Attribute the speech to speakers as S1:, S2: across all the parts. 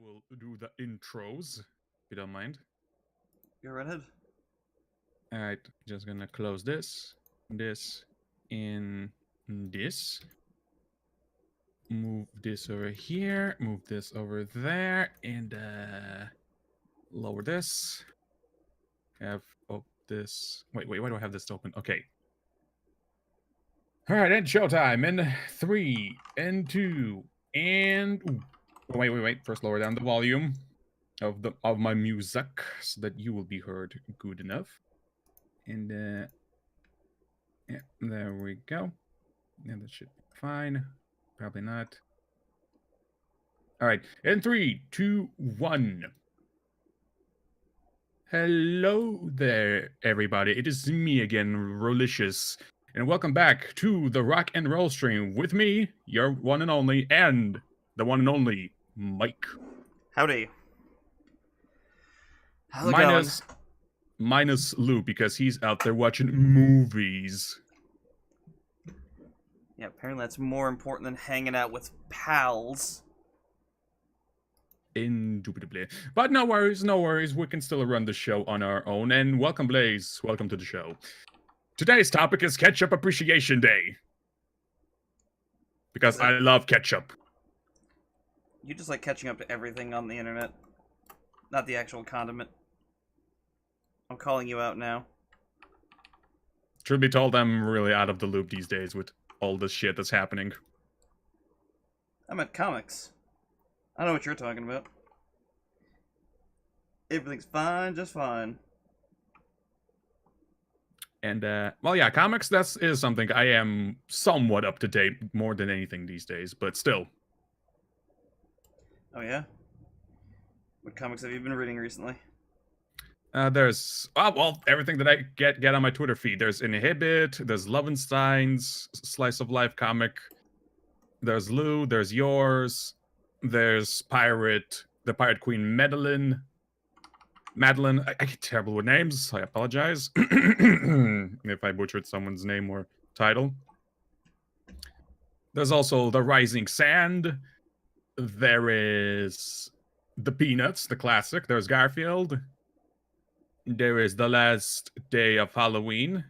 S1: will do the intros, if you don't mind.
S2: Go right ahead.
S1: All right, just gonna close this, and this. Move this over here, move this over there, and lower this. Have this. Wait, why do I have this open? Okay. All right, and showtime in 3 and 2 and ooh. Wait. First, lower down the volume of my music so that you will be heard good enough. And yeah, there we go. Yeah, that should be fine. Probably not. All right, in 3, 2, 1. Hello there, everybody. It is me again, Rolicious, and welcome back to the Rock and Roll stream with me, your one and only, and the one and only Mike.
S2: Howdy. How's it going?
S1: Minus Lou, because he's out there watching movies.
S2: Yeah, apparently that's more important than hanging out with pals.
S1: Indubitably. But no worries. We can still run the show on our own. And welcome, Blaze. Welcome to the show. Today's topic is Ketchup Appreciation Day. Because I love ketchup.
S2: You just like catching up to everything on the internet. Not the actual condiment. I'm calling you out now.
S1: Truth be told, I'm really out of the loop these days with all this shit that's happening.
S2: I'm at comics. I know what you're talking about. Everything's fine, just fine.
S1: And, well, yeah, comics, that is something I am somewhat up to date more than anything these days, but still.
S2: Oh, yeah? What comics have you been reading recently?
S1: There's, well, everything that I get on my Twitter feed. There's Inhibit, there's Lovenstein's Slice of Life comic, there's Lou, there's yours, there's the Pirate Queen Madeline. I get terrible with names, I apologize if I butchered someone's name or title. There's also The Rising Sand, there is The Peanuts, the classic, there's Garfield. There is The Last Day of Halloween.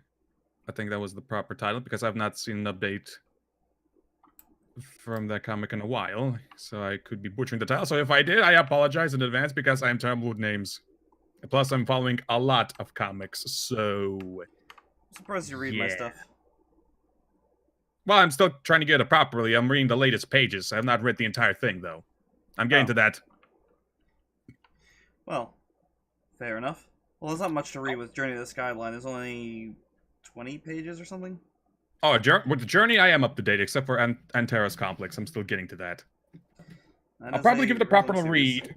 S1: I think that was the proper title because I've not seen an update from that comic in a while. So I could be butchering the title. So if I did, I apologize in advance because I'm terrible with names. Plus, I'm following a lot of comics, so...
S2: I'm surprised you read my stuff.
S1: Well, I'm still trying to get it properly. I'm reading the latest pages. I have not read the entire thing, though. I'm getting to that.
S2: Well, fair enough. Well, there's not much to read with Journey to the Skyline. There's only 20 pages or something.
S1: Oh, with the Journey, I am up to date, except for Antares Complex. I'm still getting to that. I'll probably give it a proper read.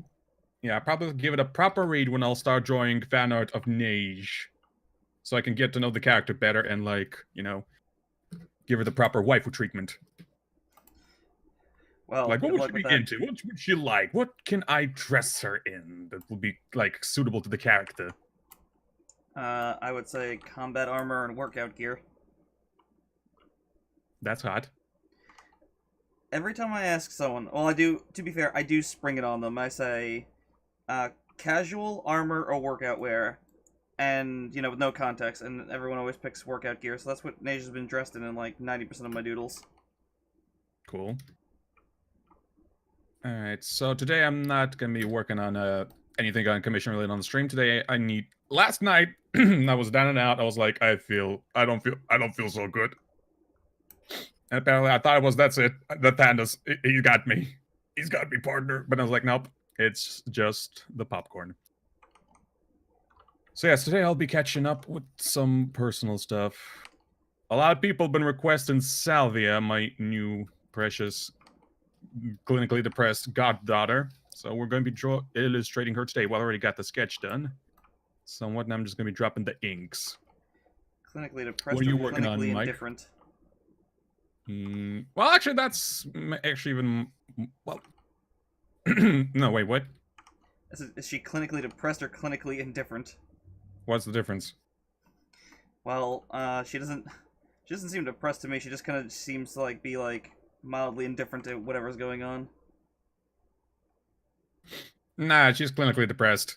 S1: Yeah, I'll probably give it a proper read when I'll start drawing fan art of Neige. So I can get to know the character better and, like, you know, give her the proper waifu treatment.
S2: Well,
S1: like, what would she be into? What would she like? What can I dress her in that will be, like, suitable to the character?
S2: I would say combat armor and workout gear.
S1: That's hot.
S2: Every time I ask someone, well, I do, to be fair, I do spring it on them. I say, casual armor or workout wear, and, you know, with no context, and everyone always picks workout gear, so that's what Neige has been dressed in like, 90% of my doodles.
S1: Cool. Alright, so today I'm not gonna be working on anything on commission related on the stream. Today last night I was down and out. I was like, I don't feel so good. And apparently I thought that's it. The Thanos, he got me. He's got me, partner. But I was like, nope, it's just the popcorn. So yes, today I'll be catching up with some personal stuff. A lot of people have been requesting Salvia, my new precious clinically depressed goddaughter. So we're going to be illustrating her today. Well, I already got the sketch done. Somewhat, and I'm just going to be dropping the inks.
S2: Clinically depressed
S1: what are you working on, Mike?
S2: Indifferent?
S1: Well, actually, that's actually even... Well... No, wait, what?
S2: Is she clinically depressed or clinically indifferent?
S1: What's the difference?
S2: Well, she doesn't seem depressed to me. She just kind of seems to, like, be, like, mildly indifferent to whatever's going on.
S1: Nah, she's clinically depressed.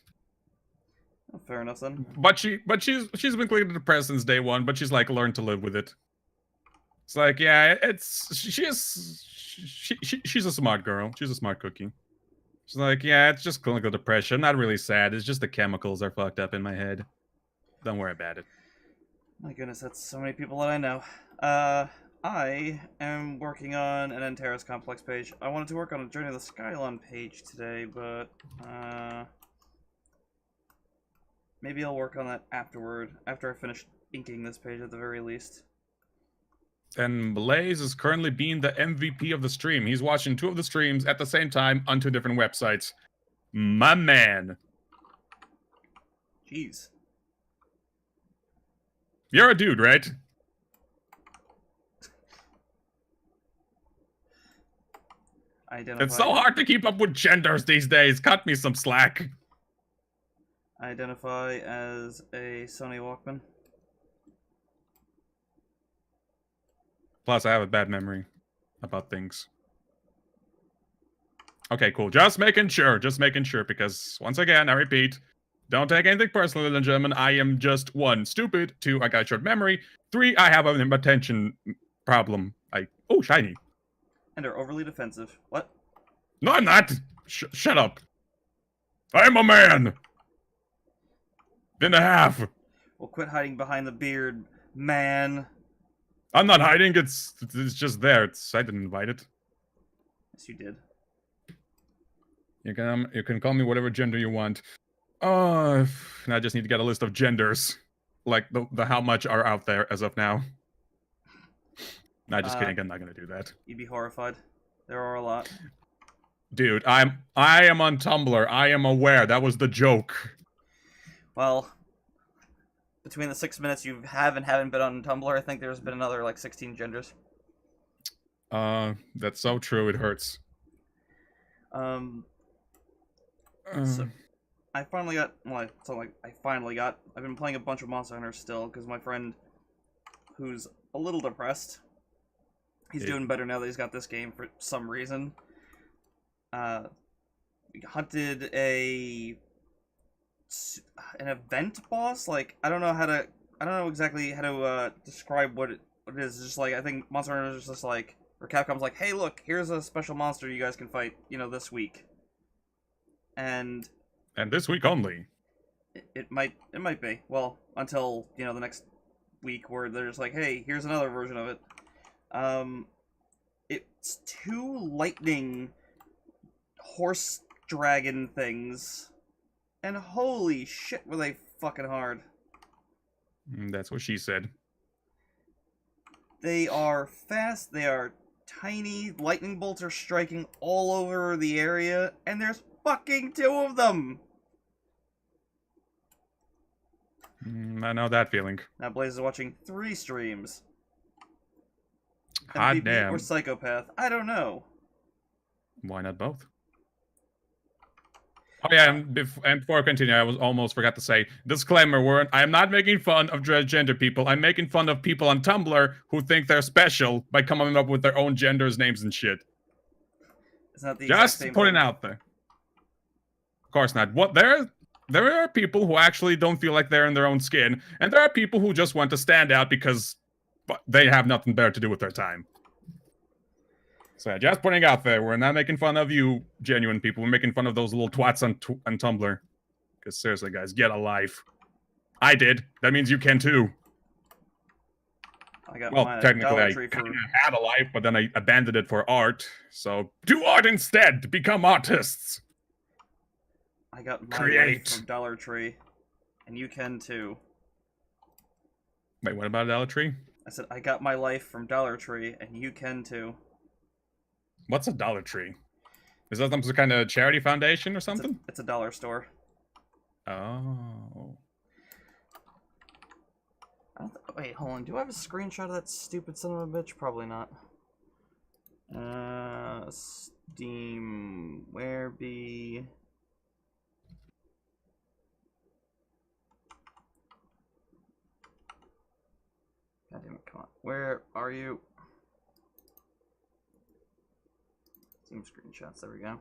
S2: Oh, fair enough then.
S1: She's been clinically depressed since day one, but she's like learned to live with it. It's like, yeah, she's a smart girl. She's a smart cookie. She's like, yeah, it's just clinical depression. Not really sad. It's just the chemicals are fucked up in my head. Don't worry about it.
S2: My goodness, that's so many people that I know. I am working on an Antares Complex page. I wanted to work on a Journey of the Skylon page today, but, maybe I'll work on that afterward, after I finish inking this page at the very least.
S1: And Blaze is currently being the MVP of the stream. He's watching 2 of the streams at the same time on 2 different websites. My man.
S2: Jeez.
S1: You're a dude, right?
S2: Identify.
S1: It's so hard to keep up with genders these days. Cut me some slack.
S2: Identify as a Sony Walkman.
S1: Plus, I have a bad memory about things. Okay, cool. Just making sure, because once again, I repeat, don't take anything personally, ladies and gentlemen. I am just 1, stupid. 2, I got short memory. 3, I have an attention problem. Oh, shiny.
S2: And are overly defensive. What?
S1: No, I'm not. Shut up. I'm a man. And a half.
S2: Well, quit hiding behind the beard, man.
S1: I'm not hiding. It's just there. I didn't invite it.
S2: Yes, you did.
S1: You can call me whatever gender you want. Oh, I just need to get a list of genders, like the how much are out there as of now. Nah, just kidding. I'm not gonna do that.
S2: You'd be horrified. There are a lot.
S1: Dude, I am on Tumblr. I am aware. That was the joke.
S2: Well, between the 6 minutes you have and haven't been on Tumblr, I think there's been another like 16 genders.
S1: That's so true. It hurts.
S2: So I finally got. Well, it's not like I finally got. I've been playing a bunch of Monster Hunter still because my friend, who's a little depressed, he's doing better now that he's got this game for some reason. We hunted an event boss. Like I don't know exactly how to describe what it is. It's just like I think Monster Hunter is just like, or Capcom's like, hey, look, here's a special monster you guys can fight, this week. And
S1: this week only.
S2: It might be. Well, until, the next week where they're just like, hey, here's another version of it. It's 2 lightning horse dragon things. And holy shit, were they fucking hard.
S1: That's what she said.
S2: They are fast, they are tiny, lightning bolts are striking all over the area, and there's fucking 2 of them!
S1: I know that feeling.
S2: Now Blaze is watching 3 streams.
S1: Hot
S2: MVP
S1: damn.
S2: or Psychopath? I don't know.
S1: Why not both? Oh yeah, and before I continue, I almost forgot to say, disclaimer, I am not making fun of transgender people. I'm making fun of people on Tumblr who think they're special by coming up with their own genders, names, and shit.
S2: It's not the
S1: Just
S2: exact same
S1: putting
S2: thing.
S1: out there. Of course not. There are people who actually don't feel like they're in their own skin, and there are people who just want to stand out because they have nothing better to do with their time. So yeah, just putting out there, we're not making fun of you, genuine people. We're making fun of those little twats on Tumblr. Because seriously, guys, get a life. I did. That means you can too.
S2: I got
S1: well,
S2: mine at
S1: technically,
S2: Dollar
S1: I
S2: Tree
S1: kind of had a life, but then I abandoned it for art. So do art instead. Become artists.
S2: I got my
S1: Create.
S2: life from Dollar Tree, and you can too.
S1: Wait, what about Dollar Tree?
S2: I said I got my life from Dollar Tree, and you can too.
S1: What's a Dollar Tree? Is that some kind of charity foundation or something?
S2: It's a dollar store.
S1: Oh.
S2: Wait, hold on. Do I have a screenshot of that stupid son of a bitch? Probably not. Steam. Where be? God damn it, come on. Where are you? Steam screenshots, there we go.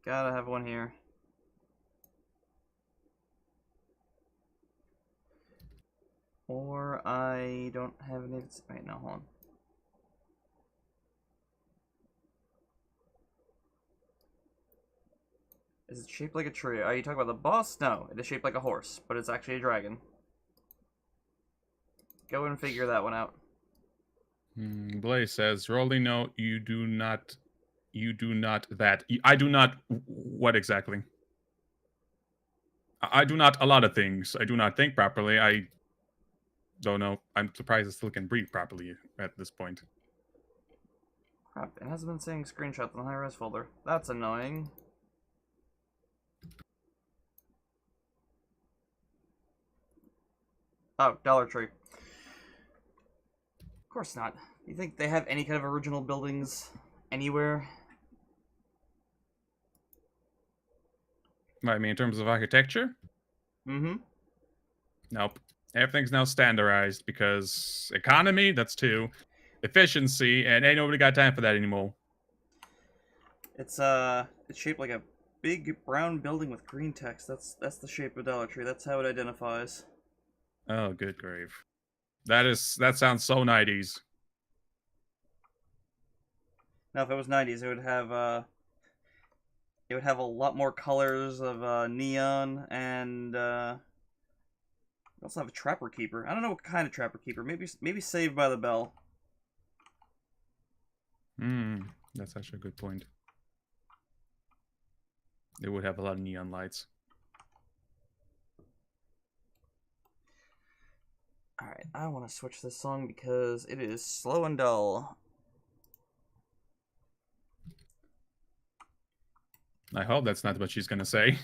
S2: Gotta have one here. Or I don't have any. Wait, no, hold on. Is it shaped like a tree? Are you talking about the boss? No, it is shaped like a horse, but it's actually a dragon. Go and figure that one out.
S1: Blaze says, Rolly, no, you do not that. I do not. What exactly? I do not a lot of things. I do not think properly. I don't know. I'm surprised I still can breathe properly at this point.
S2: Crap, it hasn't been saying screenshots in the high-res folder. That's annoying. Oh, Dollar Tree. Of course not. You think they have any kind of original buildings anywhere?
S1: I mean, in terms of architecture?
S2: Mm-hmm.
S1: Nope. Everything's now standardized because economy, that's 2. Efficiency, and ain't nobody got time for that anymore.
S2: It's shaped like a big brown building with green text. That's the shape of Dollar Tree. That's how it identifies.
S1: Oh, good grave. That sounds so 90s.
S2: Now, if it was 90s, it would have a lot more colors of neon, and also have a Trapper Keeper. I don't know what kind of Trapper Keeper. Maybe Saved by the Bell.
S1: That's actually a good point. They would have a lot of neon lights.
S2: Alright, I want to switch this song because it is slow and dull.
S1: I hope that's not what she's gonna say.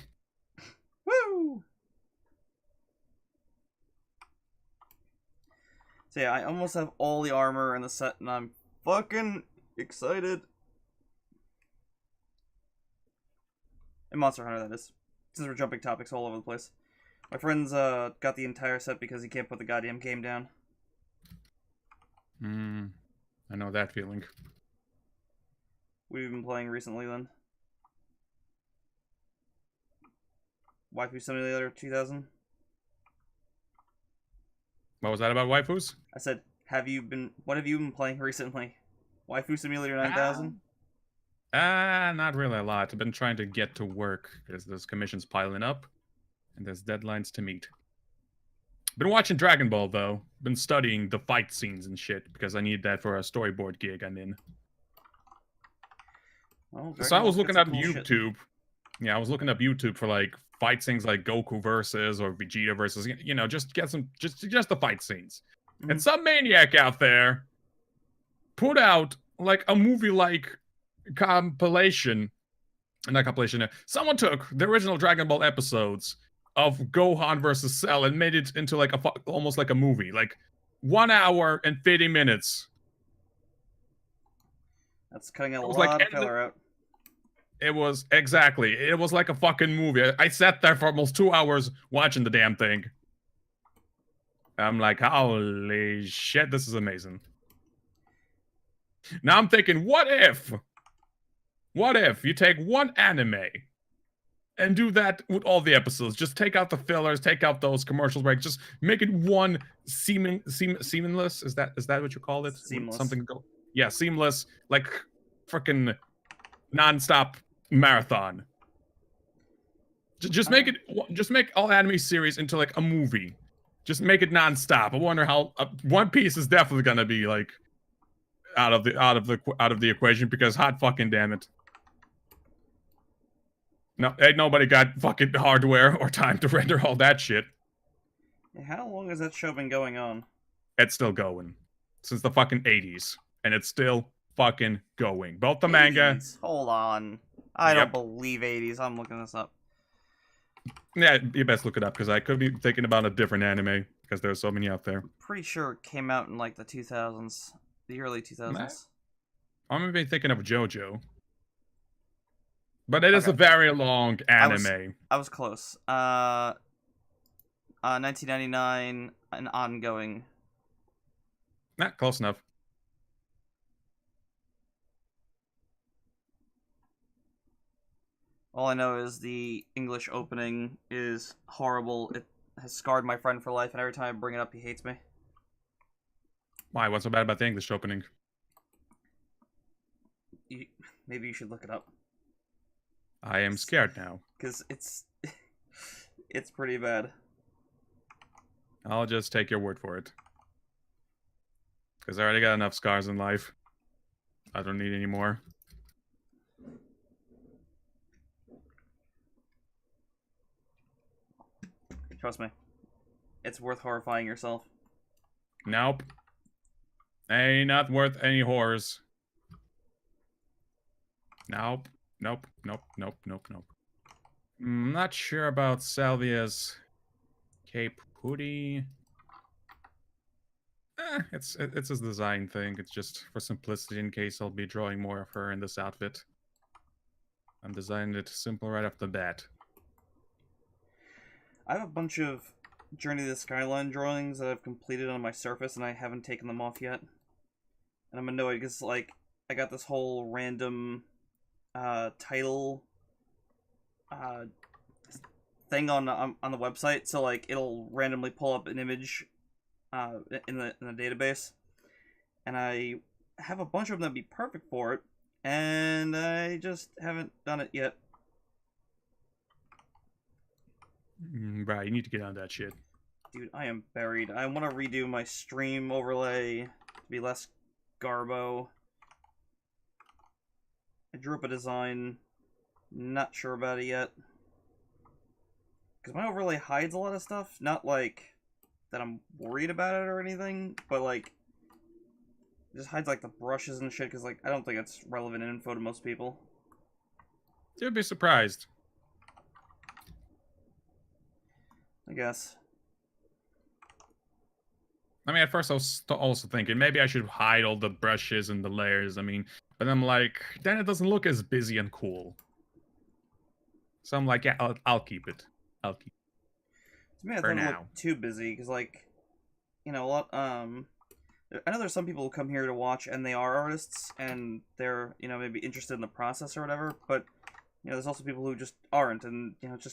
S2: Woo! So yeah, I almost have all the armor in the set, and I'm fucking excited. And Monster Hunter, that is. Since we're jumping topics all over the place. My friend's got the entire set because he can't put the goddamn game down.
S1: I know that feeling.
S2: What have you been playing recently, then? Waifu Simulator 2000?
S1: What was that about waifus?
S2: I said, what have you been playing recently? Waifu Simulator 9000?
S1: Not really a lot. I've been trying to get to work because there's commissions piling up and there's deadlines to meet. Been watching Dragon Ball though. Been studying the fight scenes and shit because I need that for a storyboard gig I'm in.
S2: Well,
S1: So I was looking up
S2: cool
S1: YouTube.
S2: Shit.
S1: Yeah, I was looking up YouTube for like fight scenes like Goku versus or Vegeta versus, you know, just get some just the fight scenes.
S2: Mm-hmm.
S1: And some maniac out there put out like a movie like compilation. Not compilation. Someone took the original Dragon Ball episodes of Gohan versus Cell and made it into like almost like a movie, like 1 hour and 50 minutes.
S2: That's cutting a lot of filler out.
S1: It was like a fucking movie. I sat there for almost 2 hours watching the damn thing. I'm like, holy shit, this is amazing. Now I'm thinking, what if you take one anime and do that with all the episodes? Just take out the fillers, take out those commercial breaks, just make it one seamless. Is that what you call it?
S2: Seamless.
S1: Seamless, like freaking non-stop marathon. Just make all anime series into like a movie. Just make it non-stop. I wonder how One Piece is definitely gonna be like out of the equation because hot fucking damn it. No, ain't nobody got fucking hardware or time to render all that shit.
S2: How long has that show been going on?
S1: It's still going since the fucking 80s, and it's still fucking going. Both the
S2: 80s?
S1: manga.
S2: Hold on, I don't believe 80s. I'm looking this up.
S1: Yeah, you best look it up because I could be thinking about a different anime because there's so many out there.
S2: Pretty sure it came out in like the 2000s, the early 2000s.
S1: I'm gonna be thinking of JoJo, but it is a very long anime.
S2: I was close. 1999 and ongoing.
S1: Not close enough.
S2: All I know is the English opening is horrible. It has scarred my friend for life, and every time I bring it up, he hates me.
S1: Why? What's so bad about the English opening?
S2: You, maybe you should look it up.
S1: I am scared now.
S2: Because it's... it's pretty bad.
S1: I'll just take your word for it. Because I already got enough scars in life. I don't need any more.
S2: Trust me. It's worth horrifying yourself.
S1: Nope. Ain't not worth any horrors. Nope. Nope. Nope. Nope. Nope. Nope. I'm not sure about Salvia's cape hoodie. It's a design thing. It's just for simplicity in case I'll be drawing more of her in this outfit. I'm designing it simple right off the bat.
S2: I have a bunch of Journey to the Skyline drawings that I've completed on my Surface, and I haven't taken them off yet. And I'm annoyed because, like, I got this whole random title thing on the website, so like it'll randomly pull up an image in the database, and I have a bunch of them that'd be perfect for it, and I just haven't done it yet.
S1: Right, you need to get on that shit.
S2: Dude, I am buried. I want to redo my stream overlay to be less garbo. I drew up a design. Not sure about it yet. Because my overlay hides a lot of stuff. Not like that I'm worried about it or anything, but like it just hides like the brushes and shit because like I don't think it's relevant info to most people.
S1: You'd be surprised.
S2: I guess.
S1: I mean, at first I was also thinking maybe I should hide all the brushes and the layers. I mean, but I'm like, then it doesn't look as busy and cool. So I'm like, yeah, I'll keep it. I'll keep it.
S2: To me, I thought it looked too busy because, like, you know, a lot. I know there's some people who come here to watch and they are artists and they're, you know, maybe interested in the process or whatever. But you know, there's also people who just aren't, and you know, it's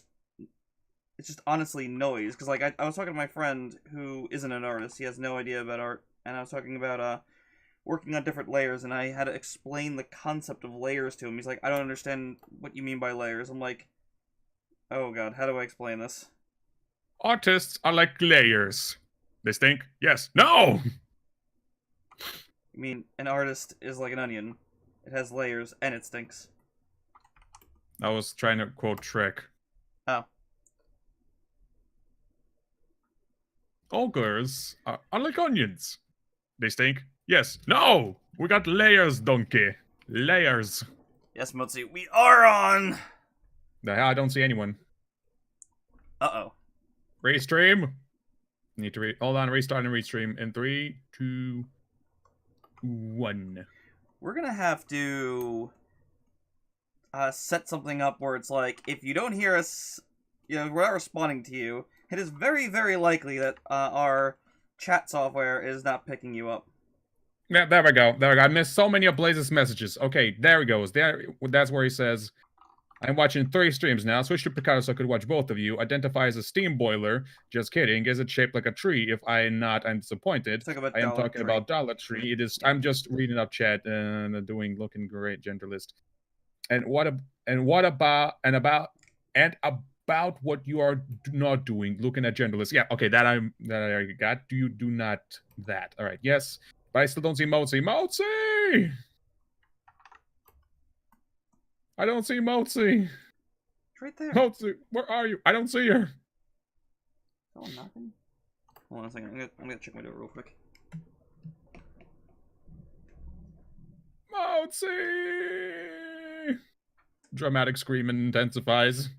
S2: just honestly noise. Because like I was talking to my friend who isn't an artist; he has no idea about art, and I was talking about working on different layers, and I had to explain the concept of layers to him. He's like, I don't understand what you mean by layers. I'm like, oh god, how do I explain this?
S1: Artists are like layers. They stink? Yes. No!
S2: You mean an artist is like an onion. It has layers, and it stinks.
S1: I was trying to quote Shrek.
S2: Oh.
S1: Ogres are like onions. They stink? Yes. No! We got layers, donkey. Layers.
S2: Yes, Motzi, we are on!
S1: The hell, I don't see anyone.
S2: Uh-oh.
S1: Restream. Need to hold on, restart and restream in 3, 2, 1.
S2: We're gonna have to set something up where it's like, if you don't hear us, you know, we're not responding to you, it is very, very likely that our chat software is not picking you up.
S1: Yeah, there we go. There we go. I missed so many of Blaze's messages. Okay, there he goes. That's where he says, I'm watching 3 streams now. Switch to Picado so I could watch both of you. Identify as a steam boiler. Just kidding. Is it shaped like a tree? If I'm not, I'm disappointed. I am talking about Dollar Tree. It is. I'm just reading up chat and looking great, genderlist. And what about what you are not doing? Looking at genderlist. Yeah. Okay. That I already got. Do not that. All right. Yes. But I still don't see Motzi. Motzi! I don't see Motzi.
S2: It's right there.
S1: Motzi, where are you? I don't see her.
S2: Someone knocking? Hold on a second. I'm gonna check my door real quick.
S1: Motzi! Dramatic scream intensifies.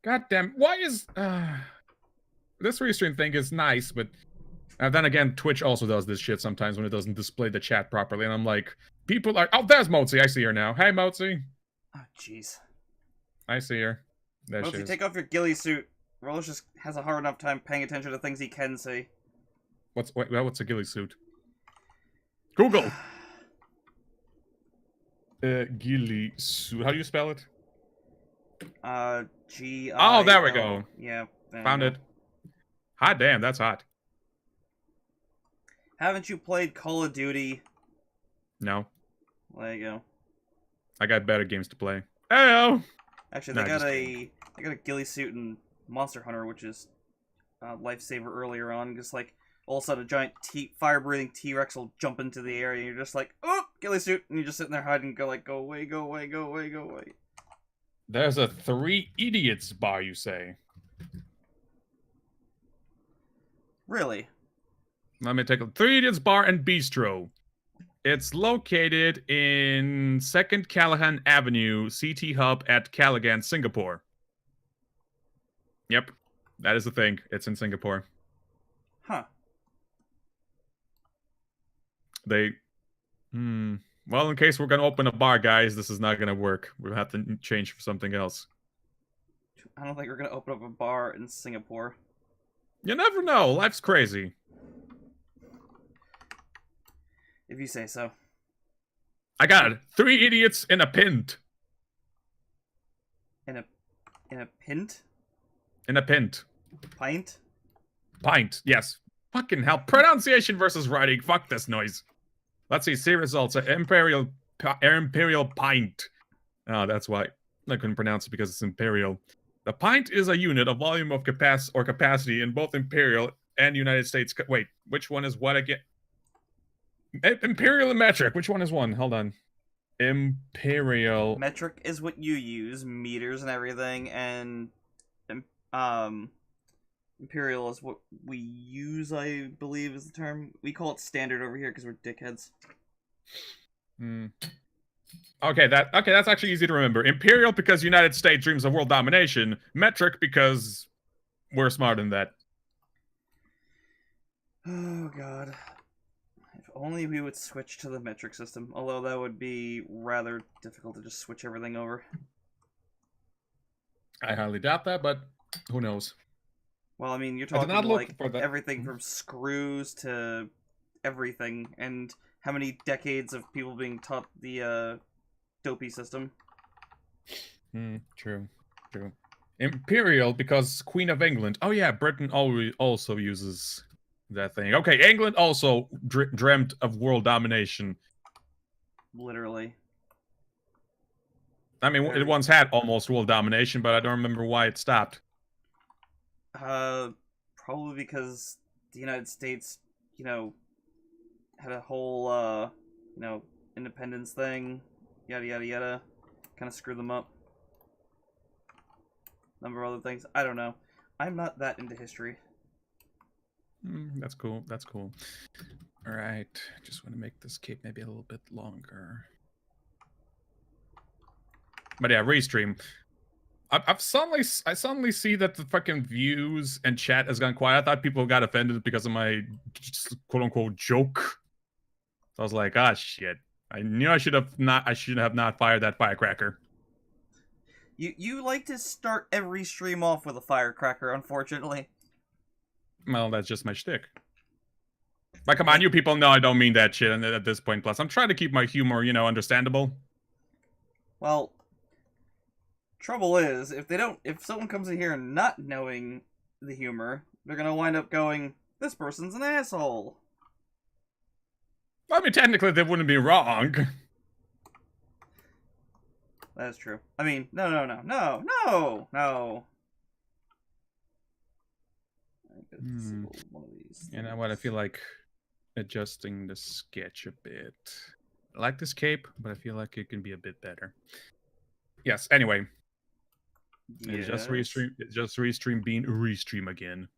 S1: God damn. Why is... this restream thing is nice, but... then again, Twitch also does this shit sometimes when it doesn't display the chat properly, and I'm like... People are... Oh, there's Motzi. I see her now. Hey, Motzi.
S2: Oh, jeez.
S1: I see her. There she
S2: Motzi,
S1: is.
S2: take off your ghillie suit. Rolos just has a hard enough time paying attention to things he can see.
S1: What's a ghillie suit? Google! Ghillie suit. How do you spell it? Oh, there we
S2: G-I-L.
S1: go.
S2: Yeah, there you
S1: Found
S2: go.
S1: it. Hot damn, that's hot.
S2: Haven't you played Call of Duty?
S1: No,
S2: There you go.
S1: I got better games to play. Heyo!
S2: Actually,
S1: No, just kidding.
S2: they got a ghillie suit in Monster Hunter, which is lifesaver earlier on. Just like all of a sudden, a giant fire-breathing T-Rex will jump into the area, and you're just like, oh, ghillie suit, and you're just sitting there hiding, and go away, go away, go away, go away.
S1: There's a 3 idiots bar, you say?
S2: Really?
S1: Let me take a 3 idiots bar and bistro. It's located in 2nd Callahan Avenue, CT Hub at Callaghan, Singapore. Yep, that is the thing. It's in Singapore.
S2: Huh.
S1: They... Well, in case we're gonna open a bar, guys, this is not gonna work. We'll have to change for something else.
S2: I don't think we're gonna open up a bar in Singapore.
S1: You never know. Life's crazy.
S2: If you say so.
S1: I got it. 3 idiots in a pint.
S2: In a pint?
S1: In a pint.
S2: Pint?
S1: Pint. Yes. Fucking hell. Pronunciation versus writing. Fuck this noise. Let's see. See results. Imperial pint. Oh, that's why I couldn't pronounce it because it's imperial. The pint is a unit of volume of capacity in both imperial and United States. Wait, which one is what again? Imperial and metric. Which one is one? Hold on. Imperial.
S2: Metric is what you use, meters and everything, and um, imperial is what we use, I believe is the term. We call it standard over here because we're dickheads.
S1: Okay, that's actually easy to remember. Imperial because United States dreams of world domination. Metric because we're smarter than that.
S2: Oh god. If only we would switch to the metric system, although that would be rather difficult to just switch everything over.
S1: I highly doubt that, but who knows?
S2: Well, I mean, you're talking like everything from screws to everything, and how many decades of people being taught the dopey system.
S1: True. Imperial because Queen of England. Oh yeah, Britain also uses that thing. Okay, England also dreamt of world domination.
S2: Literally.
S1: I mean, it once had almost world domination, but I don't remember why it stopped.
S2: Probably because the United States, had a whole, independence thing, yada yada yada, kind of screwed them up. Number of other things. I don't know. I'm not that into history.
S1: That's cool. That's cool. All right. Just want to make this cape maybe a little bit longer. But yeah, restream. I suddenly see that the fucking views and chat has gone quiet. I thought people got offended because of my quote unquote joke. So I was like, ah, shit. I knew I should have not fired that firecracker.
S2: You like to start every stream off with a firecracker, unfortunately.
S1: Well, that's just my shtick. But come on, you people know I don't mean that shit at this point. Plus, I'm trying to keep my humor, understandable.
S2: Well, trouble is, if someone comes in here not knowing the humor, they're gonna wind up going, this person's an asshole.
S1: I mean, technically, they wouldn't be wrong.
S2: That's true. I mean, no. One of these.
S1: You know what? I feel like adjusting the sketch a bit. I like this cape, but I feel like it can be a bit better. Yes. Anyway, yes. Just restream being restream again.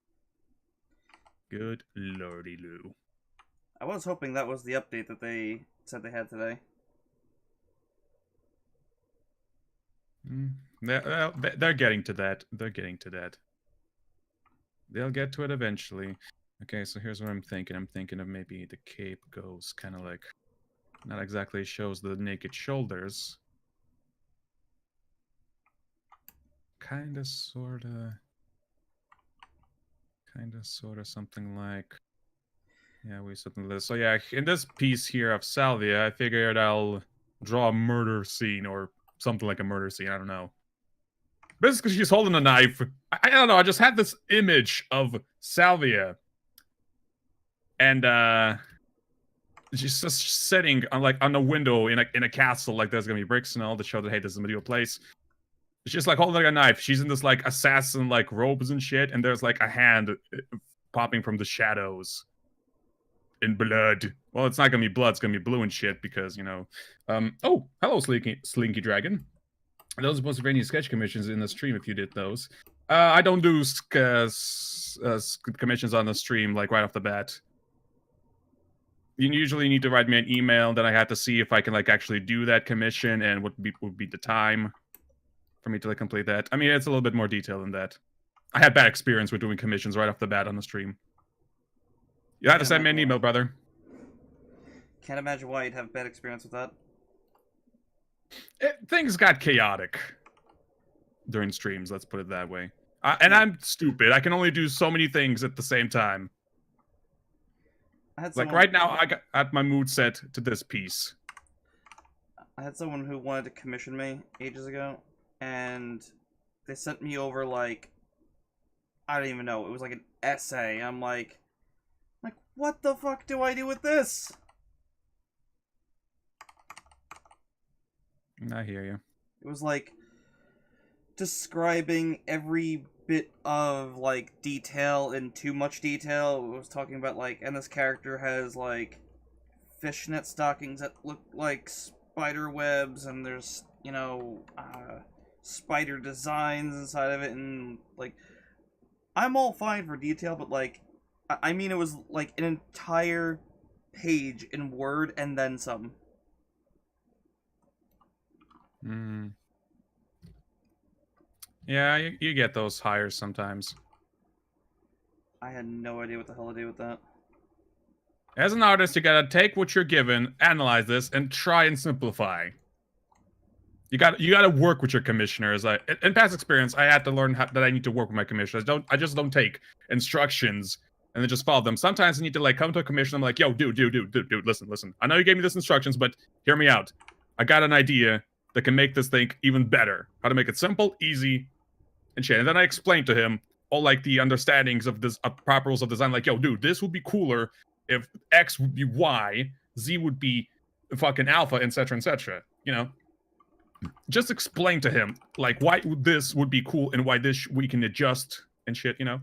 S1: Good lordy loo.
S2: I was hoping that was the update that they said they had today.
S1: They're getting to that. They're getting to that. They'll get to it eventually. Okay, so here's what I'm thinking. I'm thinking of maybe the cape goes kind of like, not exactly shows the naked shoulders. Kinda, sorta, something like, yeah, we something like this. So yeah, in this piece here of Salvia, I figured I'll draw a murder scene or something like a murder scene. I don't know. Basically, she's holding a knife. I don't know. I just had this image of Salvia, and she's just sitting on like on a window in a castle. Like there's gonna be bricks and all to show that hey, this is a medieval place. She's just like holding like a knife. She's in this like assassin like robes and shit, and there's like a hand popping from the shadows in blood. Well, it's not gonna be blood. It's gonna be blue and shit because you know. Oh, hello, Slinky Dragon. Those are supposed to be any sketch commissions in the stream if you did those. I don't do commissions on the stream like right off the bat. You usually need to write me an email, then I have to see if I can like actually do that commission and what would be the time for me to like complete that. I mean, it's a little bit more detailed than that. I had bad experience with doing commissions right off the bat on the stream. You had to send me an email, brother.
S2: Can't imagine why you'd have bad experience with that.
S1: Things got chaotic during streams, let's put it that way. And I'm stupid. I can only do so many things at the same time. Like right now, I got my mood set to this piece.
S2: I had someone who wanted to commission me ages ago, and they sent me over like, I don't even know, it was like an essay. I'm like, what the fuck do I do with this?
S1: I hear you.
S2: It was like describing every bit of like detail in too much detail. It was talking about like, and this character has like fishnet stockings that look like spider webs, and there's, you know, spider designs inside of it, and like, I'm all fine for detail, but like, I mean, it was like an entire page in Word and then some.
S1: Yeah, you get those hires sometimes.
S2: I had no idea what the hell to do with that.
S1: As an artist, you gotta take what you're given, analyze this, and try and simplify. You gotta work with your commissioners. In past experience, I had to learn that I need to work with my commissioners. I just don't take instructions and then just follow them. Sometimes I need to like come to a commission. I'm like, yo, dude, listen. I know you gave me this instructions, but hear me out. I got an idea that can make this thing even better. How to make it simple, easy, and shit. And then I explained to him all like the understandings of this proper rules of design. Like, yo, dude, this would be cooler if X would be Y, Z would be fucking alpha, etc., etc. You know, just explain to him like why this would be cool and why this we can adjust and shit. You know.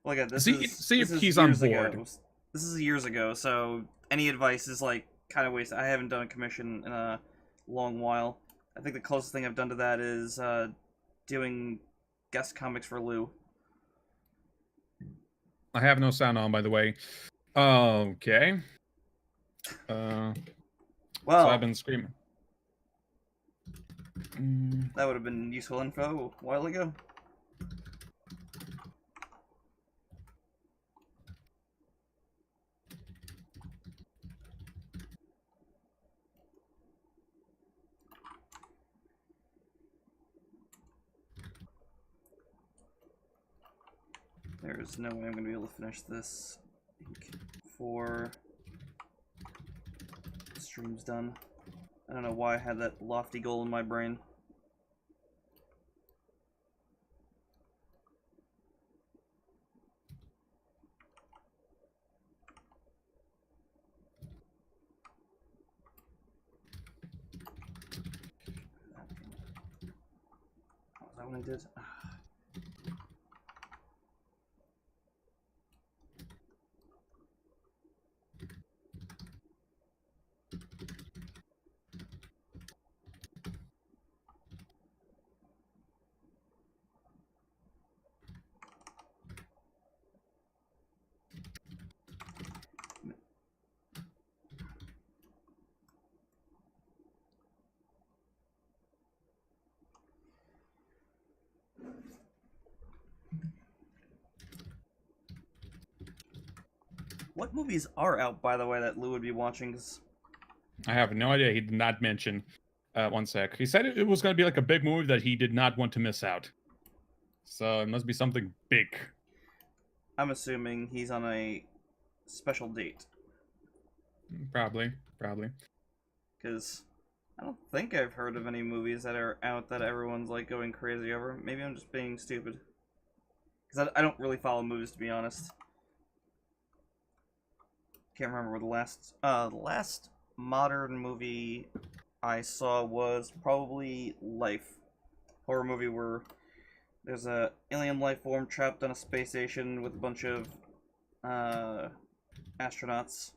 S2: Well, again,
S1: See if he's on board.
S2: This is years ago, so any advice is like kind of wasted. I haven't done a commission in a long while. I think the closest thing I've done to that is doing guest comics for Lou.
S1: I have no sound on, by the way. Okay. Well, so I've been screaming.
S2: That would have been useful info a while ago. There's no way I'm going to be able to finish this before the stream's done. I don't know why I had that lofty goal in my brain. Oh, is that what I did? What movies are out, by the way, that Lou would be watching?
S1: I have no idea. He did not mention. One sec. He said it was going to be like a big movie that he did not want to miss out. So it must be something big.
S2: I'm assuming he's on a special date.
S1: Probably.
S2: Because I don't think I've heard of any movies that are out that everyone's like going crazy over. Maybe I'm just being stupid. Because I don't really follow movies, to be honest. Can't remember what the last modern movie I saw was probably Life. Horror movie where there's a alien life form trapped on a space station with a bunch of astronauts.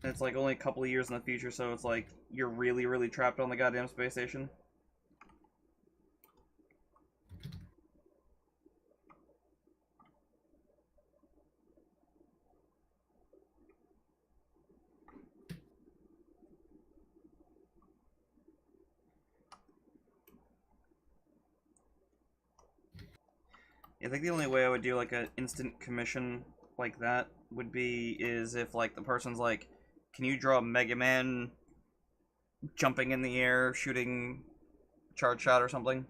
S2: And it's like only a couple of years in the future, so it's like you're really, really trapped on the goddamn space station. I think the only way I would do like an instant commission like that would be is if like the person's like, can you draw Mega Man jumping in the air, shooting charge shot or something?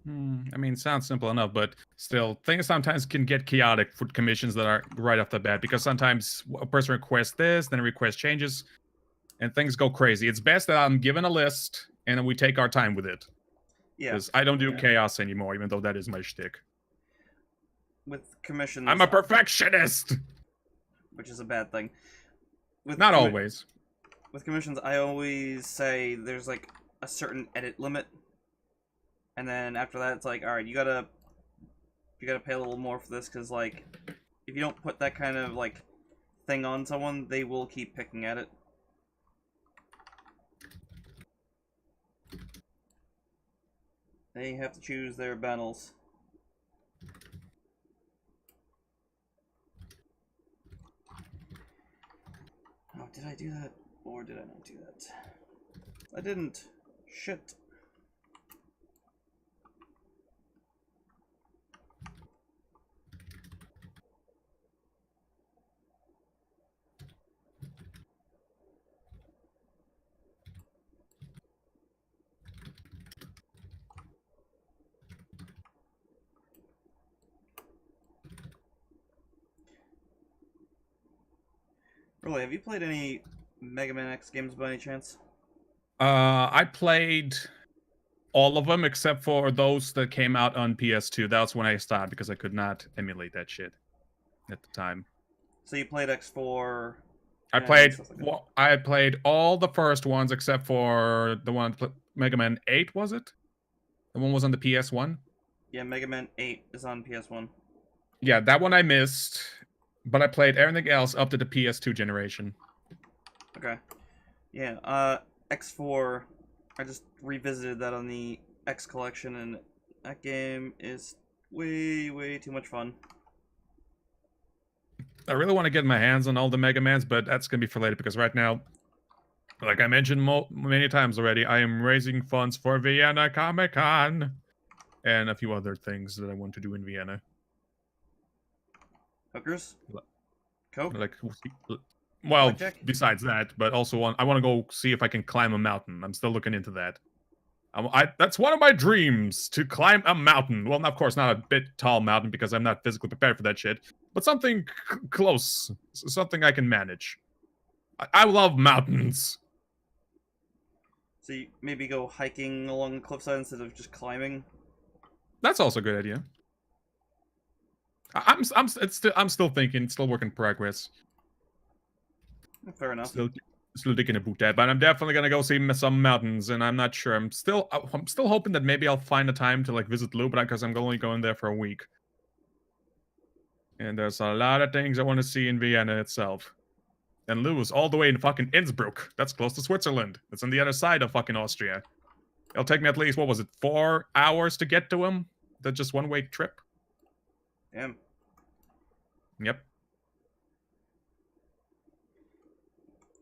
S1: I mean, sounds simple enough, but still, things sometimes can get chaotic for commissions that are right off the bat because sometimes a person requests this, then a request changes, and things go crazy. It's best that I'm given a list and then we take our time with it.
S2: Yeah.
S1: Because I don't do chaos anymore, even though that is my shtick.
S2: With commissions,
S1: I'm a perfectionist!
S2: which is a bad thing.
S1: Not always.
S2: With commissions, I always say there's like a certain edit limit, and then after that, it's like, all right, you gotta pay a little more for this because like, if you don't put that kind of like thing on someone, they will keep picking at it. They have to choose their battles. Oh, did I do that? Or did I not do that? I didn't. Shit. Really, have you played any Mega Man X games by any chance?
S1: I played all of them except for those that came out on PS2. That's when I stopped because I could not emulate that shit at the time.
S2: So you played X4
S1: I
S2: and
S1: played
S2: stuff like that?
S1: I played all the first ones except for the one Mega Man 8, was it? The one was on the PS1?
S2: Yeah, Mega Man 8 is on PS1.
S1: Yeah, that one I missed, but I played everything else up to the PS2 generation.
S2: Okay. Yeah, X4, I just revisited that on the X collection, and that game is way, way too much fun.
S1: I really want to get my hands on all the Mega Mans, but that's going to be for later because right now, like I mentioned many times already, I am raising funds for Vienna Comic Con and a few other things that I want to do in Vienna.
S2: Hookers? Coke?
S1: Like, well,
S2: Blackjack?
S1: besides that, but also I want to go see if I can climb a mountain. I'm still looking into that. That's one of my dreams, to climb a mountain. Well, of course, not a bit tall mountain because I'm not physically prepared for that shit, but something close, something I can manage. I love mountains.
S2: So you maybe go hiking along the cliffside instead of just climbing?
S1: That's also a good idea. I'm still thinking, still work in progress.
S2: Fair enough.
S1: Still thinking about that, but I'm definitely gonna go see some mountains, and I'm not sure. I'm still hoping that maybe I'll find a time to like visit Lubna because I'm only going there for a week. And there's a lot of things I want to see in Vienna itself. And Lou is all the way in fucking Innsbruck. That's close to Switzerland. It's on the other side of fucking Austria. It'll take me at least, what was it, 4 hours to get to him? That's just one-way trip.
S2: Damn.
S1: Yep.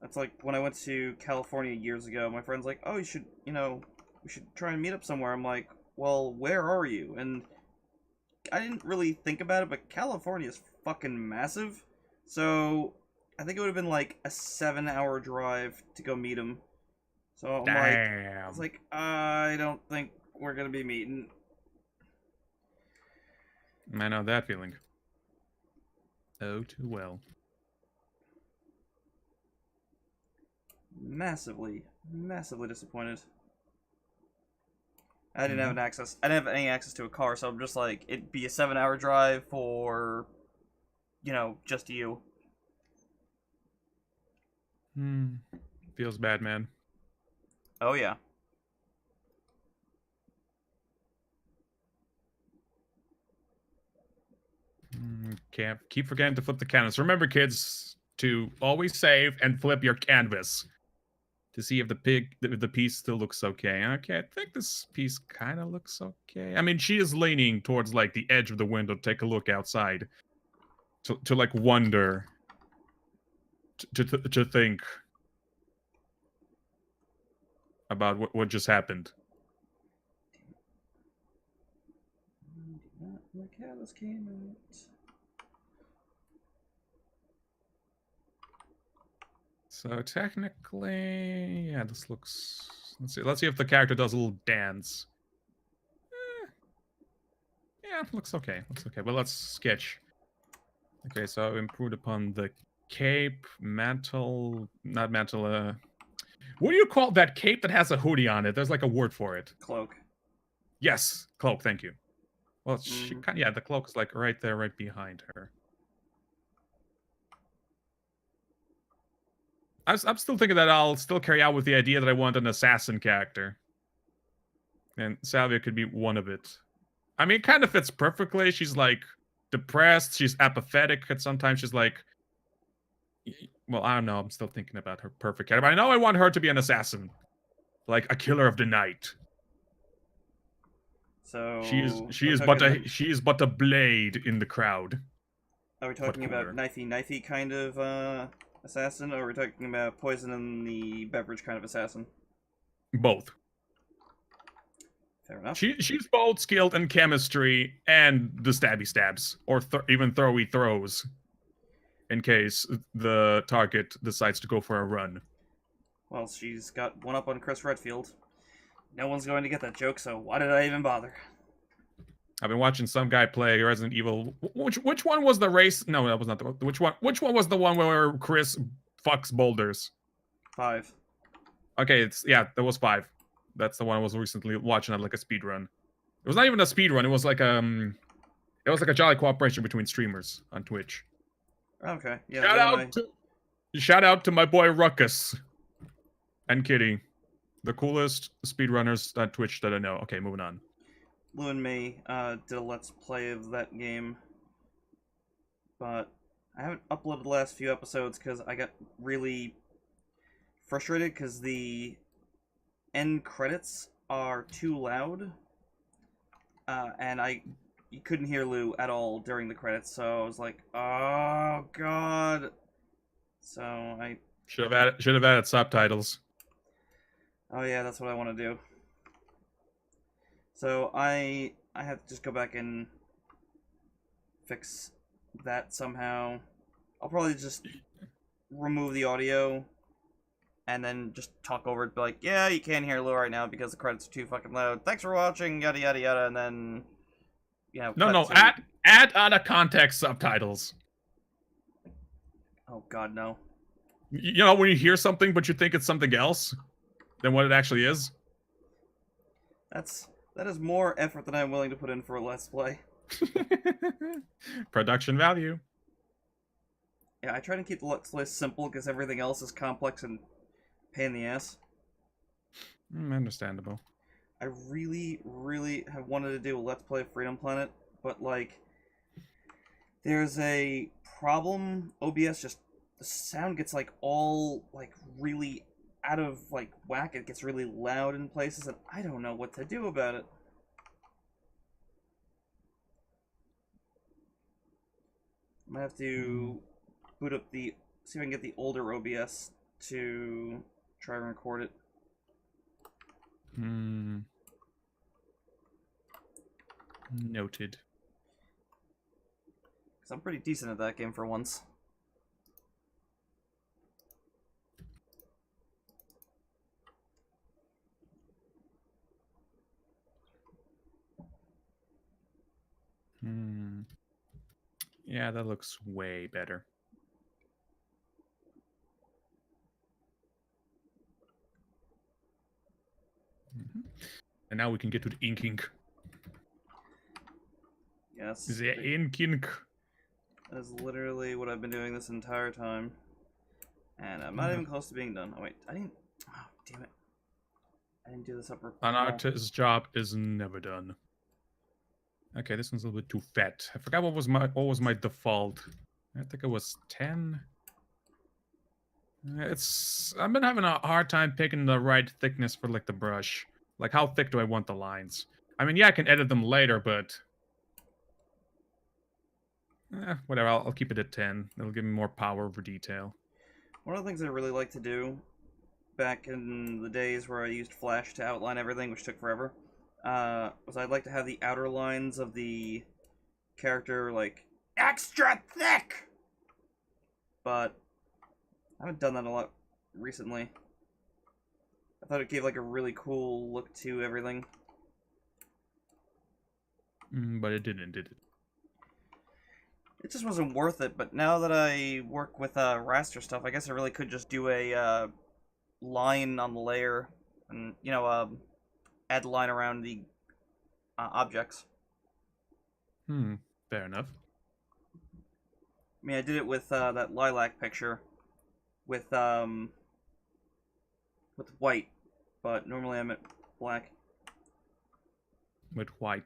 S2: That's like when I went to California years ago, my friend's like, oh, we should try and meet up somewhere. I'm like, well, where are you? And I didn't really think about it, but California is fucking massive. So I think it would have been like a 7-hour drive to go meet him. So I'm
S1: Damn.
S2: I was like, I don't think we're gonna be meeting.
S1: I know that feeling. Oh, too well.
S2: massively, massively disappointed. I didn't have
S1: Mhm.
S2: an access. I didn't have any access to a car, so I'm just like, it'd be a 7-hour drive for, just you.
S1: Hmm. Feels bad, man.
S2: Oh yeah.
S1: Can't keep forgetting to flip the canvas. Remember, kids, to always save and flip your canvas to see if the piece still looks okay. Okay, I think this piece kind of looks okay. I mean, she is leaning towards like the edge of the window to take a look outside to like wonder to think about what just happened.
S2: Look how this came out.
S1: So technically, yeah, this looks. Let's see. Let's see if the character does a little dance. Eh, yeah, looks okay. Looks okay. But let's sketch. Okay, so improved upon the cape, mantle, not mantle. What do you call that cape that has a hoodie on it? There's like a word for it.
S2: Cloak.
S1: Yes, cloak. Thank you. Well, she
S2: Mm-hmm.
S1: kind yeah, the cloak is like right there, right behind her. I'm still thinking that I'll still carry out with the idea that I want an assassin character, and Salvia could be one of it. I mean, it kind of fits perfectly. She's like depressed. She's apathetic, and sometimes she's like, well, I don't know. I'm still thinking about her perfect character. But I know I want her to be an assassin, like a killer of the night.
S2: So
S1: She
S2: we're
S1: is but
S2: talking.
S1: a blade in the crowd,
S2: Are we
S1: but
S2: talking about
S1: cooler.
S2: knifey kind of assassin, or are we talking about poison in the beverage kind of assassin?
S1: Both.
S2: Fair enough.
S1: She's both skilled in chemistry and the stabby stabs, or even throwy throws, in case the target decides to go for a run.
S2: Well, she's got one up on Chris Redfield. No one's going to get that joke, so why did I even bother?
S1: I've been watching some guy play Resident Evil. Which one was the race? No, that was not the which one was the one where Chris fucks boulders?
S2: 5.
S1: Okay, it's yeah, there was 5. That's the one I was recently watching at like a speed run. It was not even a speed run. It was like a jolly cooperation between streamers on Twitch.
S2: Okay, yeah,
S1: Shout out to shout out to my boy Ruckus and Kitty, the coolest speedrunners on Twitch that I know. Okay, moving on.
S2: Lou and me did a let's play of that game, but I haven't uploaded the last few episodes because I got really frustrated because the end credits are too loud, and you couldn't hear Lou at all during the credits. So I was like, oh god. So I,
S1: Should have added subtitles.
S2: oh yeah, that's what I want to do. So I have to just go back and fix that somehow. I'll probably just remove the audio and then just talk over it, be like, yeah, you can't hear Lou right now because the credits are too fucking loud. Thanks for watching, yada yada yada, and then
S1: No,
S2: cut
S1: no,
S2: to,
S1: add out of context subtitles.
S2: oh god, no.
S1: You know when you hear something but you think it's something else than what it actually is.
S2: That is more effort than I'm willing to put in for a let's play.
S1: Production value.
S2: Yeah, I try to keep the let's play simple because everything else is complex and pain in the ass.
S1: Understandable.
S2: I really, really have wanted to do a let's play of Freedom Planet, but like, there's a problem. OBS just the sound gets like all like really out of like whack. It gets really loud in places, and I don't know what to do about it. I might have to boot up the see if I can get the older OBS to try and record it.
S1: Noted.
S2: Because I'm pretty decent at that game for once.
S1: Yeah, that looks way better. And now we can get to the inking.
S2: Yes.
S1: The inking.
S2: That is literally what I've been doing this entire time. And I'm not even close to being done. Oh, wait. I didn't... Oh, damn it. I didn't do this upper
S1: An
S2: panel.
S1: artist's job is never done. Okay, this one's a little bit too fat. I forgot what was my default. I think it was 10. I've been having a hard time picking the right thickness for like the brush. Like how thick do I want the lines? I mean, yeah, I can edit them later, but whatever. I'll keep it at 10. It'll give me more power over detail.
S2: One of the things I really like to do back in the days where I used Flash to outline everything, which took forever, was I'd like to have the outer lines of the character, like, extra thick! But I haven't done that a lot recently. I thought it gave, like, a really cool look to everything.
S1: But it didn't, did it?
S2: It just wasn't worth it, but now that I work with raster stuff, I guess I really could just do a line on the layer and, you know, add the line around the objects.
S1: Fair enough.
S2: I mean, I did it with that lilac picture with white, but normally I'm at black.
S1: With white.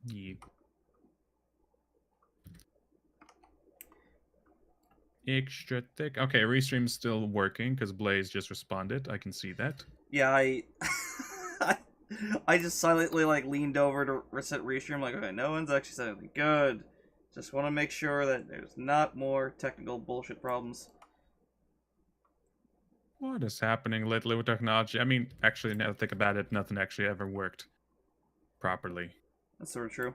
S1: Yeah. Extra thick. Okay, restream's still working because Blaze just responded. I can see that.
S2: Yeah, I I just silently like leaned over to reset restream. Like, okay, no one's actually said anything. Good. Just want to make sure that there's not more technical bullshit problems.
S1: What is happening lately with technology? I mean, actually, now that I think about it, nothing actually ever worked properly.
S2: That's sort of true.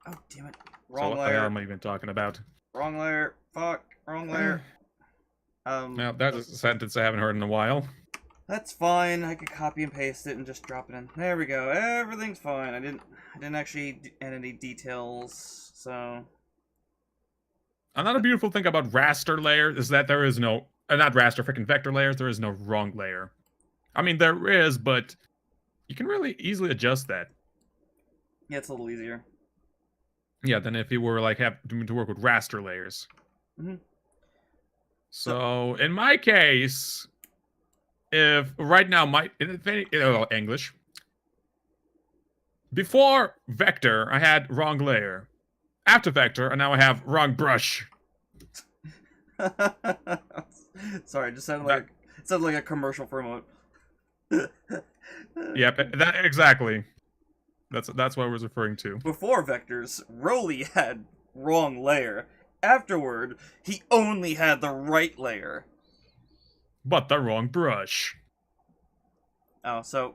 S2: Oh, damn it.
S1: So
S2: Wrong
S1: what the hell
S2: layer.
S1: am I even talking about?
S2: Wrong layer. Fuck. Wrong layer.
S1: Now, that's a sentence I haven't heard in a while.
S2: That's fine. I could copy and paste it and just drop it in. There we go. Everything's fine. I didn't actually add any details, so...
S1: Another beautiful thing about raster layers is that there is no... not raster, freaking vector layers, there is no wrong layer. I mean, there is, but you can really easily adjust that.
S2: Yeah, it's a little easier.
S1: Yeah, than if you were, like, having to work with raster layers.
S2: Mm-hmm.
S1: So, in my case... If right now English. Before vector, I had wrong layer. After vector, and now I have wrong brush.
S2: Sorry, it just sounded like a commercial for a moment.
S1: Yep, that exactly. That's what I was referring to.
S2: Before vectors, Roly had wrong layer. Afterward, he only had the right layer.
S1: But the wrong brush.
S2: Oh, so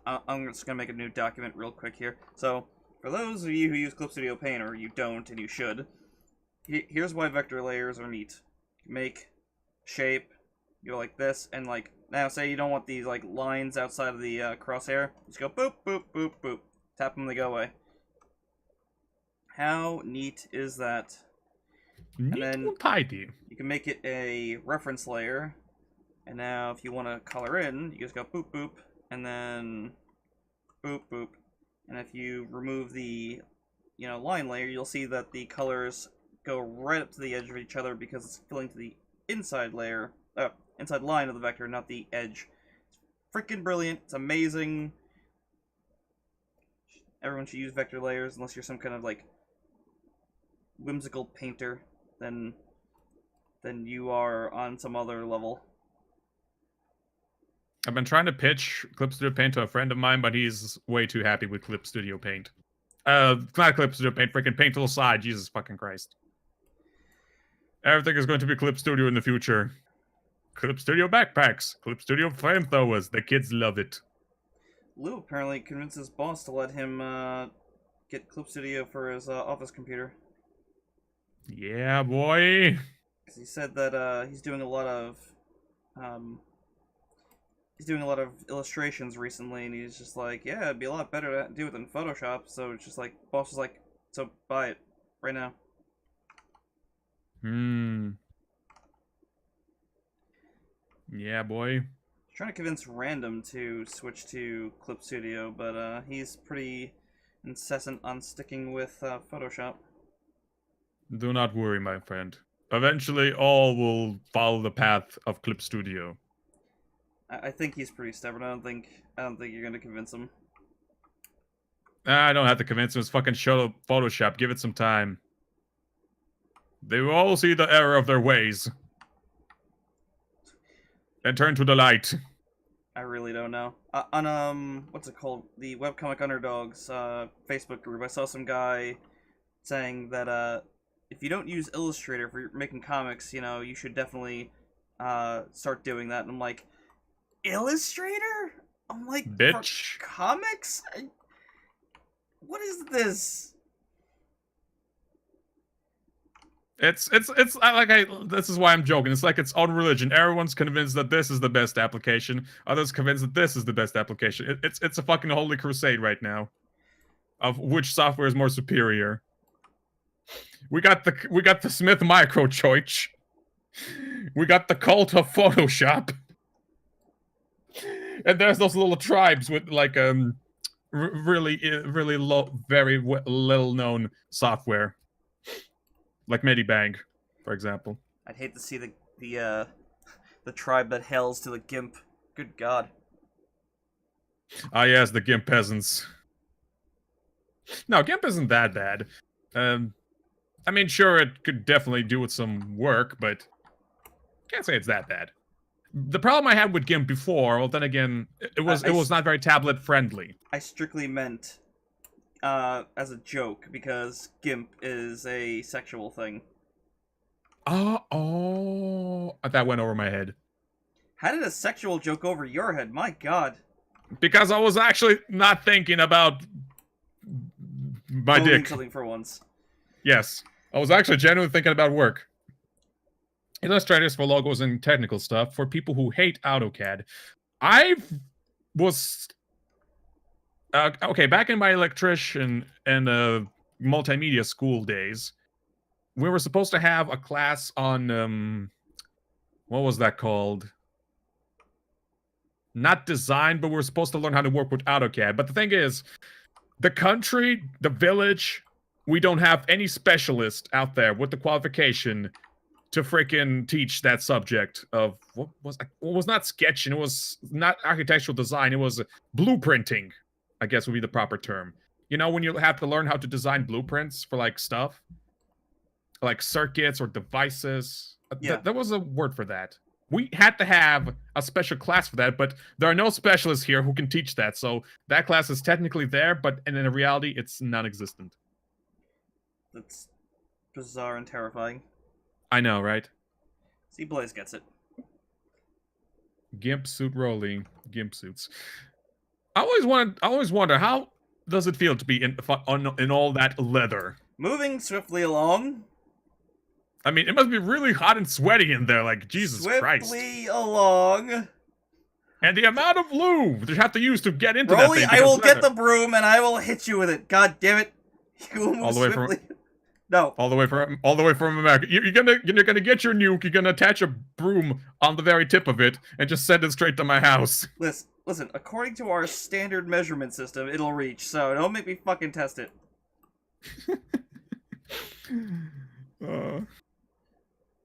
S2: I'm just gonna make a new document real quick here. So, for those of you who use Clip Studio Paint, or you don't, and you should, here's why vector layers are neat. Make shape, you go like this, and like, now say you don't want these like lines outside of the crosshair, just go boop, boop, boop, boop. Tap them, they go away. How neat is that?
S1: Neat and tidy.
S2: You can make it a reference layer. And now if you want to color in, you just go boop boop, and then boop boop. And if you remove the, line layer, you'll see that the colors go right up to the edge of each other because it's filling to the inside layer, inside line of the vector, not the edge. It's freaking brilliant. It's amazing. Everyone should use vector layers unless you're some kind of like whimsical painter. Then you are on some other level.
S1: I've been trying to pitch Clip Studio Paint to a friend of mine, but he's way too happy with Clip Studio Paint. Not Clip Studio Paint, freaking Paint Tool Side, Jesus fucking Christ. Everything is going to be Clip Studio in the future. Clip Studio backpacks, Clip Studio flamethrowers, the kids love it.
S2: Lou apparently convinced his boss to let him get Clip Studio for his office computer.
S1: Yeah, boy.
S2: Because he said that he's doing a lot of illustrations recently, and he's just like, yeah, it'd be a lot better to do it than Photoshop. So it's just like, boss was like, so buy it right now.
S1: Yeah, boy.
S2: Trying to convince Random to switch to Clip Studio, but he's pretty incessant on sticking with Photoshop.
S1: Do not worry, my friend. Eventually, all will follow the path of Clip Studio.
S2: I think he's pretty stubborn. I don't think you're gonna convince him.
S1: I don't have to convince him. It's fucking show Photoshop. Give it some time. They will all see the error of their ways. And turn to the light.
S2: I really don't know. On what's it called? The Webcomic Underdogs Facebook group, I saw some guy saying that if you don't use Illustrator for making comics, you should definitely start doing that. And I'm like, Illustrator? I'm like,
S1: bitch.
S2: For comics? What is this?
S1: It's this is why I'm joking. It's like its own religion. Everyone's convinced that this is the best application. Others convinced that this is the best application. It's a fucking holy crusade right now of which software is more superior. We got the Smith Micro Choice. We got the cult of Photoshop. And there's those little tribes with like really low, very little known software. Like Medibang, for example.
S2: I'd hate to see the tribe that hails to the GIMP. Good God.
S1: Ah, yes, the GIMP peasants. No, GIMP isn't that bad. I mean, sure, it could definitely do with some work, but can't say it's that bad. The problem I had with GIMP before, well, then again, it was not very tablet friendly.
S2: I strictly meant as a joke, because GIMP is a sexual thing.
S1: Oh, that went over my head.
S2: How did a sexual joke over your head? My God.
S1: Because I was actually not thinking about my dick.
S2: Something for once.
S1: Yes, I was actually genuinely thinking about work. Illustrators for logos and technical stuff for people who hate AutoCAD. I was okay, back in my electrician and multimedia school days, we were supposed to have a class on what was that called? Not design, but we were supposed to learn how to work with AutoCAD. But the thing is, the country, the village, we don't have any specialist out there with the qualification to freaking teach that subject of what was not sketching, it was not architectural design, it was blueprinting, I guess would be the proper term. You know, when you have to learn how to design blueprints for like stuff, like circuits or devices.
S2: Yeah.
S1: There was a word for that. We had to have a special class for that, but there are no specialists here who can teach that. So that class is technically there, but in reality, it's non-existent.
S2: That's bizarre and terrifying.
S1: I know, right?
S2: See, Blaze gets it.
S1: Gimp suit rolling. Gimp suits. I always wonder, how does it feel to be in all that leather?
S2: Moving swiftly along.
S1: I mean, it must be really hot and sweaty in there, like, Jesus Christ.
S2: Swiftly along.
S1: And the amount of lube they have to use to get into
S2: Rolly,
S1: that thing.
S2: I will get the broom and I will hit you with it. God damn it. You will move
S1: all the way
S2: swiftly.
S1: from
S2: No.
S1: All the way from America. You're gonna get your nuke. You're gonna attach a broom on the very tip of it and just send it straight to my house.
S2: Listen. According to our standard measurement system, it'll reach. So don't make me fucking test it.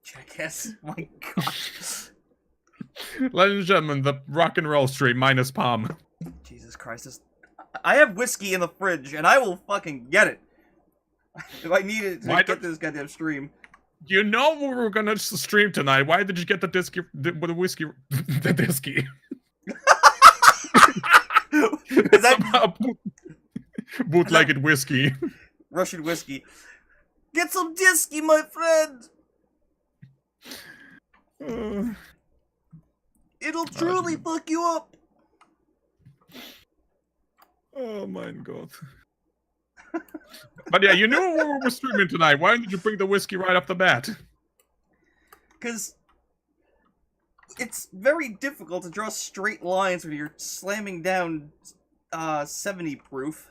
S2: Jackass. My God.
S1: Ladies and gentlemen, the rock and roll stream minus palm.
S2: Jesus Christ. I have whiskey in the fridge, and I will fucking get it. If I need it to get this goddamn stream.
S1: You know we were gonna stream tonight. Why did you get the whiskey? The disky.
S2: Is that
S1: bootlegged whiskey?
S2: Russian whiskey. Get some disky, my friend. It'll truly fuck you up.
S1: Oh my God. But yeah, you knew we were streaming tonight. Why did you bring the whiskey right off the bat?
S2: Because it's very difficult to draw straight lines when you're slamming down 70 proof.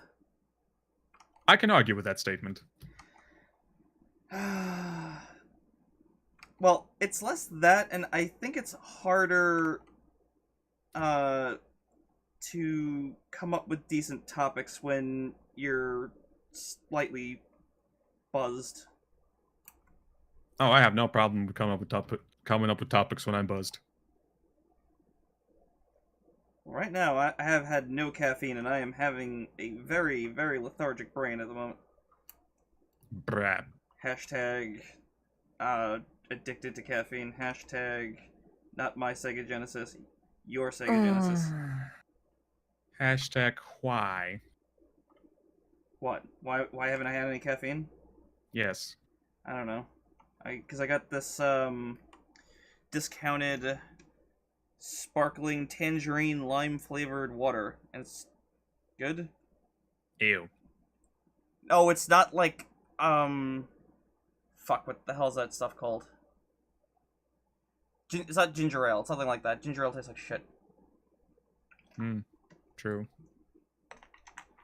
S1: I can argue with that statement.
S2: Well, it's less that, and I think it's harder to come up with decent topics when you're slightly buzzed.
S1: Oh, I have no problem with coming up with topics when I'm buzzed.
S2: Right now, I have had no caffeine, and I am having a very, very lethargic brain at the moment.
S1: Brad.
S2: Hashtag addicted to caffeine. Hashtag not my Sega Genesis, your Sega Genesis.
S1: Hashtag why?
S2: What? Why haven't I had any caffeine?
S1: Yes.
S2: I don't know. Because I got this discounted sparkling tangerine lime flavored water, and it's good.
S1: Ew.
S2: Oh, it's not like fuck, what the hell is that stuff called? It's not ginger ale. It's something like that. Ginger ale tastes like shit.
S1: True.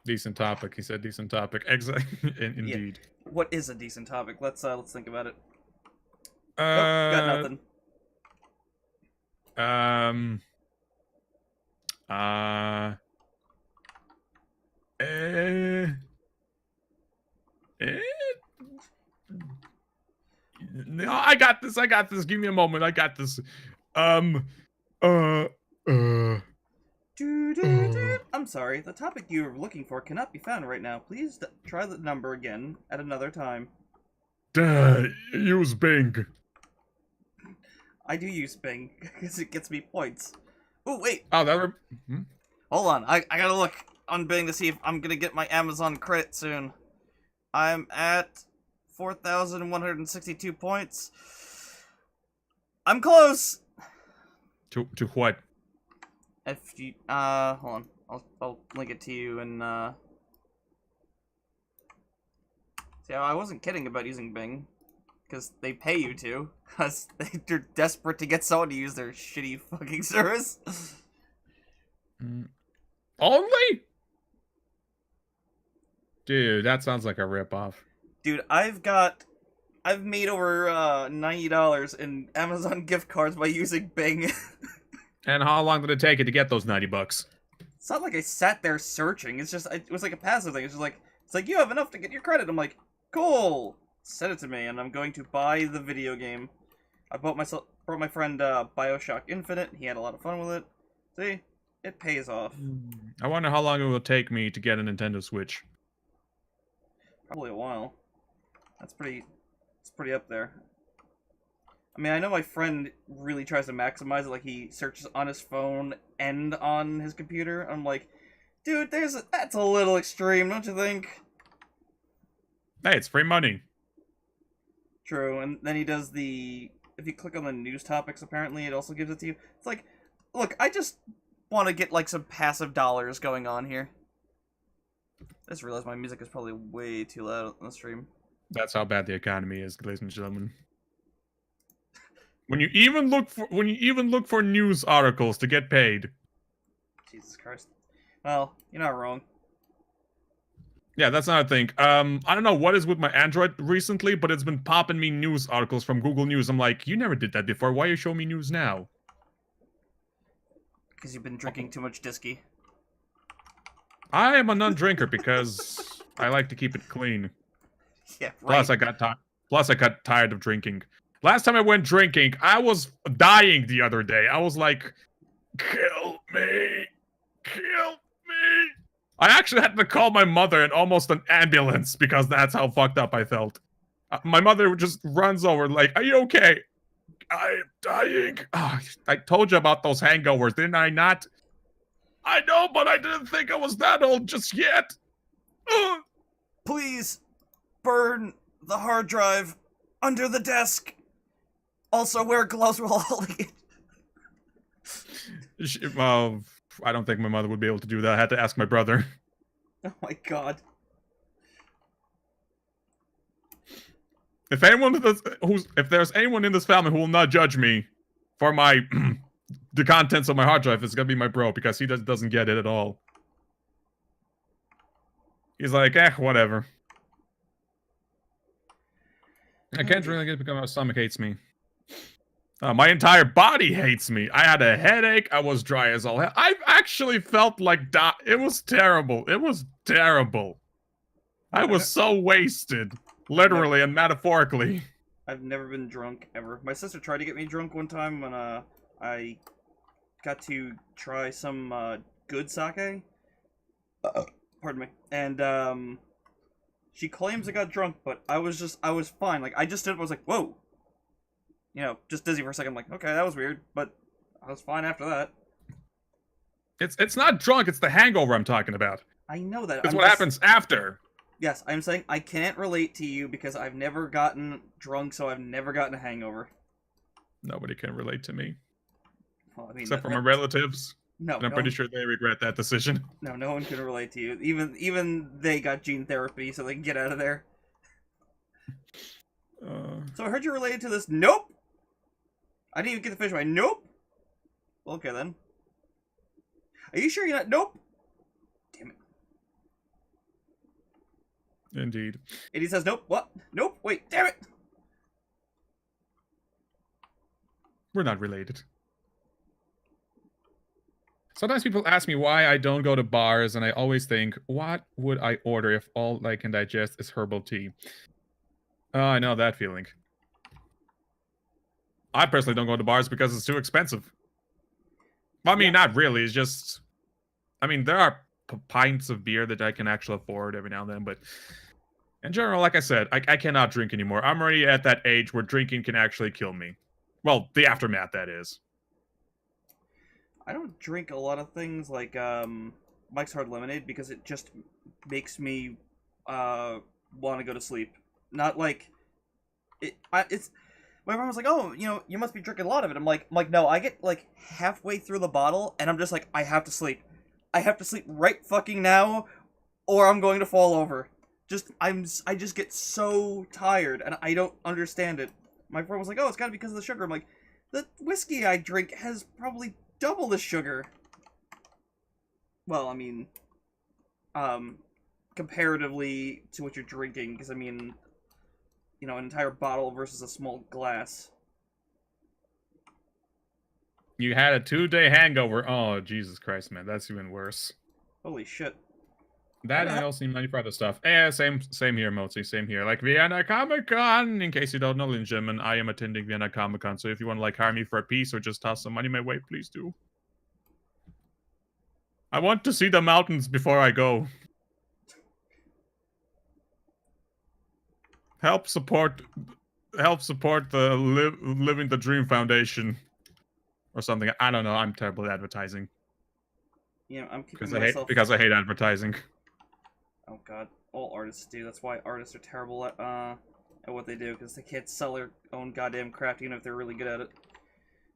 S1: Decent topic. He said decent topic. Indeed.
S2: Yeah. What is a decent topic? Let's think about it. Nope, got nothing.
S1: No, I got this. Give me a moment. I got this. Uh.
S2: I'm sorry. The topic you are looking for cannot be found right now. Please try the number again at another time.
S1: Use Bing.
S2: I do use Bing because it gets me points. Oh wait.
S1: Oh,
S2: Hold on. I gotta look on Bing to see if I'm gonna get my Amazon credit soon. I'm at 4,162 points. I'm close.
S1: To what?
S2: If you hold on. I'll link it to you and see, I wasn't kidding about using Bing, because they pay you to, because they're desperate to get someone to use their shitty fucking service.
S1: Only? Dude, that sounds like a ripoff.
S2: Dude, I've made over $90 in Amazon gift cards by using Bing.
S1: And how long did it take you to get those $90?
S2: It's not like I sat there searching. It's just, it was like a passive thing. It's like you have enough to get your credit. I'm like, cool. Send it to me, and I'm going to buy the video game. I brought my friend BioShock Infinite. He had a lot of fun with it. See, it pays off.
S1: I wonder how long it will take me to get a Nintendo Switch.
S2: Probably a while. It's pretty up there. I mean, I know my friend really tries to maximize it. Like, he searches on his phone and on his computer. I'm like, dude, that's a little extreme, don't you think?
S1: Hey, it's free money.
S2: True, and then he does if you click on the news topics, apparently it also gives it to you. It's like, look, I just want to get, like, some passive dollars going on here. I just realized my music is probably way too loud on the stream.
S1: That's how bad the economy is, ladies and gentlemen. When you even look for news articles to get paid.
S2: Jesus Christ. Well, you're not wrong.
S1: Yeah, that's another thing. I don't know what is with my Android recently, but it's been popping me news articles from Google News. I'm like, you never did that before. Why are you showing me news now?
S2: Because you've been drinking too much Disky.
S1: I am a non-drinker because I like to keep it clean.
S2: Yeah, right.
S1: Plus, I got tired of drinking. Last time I went drinking, I was dying the other day. I was like, kill me. Kill me. I actually had to call my mother and almost an ambulance because that's how fucked up I felt. My mother just runs over like, are you okay? I'm dying. Oh, I told you about those hangovers, didn't I not? I know, but I didn't think I was that old just yet. Ugh.
S2: Please burn the hard drive under the desk. Also, wear gloves while holding it.
S1: Well, I don't think my mother would be able to do that. I had to ask my brother.
S2: Oh my god.
S1: If there's anyone in this family who will not judge me for my the contents of my hard drive, it's gonna be my bro because he doesn't get it at all. He's like, whatever. I can't really get because my stomach hates me. My entire body hates me. I had a headache. I was dry as all hell. I actually felt like it was terrible. It was terrible. I
S2: I've,
S1: was
S2: ne-
S1: so wasted,
S2: I've never
S1: literally and metaphorically.
S2: I've never been drunk ever. My sister tried to get me drunk one time when I got to try some good sake. Pardon me. And she claims I got drunk, but I was fine. Like I just stood up, I was like, whoa. You know, just dizzy for a second. I'm like, okay, that was weird, but I was fine after that.
S1: It's not drunk. It's the hangover I'm talking about.
S2: I know that.
S1: It's what happens after.
S2: Yes, I'm saying I can't relate to you because I've never gotten drunk, so I've never gotten a hangover.
S1: Nobody can relate to me.
S2: Well, I mean,
S1: except for my relatives.
S2: No,
S1: and I'm pretty sure they regret that decision.
S2: No one can relate to you. Even they got gene therapy, so they can get out of there. So I heard you related to this. Nope. I didn't even get the fish. Nope. Well, okay then. Are you sure you're not? Nope. Damn it.
S1: Indeed.
S2: And he says, nope. What? Nope. Wait. Damn it.
S1: We're not related. Sometimes people ask me why I don't go to bars, and I always think, what would I order if all I can digest is herbal tea? Oh, I know that feeling. I personally don't go to bars because it's too expensive. I mean, not really. It's just... I mean, there are pints of beer that I can actually afford every now and then, but... in general, like I said, I cannot drink anymore. I'm already at that age where drinking can actually kill me. Well, the aftermath, that is.
S2: I don't drink a lot of things like Mike's Hard Lemonade because it just makes me want to go to sleep. Not like it's. My mom was like, "Oh, you know, you must be drinking a lot of it." I'm like, no, I get like halfway through the bottle and I'm just like, I have to sleep. I have to sleep right fucking now, or I'm going to fall over. I just get so tired and I don't understand it. My friend was like, "Oh, it's got to be because of the sugar." I'm like, the whiskey I drink has probably double the sugar. Well, I mean, comparatively to what you're drinking, because I mean, you know, an entire bottle versus a small glass.
S1: You had a 2-day hangover. Oh, Jesus Christ, man. That's even worse.
S2: Holy shit.
S1: That and I also need money for other stuff. Yeah, same here, Mozi. Same here. Like Vienna Comic Con. In case you don't know, Linjamin, I am attending Vienna Comic Con. So if you want to like hire me for a piece or just toss some money my way, please do. I want to see the mountains before I go. Help support the Living the Dream Foundation or something. I don't know. I'm terrible at advertising.
S2: You know, I'm keeping myself
S1: because I hate advertising.
S2: Oh god, all artists do. That's why artists are terrible at what they do, because they can't sell their own goddamn craft even if they're really good at it.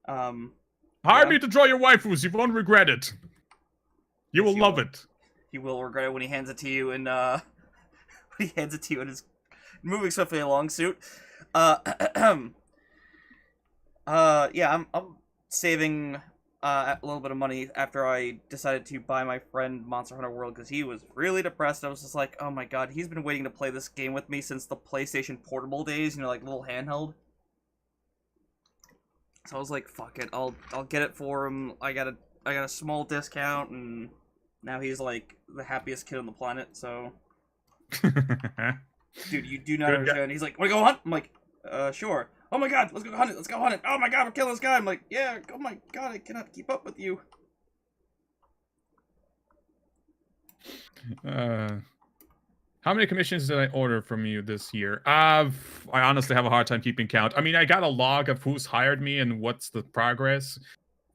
S1: Hire me to draw your waifus. You won't regret it. You will love it.
S2: You will regret it when he hands it to you in when he hands it to you in his moving swiftly along suit. Yeah, I'm saving a little bit of money after I decided to buy my friend Monster Hunter World because he was really depressed. I was just like, oh my god, he's been waiting to play this game with me since the PlayStation Portable days, you know, like little handheld. So I was like, fuck it, I'll get it for him. I got a small discount, and now he's like the happiest kid on the planet. So, dude, you do not understand. He's like, wanna go hunt? I'm like, sure. Oh my god, let's go hunt it. Let's go hunt it. Oh my god, we're killing this guy. I'm like, yeah. Oh my god, I cannot keep up with you.
S1: How many commissions did I order from you this year? I honestly have a hard time keeping count. I mean, I got a log of who's hired me and what's the progress,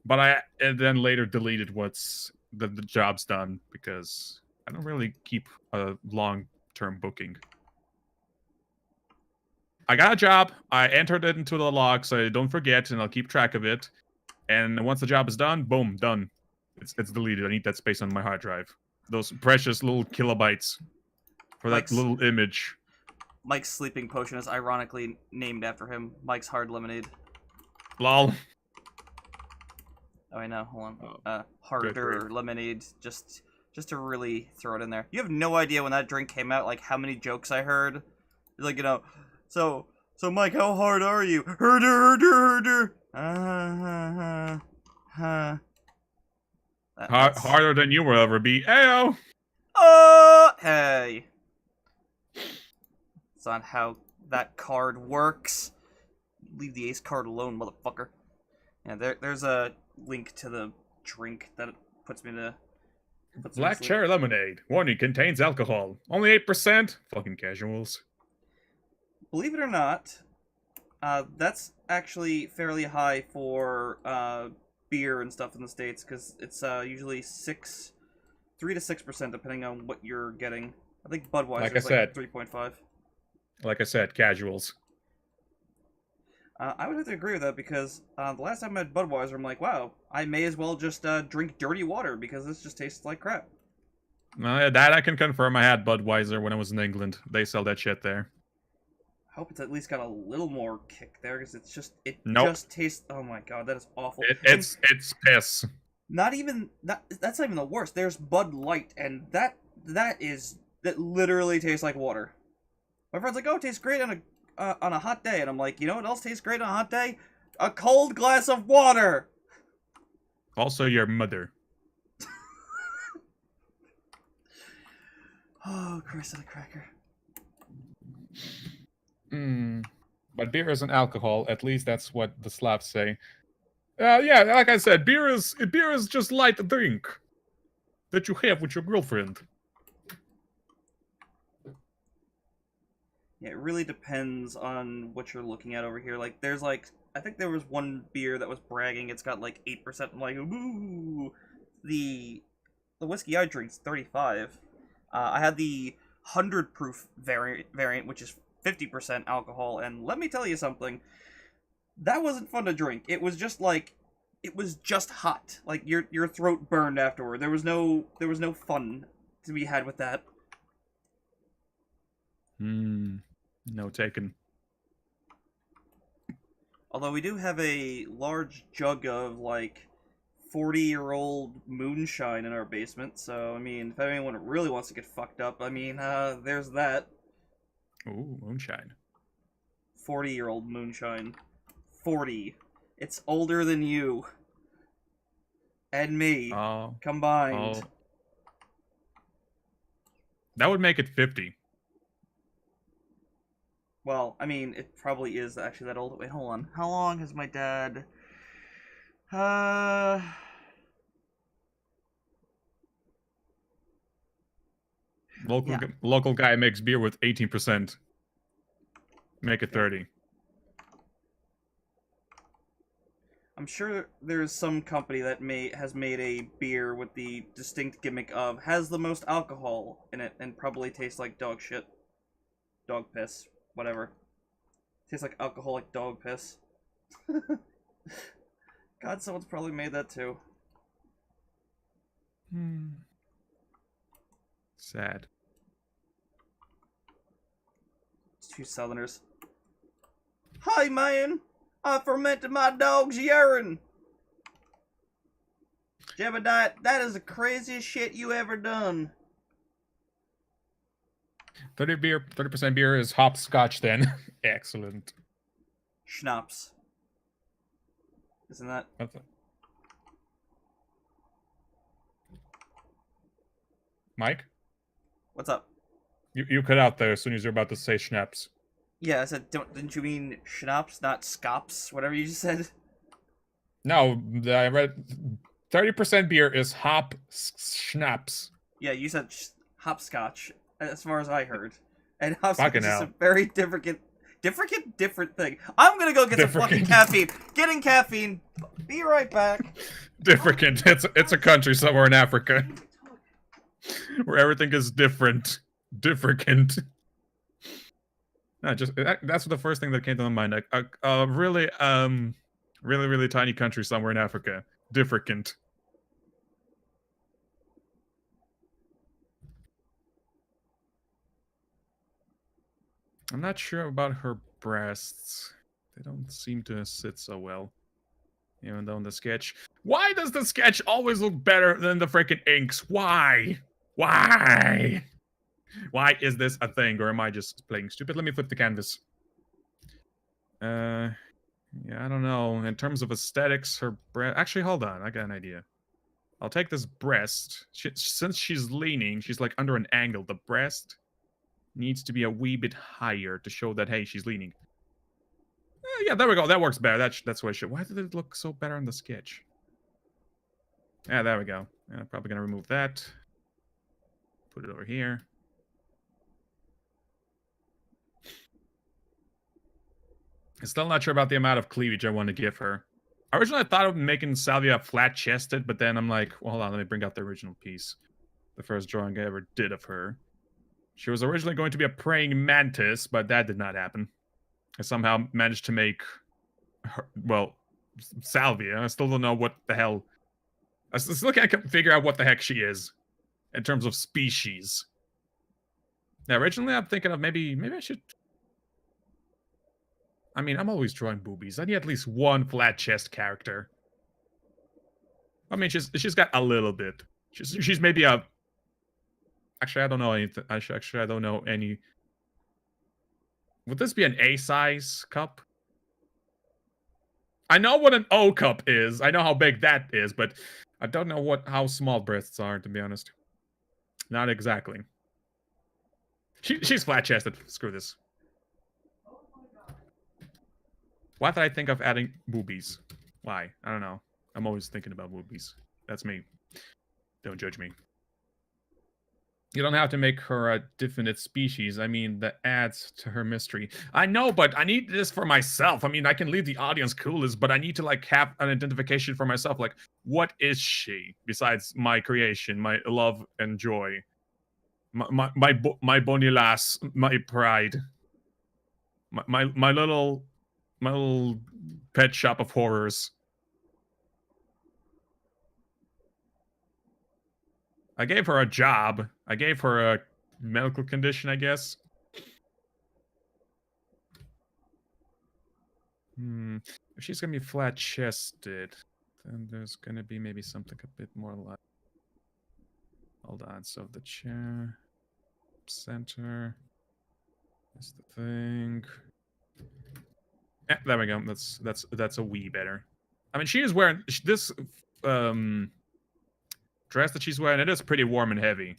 S1: but I then later deleted what's the job's done because I don't really keep a long-term booking. I got a job. I entered it into the log so I don't forget, and I'll keep track of it. And once the job is done, boom, done. It's deleted. I need that space on my hard drive. Those precious little kilobytes for that little image.
S2: Mike's sleeping potion is ironically named after him. Mike's Hard Lemonade.
S1: Lol.
S2: Oh, I know. Hold on. Harder lemonade. Just to really throw it in there. You have no idea when that drink came out, like how many jokes I heard. Like, you know, so Mike, how hard are you? Herder. Uh, huh.
S1: Harder than you will ever be. Ayo!
S2: Oh, hey. That's not how that card works. Leave the ace card alone, motherfucker. Yeah, there's a link to the drink that puts me to...
S1: Black cherry lemonade. Warning, contains alcohol. Only 8%? Fucking casuals.
S2: Believe it or not, that's actually fairly high for beer and stuff in the States, because it's usually 3 to 6%, depending on what you're getting. I think Budweiser's like 3.5.
S1: Like I said, casuals.
S2: I would have to agree with that, because the last time I had Budweiser, I'm like, wow, I may as well just drink dirty water, because this just tastes like crap.
S1: That I can confirm. I had Budweiser when I was in England. They sell that shit there.
S2: I hope it's at least got a little more kick there, because it's just,
S1: Nope.
S2: just tastes, oh my god, that is awful.
S1: It's piss.
S2: That's not even the worst. There's Bud Light, and that literally tastes like water. My friend's like, oh, it tastes great on a hot day, and I'm like, you know what else tastes great on a hot day? A cold glass of water.
S1: Also, your mother.
S2: Oh, Christ on a cracker.
S1: But beer isn't alcohol. At least that's what the Slavs say. Yeah, like I said, beer is just light drink that you have with your girlfriend.
S2: Yeah, it really depends on what you're looking at over here. Like, there's like, I think there was one beer that was bragging it's got like 8%. I'm like, ooh. The whiskey I drink's 35. I had the 100 proof variant, which is 50% alcohol, and let me tell you something. That wasn't fun to drink. It was just like, it was just hot. Like your throat burned afterward. There was no fun to be had with that.
S1: No taken.
S2: Although we do have a large jug of like 40-year-old moonshine in our basement, so I mean, if anyone really wants to get fucked up, I mean, there's that.
S1: Ooh, moonshine.
S2: 40-year-old moonshine. 40. It's older than you. And me. Combined.
S1: That would make it 50.
S2: Well, I mean, it probably is actually that old. Wait, hold on. How long has my dad...
S1: Local guy makes beer with 18%. Make it 30.
S2: I'm sure there's some company that has made a beer with the distinct gimmick of has the most alcohol in it and probably tastes like dog shit. Dog piss. Whatever. Tastes like alcoholic dog piss. God, someone's probably made that too.
S1: Sad.
S2: It's two Southerners. Hi, man! I fermented my dog's urine! Jebediah, that is the craziest shit you ever done.
S1: 30% beer is hopscotch then. Excellent.
S2: Schnapps. Isn't that?
S1: Mike?
S2: What's up?
S1: You cut out there as soon as you're about to say schnapps.
S2: Yeah, I said, didn't you mean schnapps, not scops? Whatever you just said?
S1: No, I read 30% beer is hop schnapps.
S2: Yeah, you said hopscotch, as far as I heard. And hopscotch is a very different thing. I'm gonna go get some fucking caffeine. Getting caffeine. Be right back.
S1: Different. It's a country somewhere in Africa. Where everything is different. Different. No, that's the first thing that came to my mind. Like really tiny country somewhere in Africa. Different. I'm not sure about her breasts. They don't seem to sit so well. Even though in the sketch... Why does the sketch always look better than the freaking inks? Why? Why? Why is this a thing? Or am I just playing stupid? Let me flip the canvas. Yeah, I don't know. In terms of aesthetics, her breast. Actually, hold on. I got an idea. I'll take this breast. Since she's leaning, she's like under an angle. The breast needs to be a wee bit higher to show that, hey, she's leaning. Yeah, there we go. That works better. That's what I should. Why did it look so better on the sketch? Yeah, there we go. And I'm probably going to remove that. Put it over here. I'm still not sure about the amount of cleavage I want to give her. Originally, I thought of making Salvia flat-chested, but then I'm like, well, hold on, let me bring out the original piece. The first drawing I ever did of her. She was originally going to be a praying mantis, but that did not happen. I somehow managed to make her, well, Salvia. I still don't know what the hell. I still can't figure out what the heck she is in terms of species. Now, originally, I'm thinking of maybe I should. I mean, I'm always drawing boobies. I need at least one flat chest character. I mean, she's got a little bit. She's maybe a. Actually, I don't know anything. Actually, I don't know any. Would this be an A size cup? I know what an O cup is. I know how big that is, but I don't know how small breasts are, to be honest. Not exactly. She's flat chested. Screw this. Why did I think of adding boobies? Why? I don't know. I'm always thinking about boobies. That's me. Don't judge me. You don't have to make her a definite species. I mean, that adds to her mystery. I know, but I need this for myself. I mean, I can leave the audience clueless, but I need to like have an identification for myself. Like, what is she besides my creation, my love and joy, my bonny lass, my pride, my little pet shop of horrors. I gave her a job. I gave her a medical condition, I guess. If she's gonna be flat-chested, then there's gonna be maybe something a bit more like. Hold on. So the chair, center. That's the thing. There we go. That's a wee better. I mean, she is wearing this dress that she's wearing. It is pretty warm and heavy.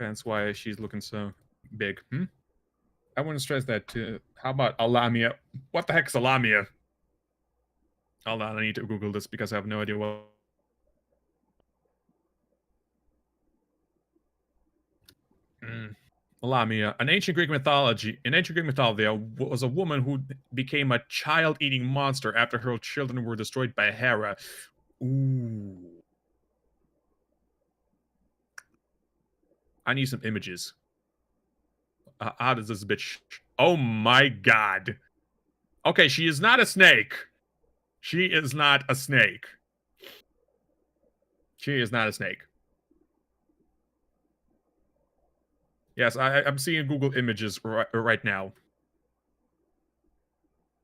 S1: That's why she's looking so big. I wouldn't stress that too. How about Alamia? What the heck is Alamia? Hold on, I need to Google this because I have no idea what. Lamia. In ancient Greek mythology, there was a woman who became a child-eating monster after her children were destroyed by Hera. Ooh. I need some images. How does this bitch... Oh my god. Okay, she is not a snake. She is not a snake. She is not a snake. Yes, I'm seeing Google Images right now.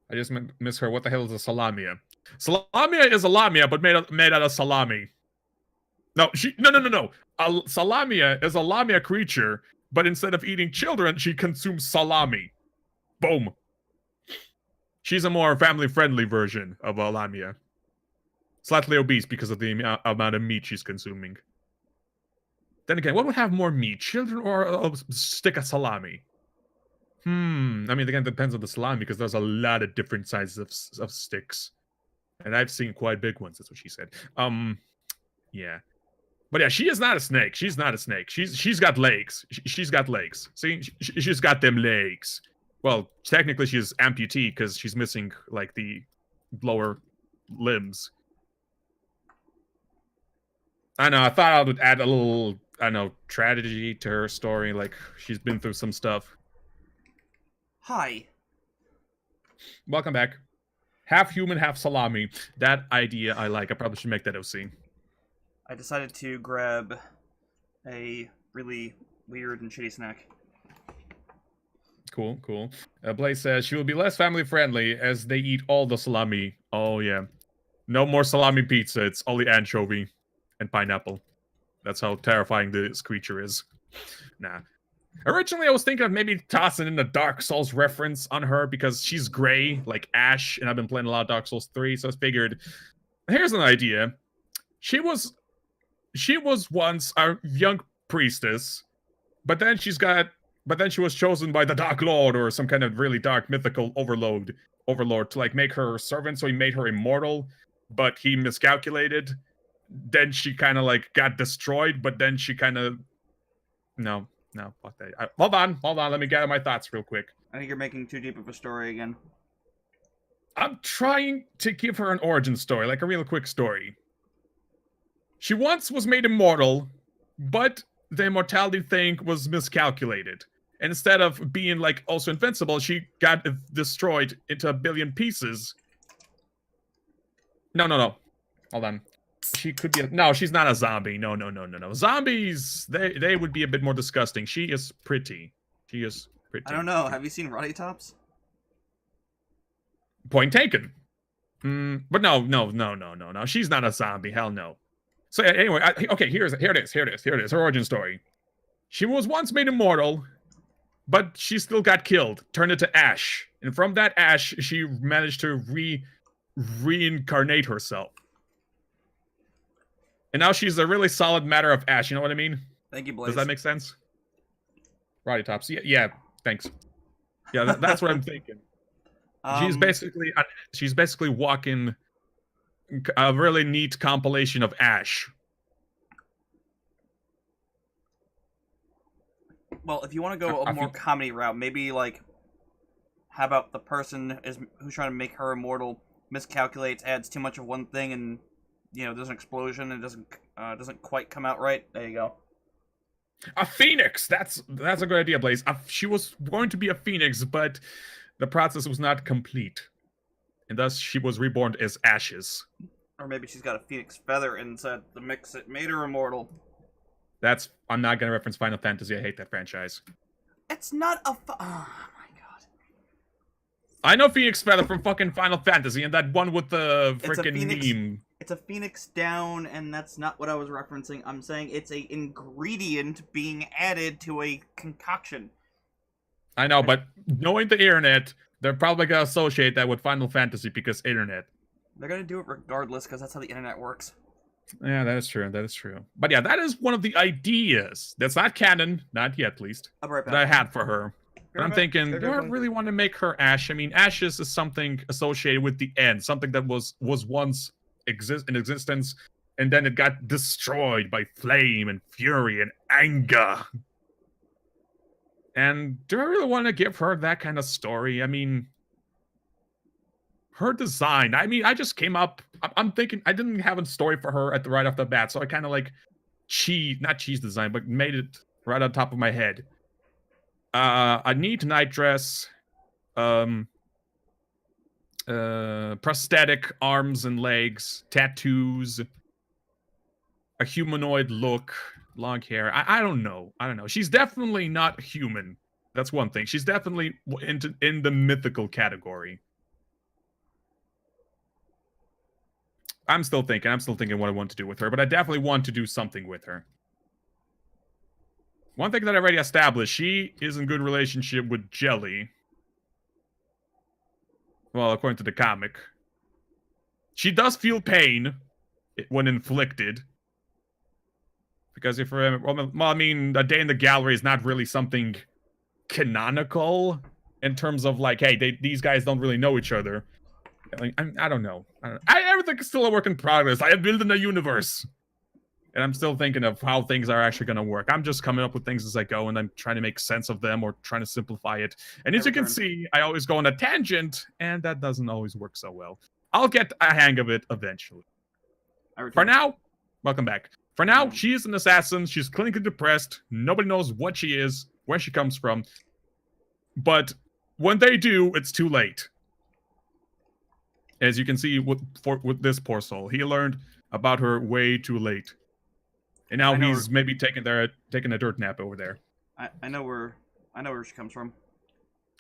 S1: I just miss her. What the hell is a salamia? Salamia is a lamia, but made out of salami. No. A salamia is a lamia creature, but instead of eating children, she consumes salami. Boom. She's a more family-friendly version of a lamia. Slightly obese because of the amount of meat she's consuming. Then again, what would have more meat, children or a stick of salami? I mean, again, it depends on the salami because there's a lot of different sizes of sticks, and I've seen quite big ones. That's what she said. Yeah, but yeah, she is not a snake. She's not a snake. She's got legs. She's got legs. See, she's got them legs. Well, technically, she's amputee because she's missing like the lower limbs. I know. I thought I would add a little, I don't know, tragedy to her story. Like she's been through some stuff.
S2: Hi.
S1: Welcome back. Half human, half salami. That idea I like. I probably should make that OC.
S2: I decided to grab a really weird and shitty snack.
S1: Cool. Blaze says she will be less family friendly as they eat all the salami. Oh yeah. No more salami pizza. It's only anchovy and pineapple. That's how terrifying this creature is. Nah. Originally, I was thinking of maybe tossing in a Dark Souls reference on her because she's gray, like Ash, and I've been playing a lot of Dark Souls 3, so I figured, here's an idea. She was once a young priestess, but then she was chosen by the Dark Lord or some kind of really dark mythical overlord to like make her servant, so he made her immortal, but he miscalculated. Then she kind of like got destroyed, but then she kind of no, fuck that. Hold on. Let me gather my thoughts real quick.
S2: I think you're making too deep of a story again.
S1: I'm trying to give her an origin story, like a real quick story. She once was made immortal, but the immortality thing was miscalculated. Instead of being like also invincible, she got destroyed into a billion pieces. No. Hold on. She could be no, she's not a zombie. No. Zombies, they would be a bit more disgusting. She is pretty. She is pretty.
S2: I don't know. Have you seen Rotty Tops?
S1: Point taken. But no. She's not a zombie. Hell no. So anyway, okay, here it is. Her origin story. She was once made immortal, but she still got killed, turned into ash. And from that ash, she managed to reincarnate herself. And now she's a really solid matter of ash, you know what I mean?
S2: Thank you, Blaze.
S1: Does that make sense? Roddy Tops. Yeah, thanks. Yeah, that's what I'm thinking. She's basically walking a really neat compilation of ash.
S2: Well, if you want to go a more comedy route, maybe like, how about the person who's trying to make her immortal miscalculates, adds too much of one thing, and there's an explosion and doesn't quite come out right. There you go.
S1: A phoenix. That's a good idea, Blaze. She was going to be a phoenix, but the process was not complete, and thus she was reborn as ashes.
S2: Or maybe she's got a phoenix feather inside the mix that made her immortal.
S1: I'm not gonna reference Final Fantasy. I hate that franchise.
S2: It's not a. Oh my god.
S1: I know Phoenix Feather from fucking Final Fantasy and that one with the freaking meme.
S2: It's a phoenix down, and that's not what I was referencing. I'm saying it's a ingredient being added to a concoction.
S1: I know, but knowing the internet, they're probably gonna associate that with Final Fantasy because internet.
S2: They're gonna do it regardless because that's how the internet works.
S1: Yeah, that is true. But yeah, that is one of the ideas. That's not canon, not yet, at least. That I had for her. But I'm thinking, do I really want to make her Ash? I mean, Ashes is something associated with the end, something that was once in existence, and then it got destroyed by flame and fury and anger. And do I really want to give her that kind of story? I mean, her design. I mean, I just came up. I'm thinking I didn't have a story for her right off the bat, so I kind of like not cheese design, but made it right on top of my head. A neat night dress, prosthetic arms and legs, tattoos, a humanoid look, long hair. I don't know. She's definitely not human. That's one thing. She's definitely in the mythical category. I'm still thinking what I want to do with her, but I definitely want to do something with her. One thing that I already established, she is in good relationship with Jelly. Well, according to the comic. She does feel pain when inflicted. Because if I mean, A Day in the Gallery is not really something canonical in terms of like, hey, these guys don't really know each other. Like, I don't know. Everything is still a work in progress. I am building a universe. And I'm still thinking of how things are actually going to work. I'm just coming up with things as I go, and I'm trying to make sense of them or trying to simplify it. And as you can see, I always go on a tangent, and that doesn't always work so well. I'll get a hang of it eventually. For now, welcome back. For now, she is an assassin. She's clinically depressed. Nobody knows what she is, where she comes from. But when they do, it's too late. As you can see with this poor soul, he learned about her way too late, and now he's maybe taking a dirt nap over there.
S2: I know where she comes from.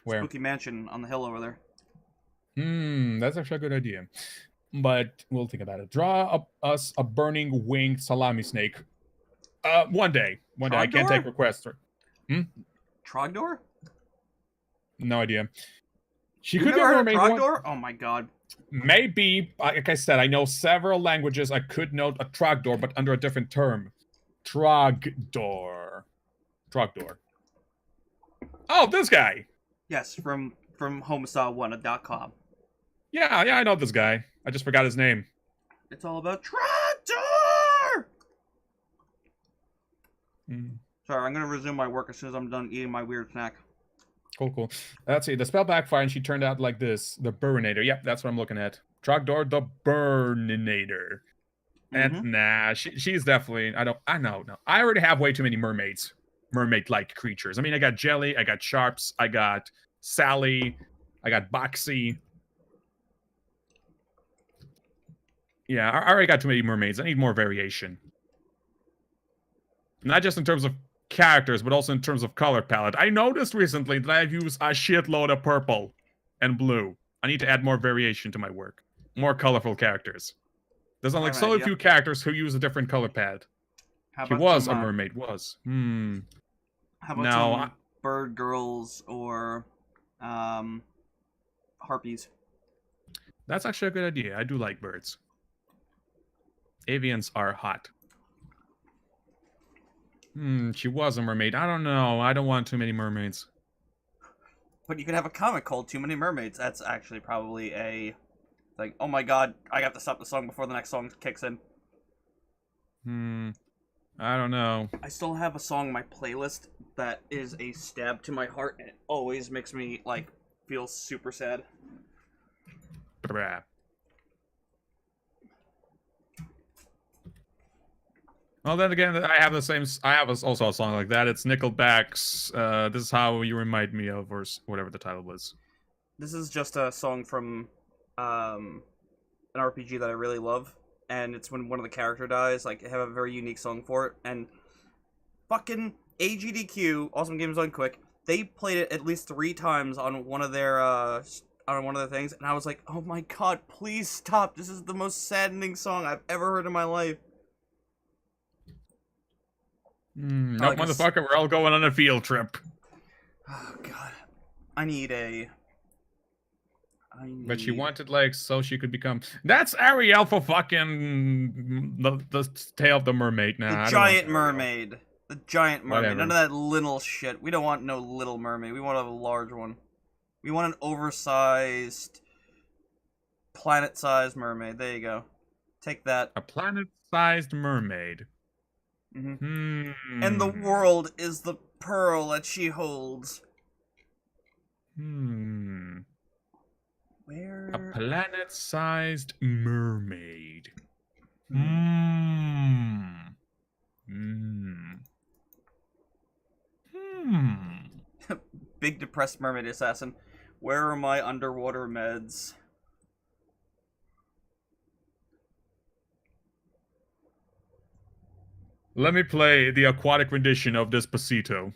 S1: Where?
S2: Spooky mansion on the hill over there.
S1: That's actually a good idea, but we'll think about it. Draw us a burning winged salami snake. One day. I can't take requests.
S2: Trogdor?
S1: No idea. She
S2: You've
S1: could be a
S2: never heard of
S1: mermaid.
S2: Trogdor? Oh my god.
S1: Maybe, like I said, I know several languages. I could know a Trogdor, but under a different term. Trogdor. Trogdor. Oh, this guy.
S2: Yes, from homestar1.com.
S1: Yeah, I know this guy. I just forgot his name.
S2: It's all about Trogdor! Sorry, I'm gonna resume my work as soon as I'm done eating my weird snack.
S1: Cool. Let's see. The spell backfired and she turned out like this. The Burninator. Yep, that's what I'm looking at. Trogdor the Burninator. And nah, she's definitely. I know. I already have way too many mermaids. Mermaid-like creatures. I mean, I got Jelly, I got Sharps, I got Sally, I got Boxy. Yeah, I already got too many mermaids. I need more variation. Not just in terms of characters, but also in terms of color palette. I noticed recently that I've used a shitload of purple and blue. I need to add more variation to my work. More colorful characters. There's like so few characters who use a different color palette. She was a mermaid,
S2: How about some bird girls or harpies?
S1: That's actually a good idea. I do like birds. Avians are hot. She was a mermaid. I don't know. I don't want too many mermaids.
S2: But you could have a comic called Too Many Mermaids. That's actually probably a... like, oh my god, I have to stop the song before the next song kicks in.
S1: I don't know.
S2: I still have a song on my playlist that is a stab to my heart, and it always makes me, like, feel super sad.
S1: Bruh. Well, then again, I have the same. I have also a song like that. It's Nickelback's "This Is How You Remind Me Of," or whatever the title was.
S2: This is just a song from an RPG that I really love, and it's when one of the character dies. Like, I have a very unique song for it, and fucking AGDQ, Awesome Games Done Quick, they played it at least 3 times on one of their things, and I was like, oh my god, please stop! This is the most saddening song I've ever heard in my life.
S1: Nope, motherfucker, we're all going on a field trip.
S2: Oh god, I need.
S1: But she wanted legs so she could become. That's Ariel for fucking the tale of the mermaid. Nah,
S2: the giant mermaid. The giant mermaid.
S1: Whatever.
S2: None of that little shit. We don't want no little mermaid. We want a large one. We want an oversized, planet-sized mermaid. There you go. Take that.
S1: A planet-sized mermaid.
S2: And the world is the pearl that she holds. Where?
S1: A planet-sized mermaid.
S2: Big depressed mermaid assassin. Where are my underwater meds?
S1: Let me play the aquatic rendition of Despacito.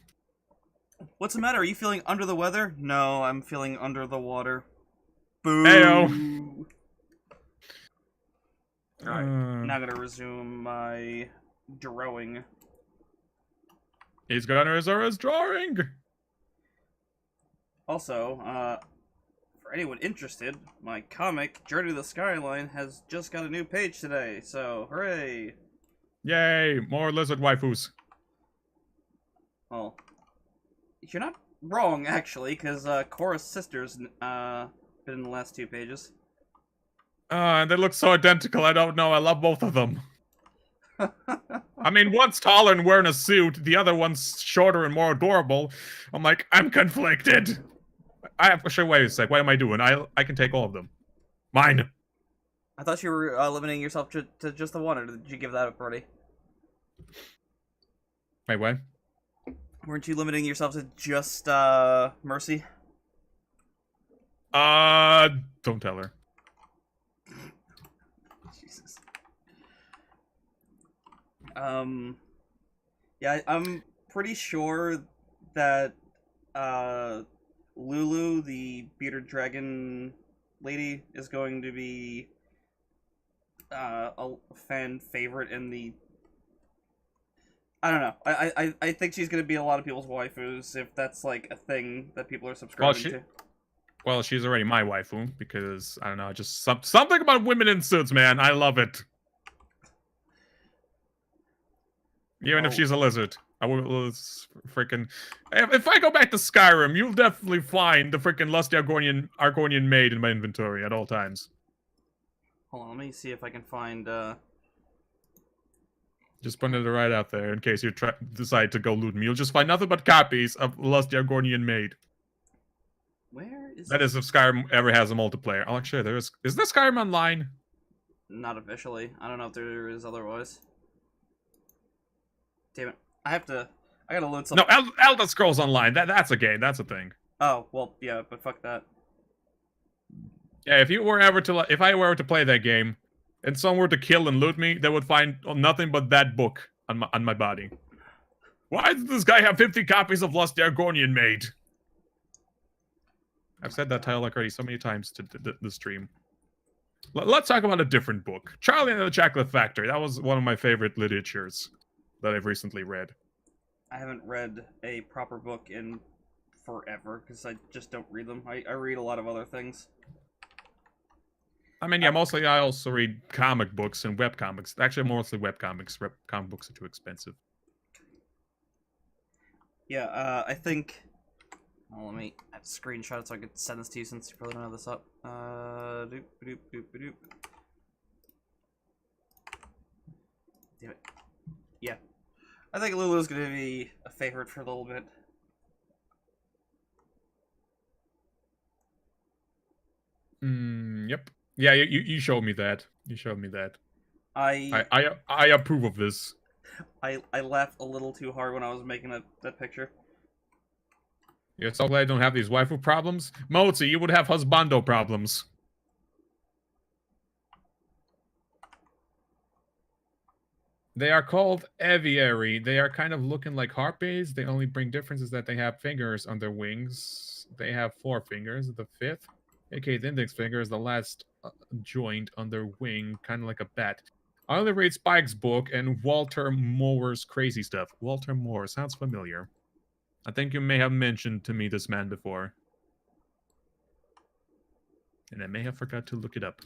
S2: What's the matter? Are you feeling under the weather? No, I'm feeling under the water. Boo!
S1: Heyo!
S2: Alright, now I'm gonna resume my drawing.
S1: He's gonna resume his drawing!
S2: Also, for anyone interested, my comic, Journey to the Skyline, has just got a new page today, so hooray!
S1: Yay! More lizard waifus.
S2: Well, you're not wrong, actually, because Korra's sister's been in the last 2 pages.
S1: And they look so identical, I don't know, I love both of them. I mean, one's taller and wearing a suit, the other one's shorter and more adorable. I'm like, I'm conflicted! Actually, wait a sec, what am I doing? I can take all of them. Mine!
S2: I thought you were limiting yourself to just the one, or did you give that up already?
S1: Wait, what?
S2: Weren't you limiting yourself to just, Mercy?
S1: Don't tell her.
S2: Jesus. Yeah, I'm pretty sure that, Lulu, the bearded dragon lady, is going to be a fan favorite in the I don't know. I think she's gonna be a lot of people's waifus if that's like a thing that people are
S1: Well,
S2: subscribing to.
S1: well, she's already my waifu because I don't know, just something about women in suits, man. I love it. Even if
S2: Oh,
S1: she's a lizard. I will freaking. If I go back to Skyrim, you'll definitely find the freaking lusty Argonian maid in my inventory at all times.
S2: hold on. Let me see if I can find.
S1: Just putting it right out there in case you decide to go loot me. You'll just find nothing but copies of lusty Argonian maid.
S2: Where is
S1: That
S2: this?
S1: is if Skyrim ever has a multiplayer. Oh, actually, there is. Is there Skyrim Online?
S2: Not officially. I don't know if there is otherwise. Damn it! I gotta load
S1: No,
S2: something.
S1: Elder Scrolls Online. That's a game. That's a thing.
S2: Oh well, yeah, but fuck that.
S1: Yeah, if I were to play that game, and someone were to kill and loot me, they would find nothing but that book on my body. Why does this guy have 50 copies of Lost Argonian made? I've said that title already so many times to the stream. Let's talk about a different book. Charlie and the Chocolate Factory. That was one of my favorite literatures that I've recently read.
S2: I haven't read a proper book in forever because I just don't read them. I read a lot of other things.
S1: I mean, yeah, mostly I also read comic books and web comics. Actually, mostly web comics. Comic books are too expensive.
S2: Yeah, I think. Oh, let me screenshot it so I could send this to you since you probably don't have this up. Doop, doop, doop, doop. Damn it. Yeah. I think Lulu's gonna be a favorite for a little bit.
S1: Yep. Yeah, you showed me that. You showed me that. I approve of this.
S2: I laughed a little too hard when I was making that picture.
S1: You're so glad I don't have these waifu problems? Mozi, you would have husbando problems. They are called aviary. They are kind of looking like harpies. The only bring difference is that they have fingers on their wings. They have 4 fingers. The 5th, aka the index finger, is the last joint on their wing, kind of like a bat. I only read Spike's book and Walter Moore's crazy stuff. Walter Moore sounds familiar. I think you may have mentioned to me this man before. And I may have forgot to look it up.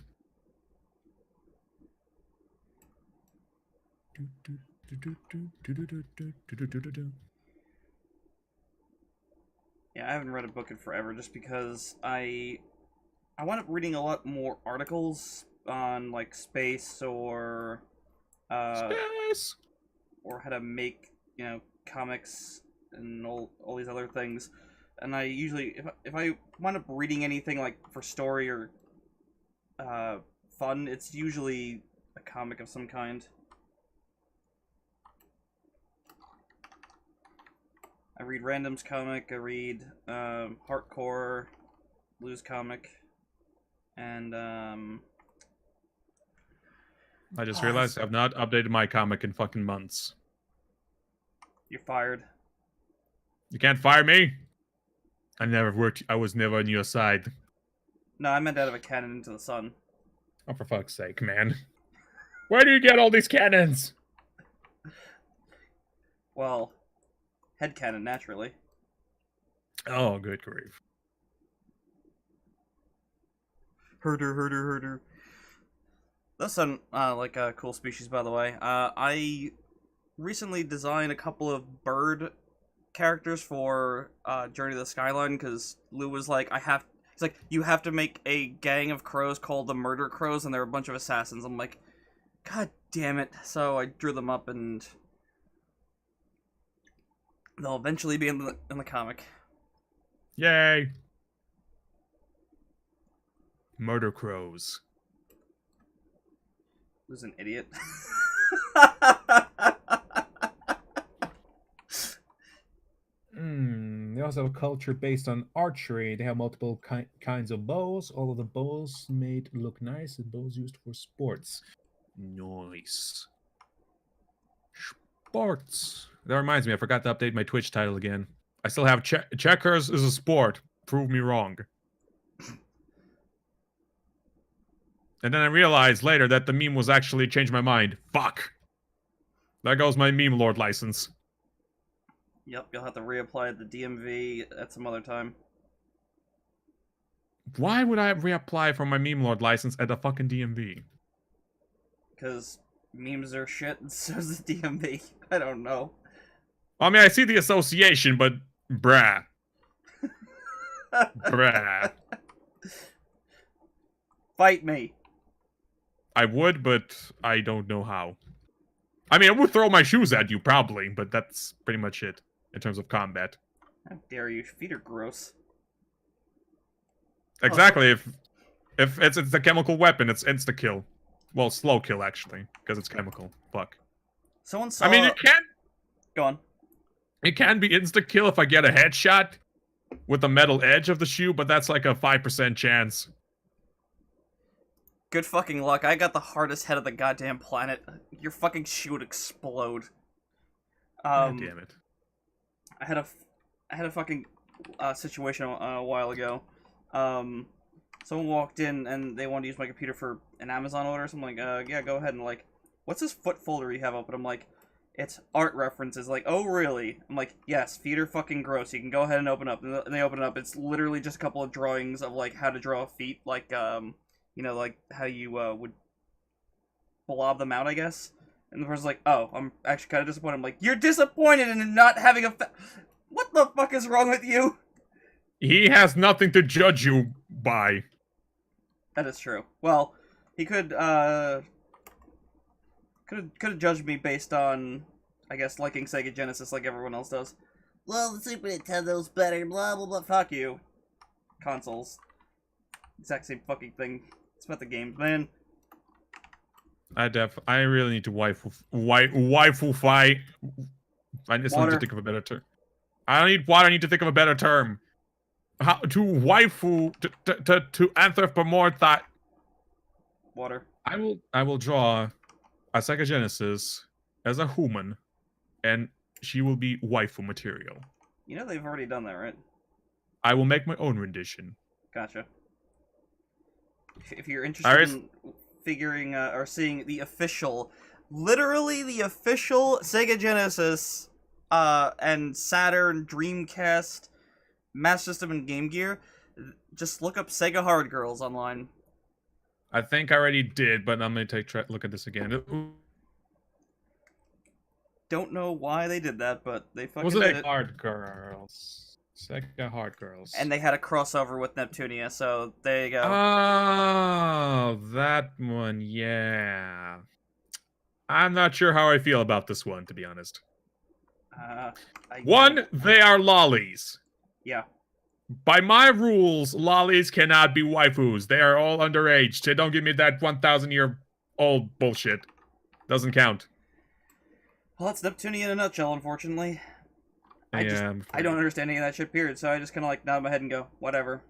S2: Yeah, I haven't read a book in forever just because I wound up reading a lot more articles on like space
S1: Space!
S2: or how to make, comics and all these other things. And I usually if I wind up reading anything like for story or fun, it's usually a comic of some kind. I read Random's comic, I read Hardcore, Blues comic, and
S1: I just realized I've not updated my comic in fucking months.
S2: you're fired.
S1: You can't fire me. I was never on your side.
S2: No, I meant out of a cannon into the sun.
S1: Oh, for fuck's sake, man. Where do you get all these cannons?
S2: Well, head cannon, naturally.
S1: Oh, good grief.
S2: Herder. Those sound like a cool species, by the way. I recently designed a couple of bird characters for Journey to the Skyline because Lou was like, He's like, you have to make a gang of crows called the Murder Crows, and they're a bunch of assassins. I'm like, God damn it! So I drew them up, and they'll eventually be in the comic.
S1: Yay! Murder crows.
S2: Who's an idiot?
S1: They also have a culture based on archery. They have multiple kinds of bows. All of the bows made look nice, and bows used for sports. Nice. Sports. That reminds me, I forgot to update my Twitch title again. I still have checkers is a sport. Prove me wrong. And then I realized later that the meme was actually changed my mind. Fuck. There goes my meme lord license.
S2: Yep, you'll have to reapply the DMV at some other time.
S1: Why would I reapply for my meme lord license at the fucking DMV?
S2: Because memes are shit and so's the DMV. I don't know.
S1: I mean, I see the association, but bruh. Bruh.
S2: Fight me.
S1: I would, but I don't know how. I mean, I would throw my shoes at you, probably, but that's pretty much it in terms of combat.
S2: How dare you? Feet are gross.
S1: Exactly. If it's a chemical weapon, it's insta-kill. Well, slow kill, actually, because it's chemical. Fuck.
S2: Someone saw...
S1: I mean, it can...
S2: Go on.
S1: It can be insta-kill if I get a headshot with the metal edge of the shoe, but that's like a 5% chance.
S2: Good fucking luck. I got the hardest head of the goddamn planet. Your fucking shoe would explode.
S1: God damn it.
S2: I had a fucking situation a while ago. Someone walked in and they wanted to use my computer for an Amazon order. So I'm like, yeah, go ahead. And like, what's this foot folder you have open? I'm like, it's art references. Like, oh really? I'm like, yes, feet are fucking gross. You can go ahead and open up. And they open it up. It's literally just a couple of drawings of like how to draw feet, like you know, like how you would blob them out, I guess. And the person's like, oh, I'm actually kind of disappointed. I'm like, you're disappointed in not having a what the fuck is wrong with you?
S1: He has nothing to judge you by.
S2: That is true. Well, he could have judged me based on, I guess, liking Sega Genesis like everyone else does. Well, the Super Nintendo's better, blah blah blah. Fuck you. Consoles. Exact same fucking thing. It's about the games, man.
S1: I really need to waifu fight. I just need to think of a better term. I don't need water. I need to think of a better term. How to waifu to anthropomorphize.
S2: Water.
S1: I will draw a Sega Genesis as a human, and she will be waifu material.
S2: You know they've already done that, right?
S1: I will make my own rendition.
S2: Gotcha. If you're interested in figuring or seeing the official, literally the official Sega Genesis, and Saturn, Dreamcast, Master System, and Game Gear, just look up Sega Hard Girls online.
S1: I think I already did, but I'm gonna take a look at this again.
S2: Don't know why they did that, but they fucking
S1: Was
S2: did
S1: it
S2: it.
S1: Hard Girls? Sega Hard Girls.
S2: And they had a crossover with Neptunia, so there you go.
S1: Oh, that one, yeah. I'm not sure how I feel about this one, to be honest. They are lollies.
S2: Yeah.
S1: By my rules, lollies cannot be waifus. They are all underage. So don't give me that 1,000-year-old bullshit. Doesn't count.
S2: Well, that's Neptunia in a nutshell, unfortunately. I don't understand any of that shit, period, so I just kind of like nod my head and go, whatever.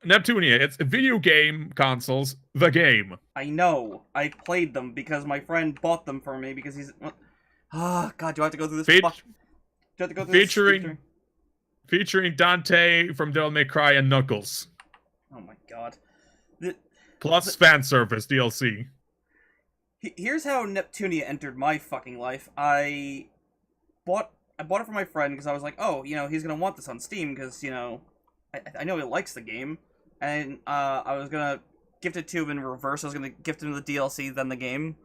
S1: Neptunia, it's video game consoles, the game.
S2: I know. I played them because my friend bought them for me because he's... Ah, God, do I have to go through this? Do I have to go through this?
S1: Featuring Dante from Devil May Cry and Knuckles.
S2: Oh my God.
S1: Plus fan service DLC.
S2: Here's how Neptunia entered my fucking life. I bought it for my friend because I was like, oh, you know, he's gonna want this on Steam because, you know, I know he likes the game, and I was gonna gift it to him in reverse. I was gonna gift him the DLC, then the game,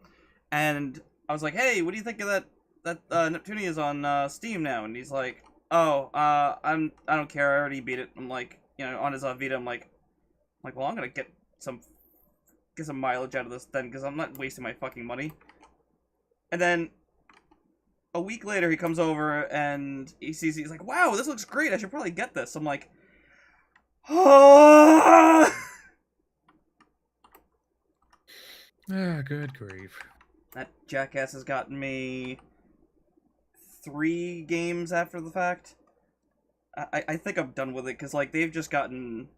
S2: and I was like, hey, what do you think of that Neptunia is on Steam now? And he's like, oh, I don't care. I already beat it. I'm like, you know, on his Vita. I'm like, well, I'm gonna get some mileage out of this then because I'm not wasting my fucking money. And then a week later, he comes over and he's like, wow, this looks great. I should probably get this. I'm like, oh!
S1: Good grief.
S2: That jackass has gotten me 3 games after the fact. I think I'm done with it because like they've just gotten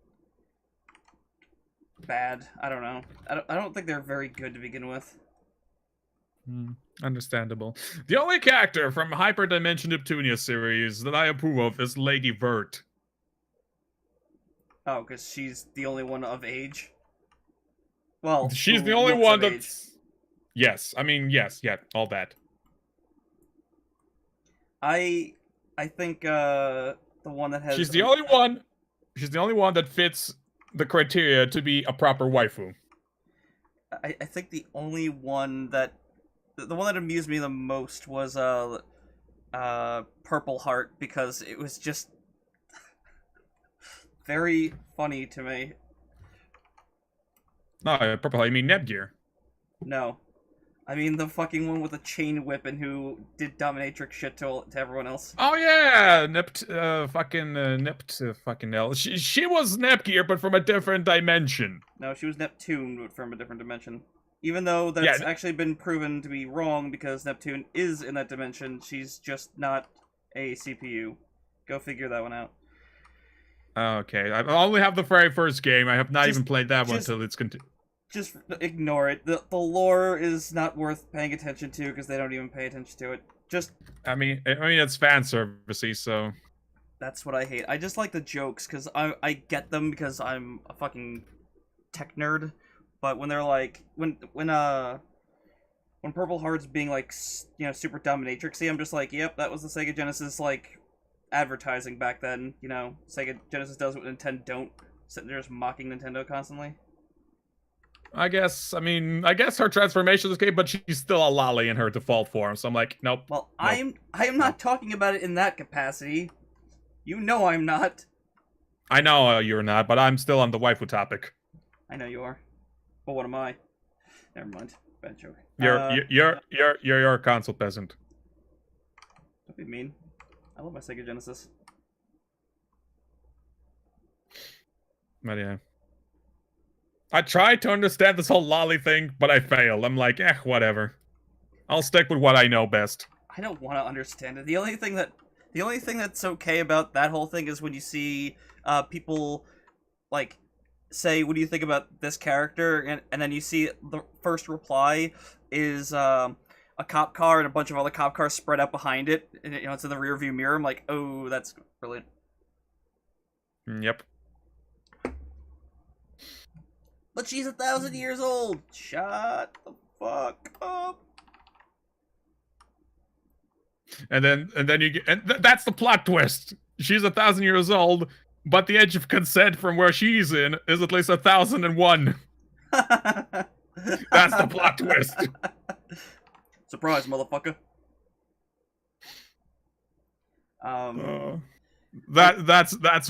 S2: bad. I don't know. I don't think they're very good to begin with.
S1: Understandable. The only character from Hyperdimension Neptunia series that I approve of is Lady Vert.
S2: Oh, because she's the only one of age? Well,
S1: she's the only one that's... Yes, I mean, yes, yeah, all that.
S2: I I think the one that has
S1: She's the only one. She's the only one that fits the criteria to be a proper waifu.
S2: I think the only one that the one that amused me the most was Purple Heart, because it was just very funny to me.
S1: No, purple. I mean Nebgear.
S2: No, I mean the fucking one with the chain whip and who did dominatrix shit to everyone else.
S1: Oh yeah, fucking hell. She was Nebgear, but from a different dimension.
S2: No, she was Neptune, but from a different dimension. Even though that's
S1: Yeah.
S2: actually been proven to be wrong, because Neptune is in that dimension, she's just not a CPU. Go figure that one out.
S1: Okay, I only have the very first game. I have not
S2: Just-
S1: even played that one
S2: just-
S1: until it's continued.
S2: Just ignore it. The lore is not worth paying attention to, because they don't even pay attention to it. Just
S1: I mean, it's fan servicey, so
S2: that's what I hate. I just like the jokes, because I get them because I'm a fucking tech nerd. But when they're like when Purple Heart's being like super dominatrixy, I'm just like, yep, that was the Sega Genesis like advertising back then. Sega Genesis does what Nintendo don't. Sitting there just mocking Nintendo constantly.
S1: I guess her transformation is okay, but she's still a lolly in her default form. So I'm like, nope.
S2: Well,
S1: nope.
S2: I am not talking about it in that capacity. You know I'm not.
S1: I know you're not, but I'm still on the waifu topic.
S2: I know you are. But what am I? Never mind. Bad joke.
S1: You're a console peasant.
S2: Don't be mean. I love my Sega Genesis.
S1: But yeah. I tried to understand this whole lolly thing, but I failed. I'm like, whatever. I'll stick with what I know best.
S2: I don't want to understand it. The only thing that's okay about that whole thing is when you see people like say, "What do you think about this character?" and then you see the first reply is a cop car and a bunch of other cop cars spread out behind it, and it's in the rear view mirror. I'm like, oh, that's brilliant.
S1: Yep.
S2: But she's 1,000 years old. Shut the fuck up.
S1: And then you get, that's the plot twist. She's 1,000 years old, but the age of consent from where she's in is at least 1,001. That's the plot twist.
S2: Surprise, motherfucker.
S1: That's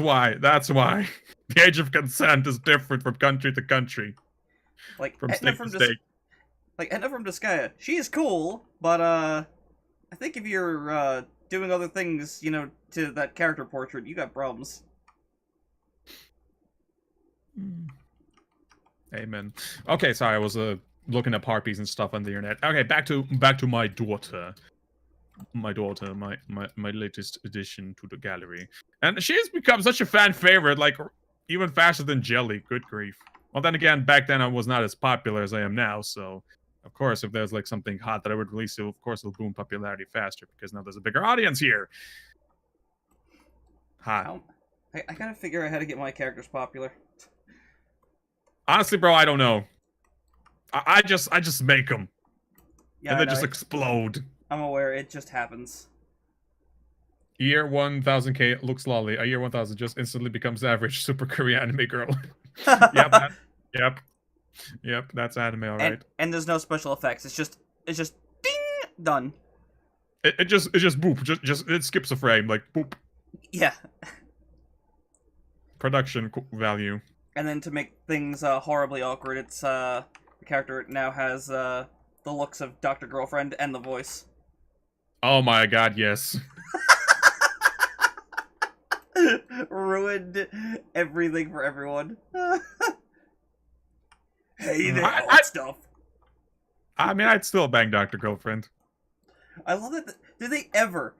S1: why the age of consent is different from country to country.
S2: Like
S1: from
S2: Etna
S1: state to state.
S2: Like Etna from Disgaea. She is cool, but I think if you're doing other things, to that character portrait, you got problems.
S1: Amen. Okay, sorry, I was looking at harpies and stuff on the internet. Okay, back to my daughter. My latest addition to the gallery. And she has become such a fan favorite, like, even faster than Jelly. Good grief. Well, then again, back then I was not as popular as I am now, so of course, if there's like something hot that I would release, of course it'll boom popularity faster, because now there's a bigger audience here. Hot.
S2: I gotta figure out how to get my characters popular.
S1: Honestly, bro, I don't know. I just make them.
S2: Yeah,
S1: and then just explode.
S2: I'm aware, it just happens.
S1: Year 1000k looks lolly. A year 1000 just instantly becomes average super Korean anime girl. Yep, that's anime, alright.
S2: And there's no special effects. It's just ding, done.
S1: It just boop. Just it skips a frame, like boop.
S2: Yeah.
S1: Production value.
S2: And then to make things horribly awkward, it's the character now has the looks of Dr. Girlfriend and the voice.
S1: Oh my god, yes.
S2: Ruined everything for everyone. Hey there, stuff.
S1: I mean, I'd still bang Dr. Girlfriend.
S2: I love that. Did they ever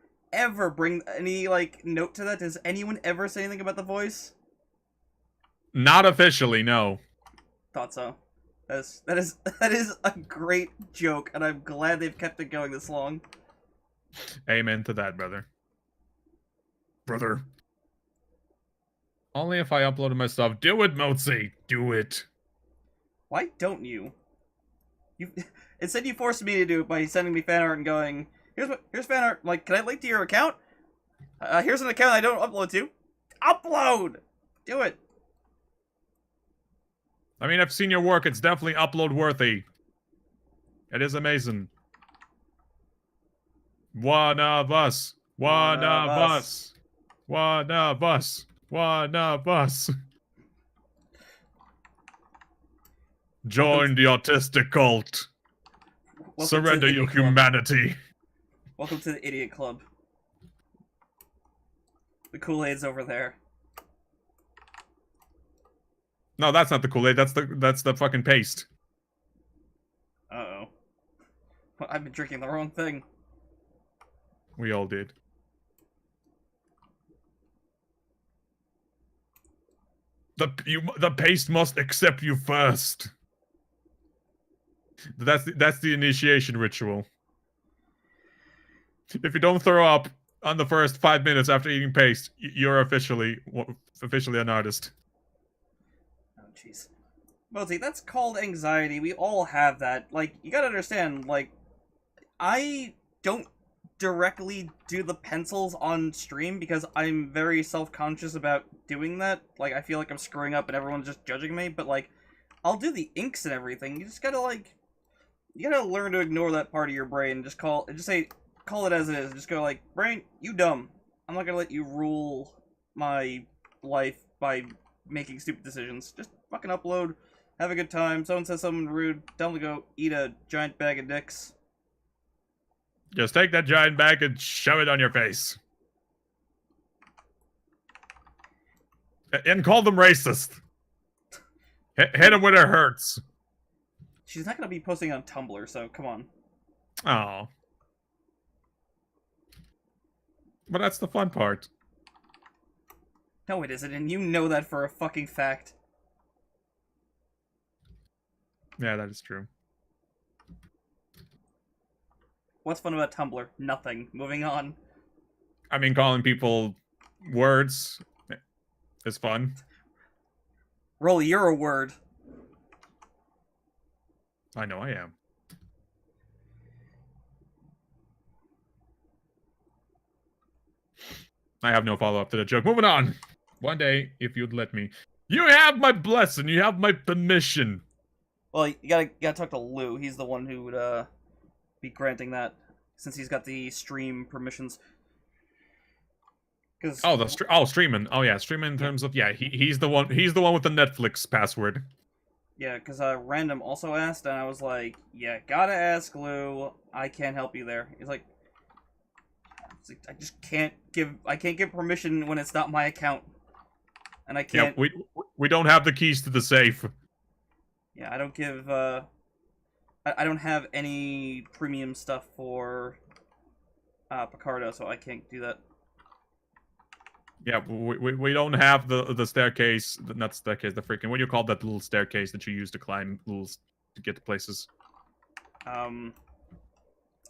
S2: bring any like note to that? Does anyone ever say anything about the voice?
S1: Not officially, no.
S2: Thought so. That is a great joke, and I'm glad they've kept it going this long.
S1: Amen to that, brother. Brother. Only if I uploaded my stuff. Do it, Motzi. Do it.
S2: Why don't you? Instead, you forced me to do it by sending me fan art and going, here's fan art. Like, can I link to your account? Here's an account I don't upload to. Upload! Do it.
S1: I mean, I've seen your work. It's definitely upload worthy. It is amazing. One of us. One of us. One of us. One of us. Join the autistic cult. Surrender your humanity.
S2: Welcome to the Idiot Club. The Kool-Aid's over there.
S1: No, that's not the Kool-Aid. That's the fucking paste.
S2: Uh-oh. Well, I've been drinking the wrong thing.
S1: We all did. The paste must accept you first. That's the initiation ritual. If you don't throw up on the first 5 minutes after eating paste, you're officially an artist.
S2: Oh, jeez. Well, see, that's called anxiety. We all have that. Like, you gotta understand, like, I don't directly do the pencils on stream because I'm very self-conscious about doing that. Like, I feel like I'm screwing up and everyone's just judging me, but, like, I'll do the inks and everything. You just gotta, like, you gotta learn to ignore that part of your brain and just call it as it is. Just go like, brain, you dumb. I'm not gonna let you rule my life by making stupid decisions. Just fucking upload, have a good time. Someone says something rude, tell them to go eat a giant bag of dicks.
S1: Just take that giant bag and shove it on your face. And call them racist. Hit them where it hurts.
S2: She's not gonna be posting on Tumblr, so come on.
S1: Oh. But that's the fun part.
S2: No, it isn't, and you know that for a fucking fact.
S1: Yeah, that is true.
S2: What's fun about Tumblr? Nothing. Moving on.
S1: I mean, calling people words is fun.
S2: Roll, you're a word.
S1: I know I am. I have no follow-up to the joke. Moving on. One day, if you'd let me. You have my blessing. You have my permission.
S2: Well, you gotta talk to Lou. He's the one who would be granting that, since he's got the stream permissions.
S1: Streaming. Oh yeah, streaming in terms of he's the one with the Netflix password.
S2: Yeah, because Random also asked, and I was like, yeah, gotta ask Lou. I can't help you there. He's like, I just can't give permission when it's not my account, and I can't.
S1: Yeah, we don't have the keys to the safe.
S2: Yeah, I don't give. I don't have any premium stuff for Picardo, so I can't do that.
S1: Yeah, we don't have the staircase, not staircase, the freaking, what do you call that little staircase that you use to climb to get to places?
S2: A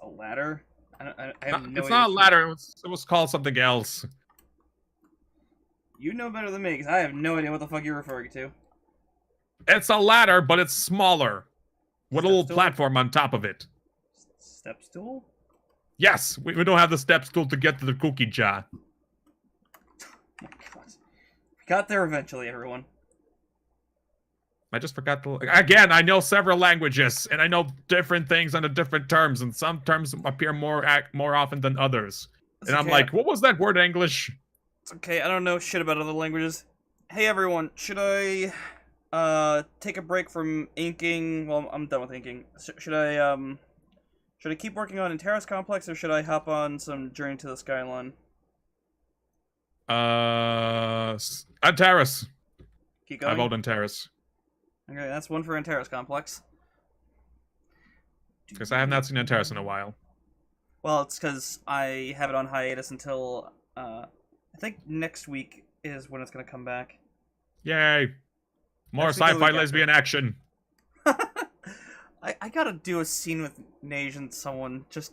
S2: ladder? I have no idea.
S1: It's not a ladder, it was called something else.
S2: You know better than me, because I have no idea what the fuck you're referring to.
S1: It's a ladder, but it's smaller. With a little platform on top of it.
S2: Step stool?
S1: Yes, we don't have the step stool to get to the cookie jar.
S2: Oh my god. We got there eventually, everyone.
S1: I just forgot to... Again, I know several languages, and I know different things under different terms, and some terms appear more often than others.
S2: It's
S1: and
S2: okay.
S1: I'm like, what was that word in English?
S2: It's okay, I don't know shit about other languages. Hey everyone, should I take a break from inking? Well, I'm done with inking. Should I keep working on Antares Complex, or should I hop on some Journey to the Skyline?
S1: Antares.
S2: Keep going?
S1: I vote Antares.
S2: Okay, that's one for Antares Complex.
S1: Because I have not seen Antares in a while.
S2: Well, it's because I have it on hiatus until, I think next week is when it's going to come back.
S1: Yay! More sci-fi lesbian action.
S2: I gotta do a scene with Neige and someone, just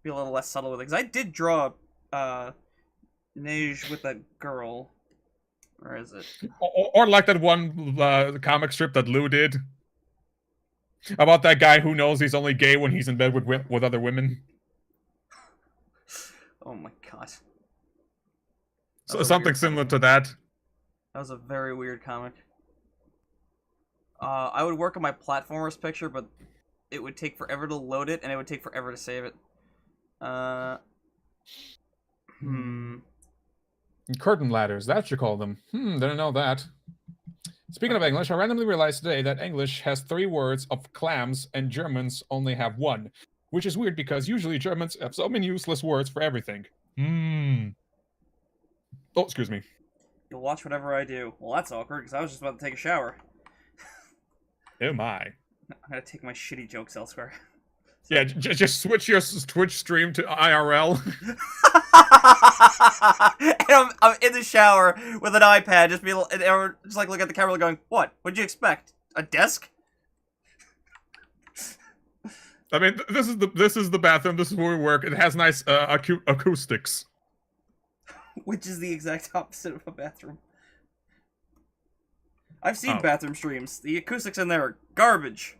S2: be a little less subtle with it. Because I did draw, Neige with that girl. Where is it?
S1: Or like that one comic strip that Lou did. About that guy who knows he's only gay when he's in bed with other women.
S2: Oh my god. That
S1: So
S2: was a
S1: something
S2: weird
S1: similar
S2: comic.
S1: to that.
S2: That was a very weird comic. I would work on my platformers picture, but it would take forever to load it, and it would take forever to save it. Hmm.
S1: Curtain ladders, that's what you call them. Didn't know that. Speaking of English, I randomly realized today that English has 3 words of clams and Germans only have 1. Which is weird because usually Germans have so many useless words for everything. Oh, excuse me.
S2: You'll watch whatever I do. Well, that's awkward, because I was just about to take a shower.
S1: Oh my.
S2: I'm gonna take my shitty jokes elsewhere.
S1: Yeah, just switch your Twitch stream to IRL.
S2: And I'm in the shower with an iPad, just like look at the camera, going, "What? What'd you expect? A desk?"
S1: I mean, this is the bathroom. This is where we work. It has nice acoustics.
S2: Which is the exact opposite of a bathroom. I've seen bathroom streams. The acoustics in there are garbage.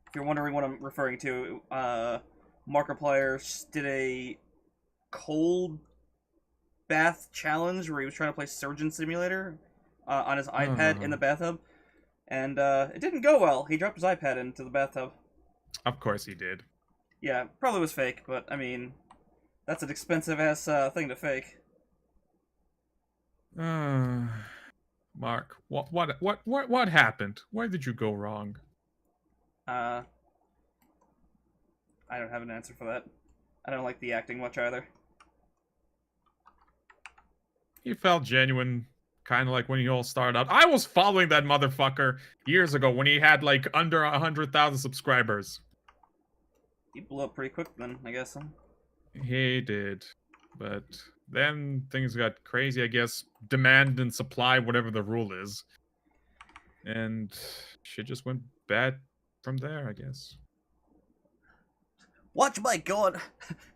S2: If you're wondering what I'm referring to, Markiplier did a cold bath challenge where he was trying to play Surgeon Simulator on his iPad in the bathtub, and it didn't go well. He dropped his iPad into the bathtub.
S1: Of course he did.
S2: Yeah, probably was fake, but I mean, that's an expensive ass thing to fake.
S1: Mark, what happened? Where did you go wrong?
S2: I don't have an answer for that. I don't like the acting much either.
S1: He felt genuine, kind of like when you all started out. I was following that motherfucker years ago when he had like under 100,000 subscribers.
S2: He blew up pretty quick then, I guess. Huh?
S1: He did, but then things got crazy, I guess. Demand and supply, whatever the rule is. And shit just went bad from there, I guess.
S2: Watch Mike go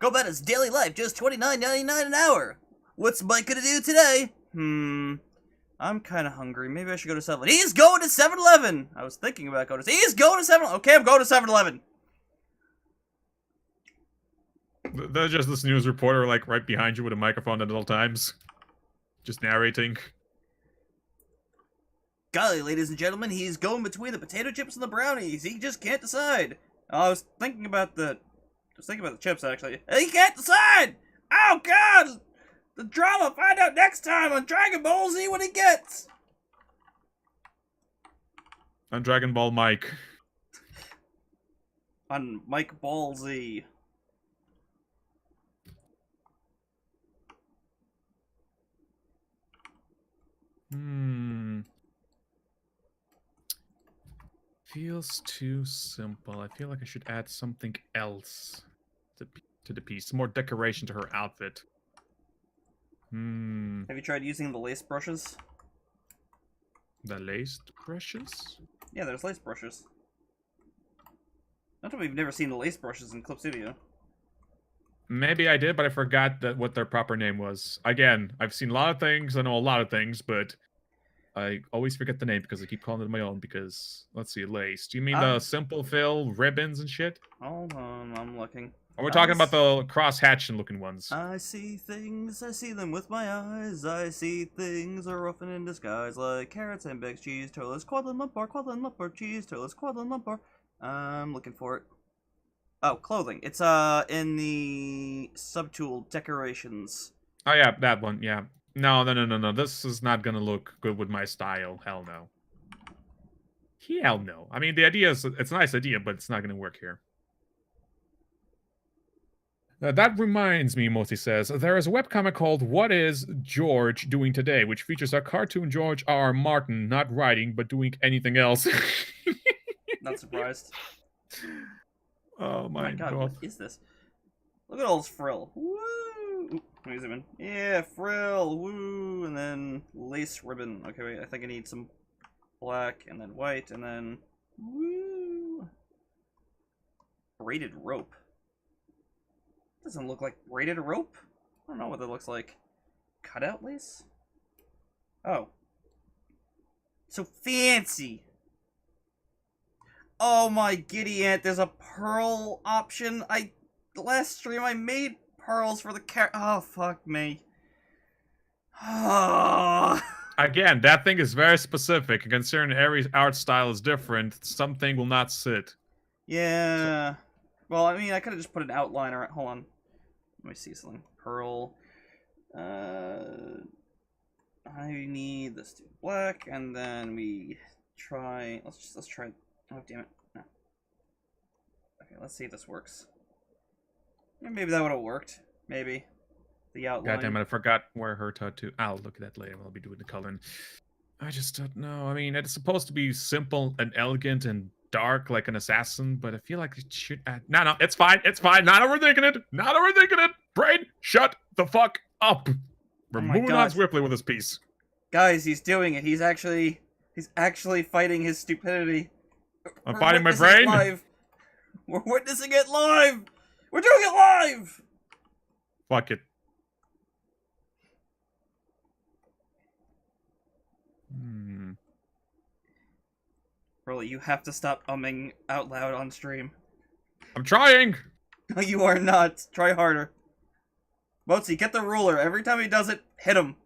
S2: about his daily life, just $29.99 an hour. What's Mike gonna do today? I'm kind of hungry. Maybe I should go to 7-Eleven. He's going to 7-Eleven! I was thinking about going to... He's going to 7-Eleven! Okay, I'm going to 7-Eleven!
S1: There's just this news reporter, like, right behind you with a microphone at all times. Just narrating.
S2: Golly, ladies and gentlemen, he's going between the potato chips and the brownies. He just can't decide. I was thinking about the chips, actually. He can't decide! Oh, God! The drama! Find out next time on Dragon Ball Z what he gets!
S1: On Dragon Ball Mike.
S2: On Mike Ball Z.
S1: Feels too simple. I feel like I should add something else to the piece. Some more decoration to her outfit.
S2: Have you tried using the lace brushes?
S1: The laced brushes?
S2: Yeah, there's lace brushes. Not that we've never seen the lace brushes in Clip Studio.
S1: Maybe I did, but I forgot what their proper name was. Again, I've seen a lot of things, I know a lot of things, but I always forget the name because I keep calling it my own because, let's see, lace. Do you mean the simple fill ribbons and shit?
S2: Hold on, I'm looking.
S1: Or we're talking about the cross-hatching looking ones?
S2: I see things, I see them with my eyes. I see things are often in disguise, like carrots, handbags, cheese, toilets, Quadlin lumbar, cheese, toilets, Quadlin lumbar. I'm looking for it. Oh, clothing. It's in the subtool decorations.
S1: Oh yeah, that one. Yeah. No. This is not gonna look good with my style. Hell no. Hell no. I mean, the idea is it's a nice idea, but it's not gonna work here. That reminds me, Moti says, there is a webcomic called What is George Doing Today, which features a cartoon George R. Martin not writing, but doing anything else.
S2: Not surprised.
S1: Oh my god.
S2: What is this? Look at all this frill. Woo! Let me zoom in. Yeah, frill. Woo! And then lace ribbon. Okay, wait. I think I need some black, and then white, and then... Woo! Braided rope. Doesn't look like braided rope. I don't know what that looks like. Cutout lace? Oh. So fancy! Oh my giddy aunt, there's a pearl option. I the last stream I made pearls for the oh, fuck me.
S1: Again, that thing is very specific. Considering every art style is different, something will not sit.
S2: Yeah. Well, I mean, I could have just put an outline around. Hold on. Let me see something. Pearl. I need this to be black, and then we try. Let's try. Oh, damn it. No. Okay, let's see if this works. Yeah, maybe that would have worked. Maybe. The outline.
S1: God damn it, I forgot where her tattoo. I'll look at that later. I'll be doing the coloring. I just don't know. I mean, it's supposed to be simple and elegant and dark like an assassin, but I feel like it should add... No, it's fine. It's fine. Not overthinking it. Not overthinking it. Brain, shut the fuck up. We're moving on swiftly with this piece.
S2: Guys, he's doing it. He's actually fighting his stupidity.
S1: I'm fighting my brain.
S2: Live. We're witnessing it live. We're doing it live.
S1: Fuck it.
S2: Really, you have to stop umming out loud on stream.
S1: I'm trying!
S2: No, you are not. Try harder. Mozi, get the ruler. Every time he does it, hit him.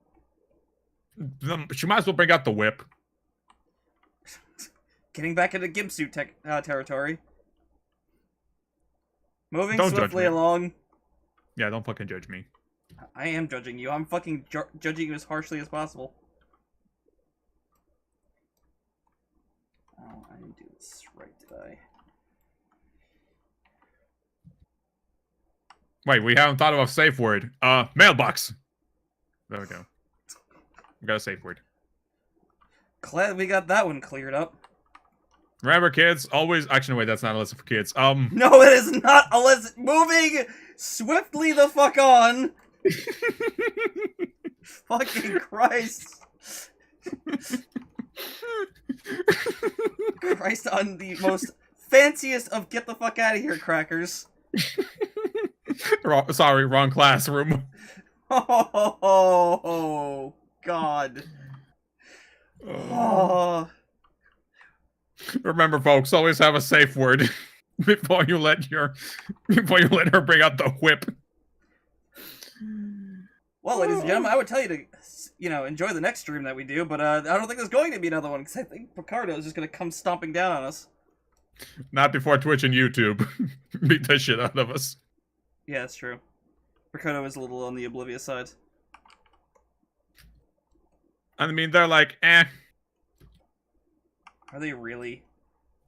S1: She might as well bring out the whip.
S2: Getting back into gimp suit territory. Moving
S1: Don't
S2: swiftly along.
S1: Yeah, don't fucking judge me.
S2: I am judging you. I'm fucking judging you as harshly as possible. Oh, I didn't do this right, did I?
S1: Wait, we haven't thought of a safe word. Mailbox. There we go. We got a safe word.
S2: Glad we got that one cleared up.
S1: Remember, kids, always... Actually, wait, that's not a lesson for kids.
S2: No, it is not a lesson. Moving swiftly the fuck on. Fucking Christ. Christ on the most fanciest of get the fuck out of here crackers.
S1: Sorry, wrong classroom.
S2: Oh, God. Oh.
S1: Remember, folks, always have a safe word before you let her bring out the whip.
S2: Well, ladies and gentlemen, I would tell you to, enjoy the next stream that we do, but I don't think there's going to be another one, because I think Picardo is just going to come stomping down on us.
S1: Not before Twitch and YouTube beat the shit out of us.
S2: Yeah, that's true. Picardo is a little on the oblivious side.
S1: I mean, they're like, eh.
S2: Are they really?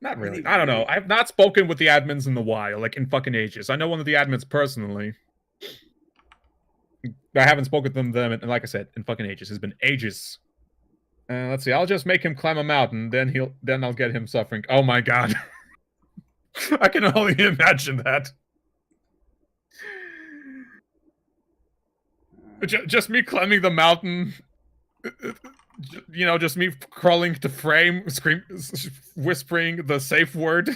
S1: Not really. I don't know. I've not spoken with the admins in a while, like in fucking ages. I know one of the admins personally. I haven't spoken to them, and like I said, in fucking ages. It's been ages. Let's see. I'll just make him climb a mountain, then I'll get him suffering. Oh my god. I can only imagine that. Just me climbing the mountain. Just me crawling to frame, whispering the safe word.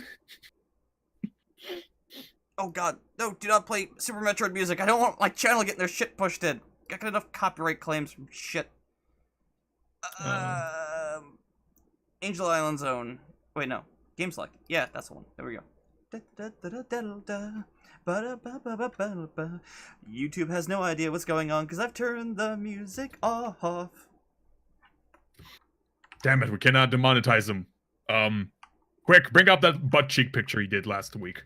S2: Oh god, no, do not play Super Metroid music. I don't want my channel getting their shit pushed in. I got enough copyright claims from shit. Angel Island Zone. Wait, no. Game Select. Yeah, that's the one. There we go. YouTube has no idea what's going on because I've turned the music off.
S1: Damn it, we cannot demonetize him. Quick, bring up that butt cheek picture he did last week.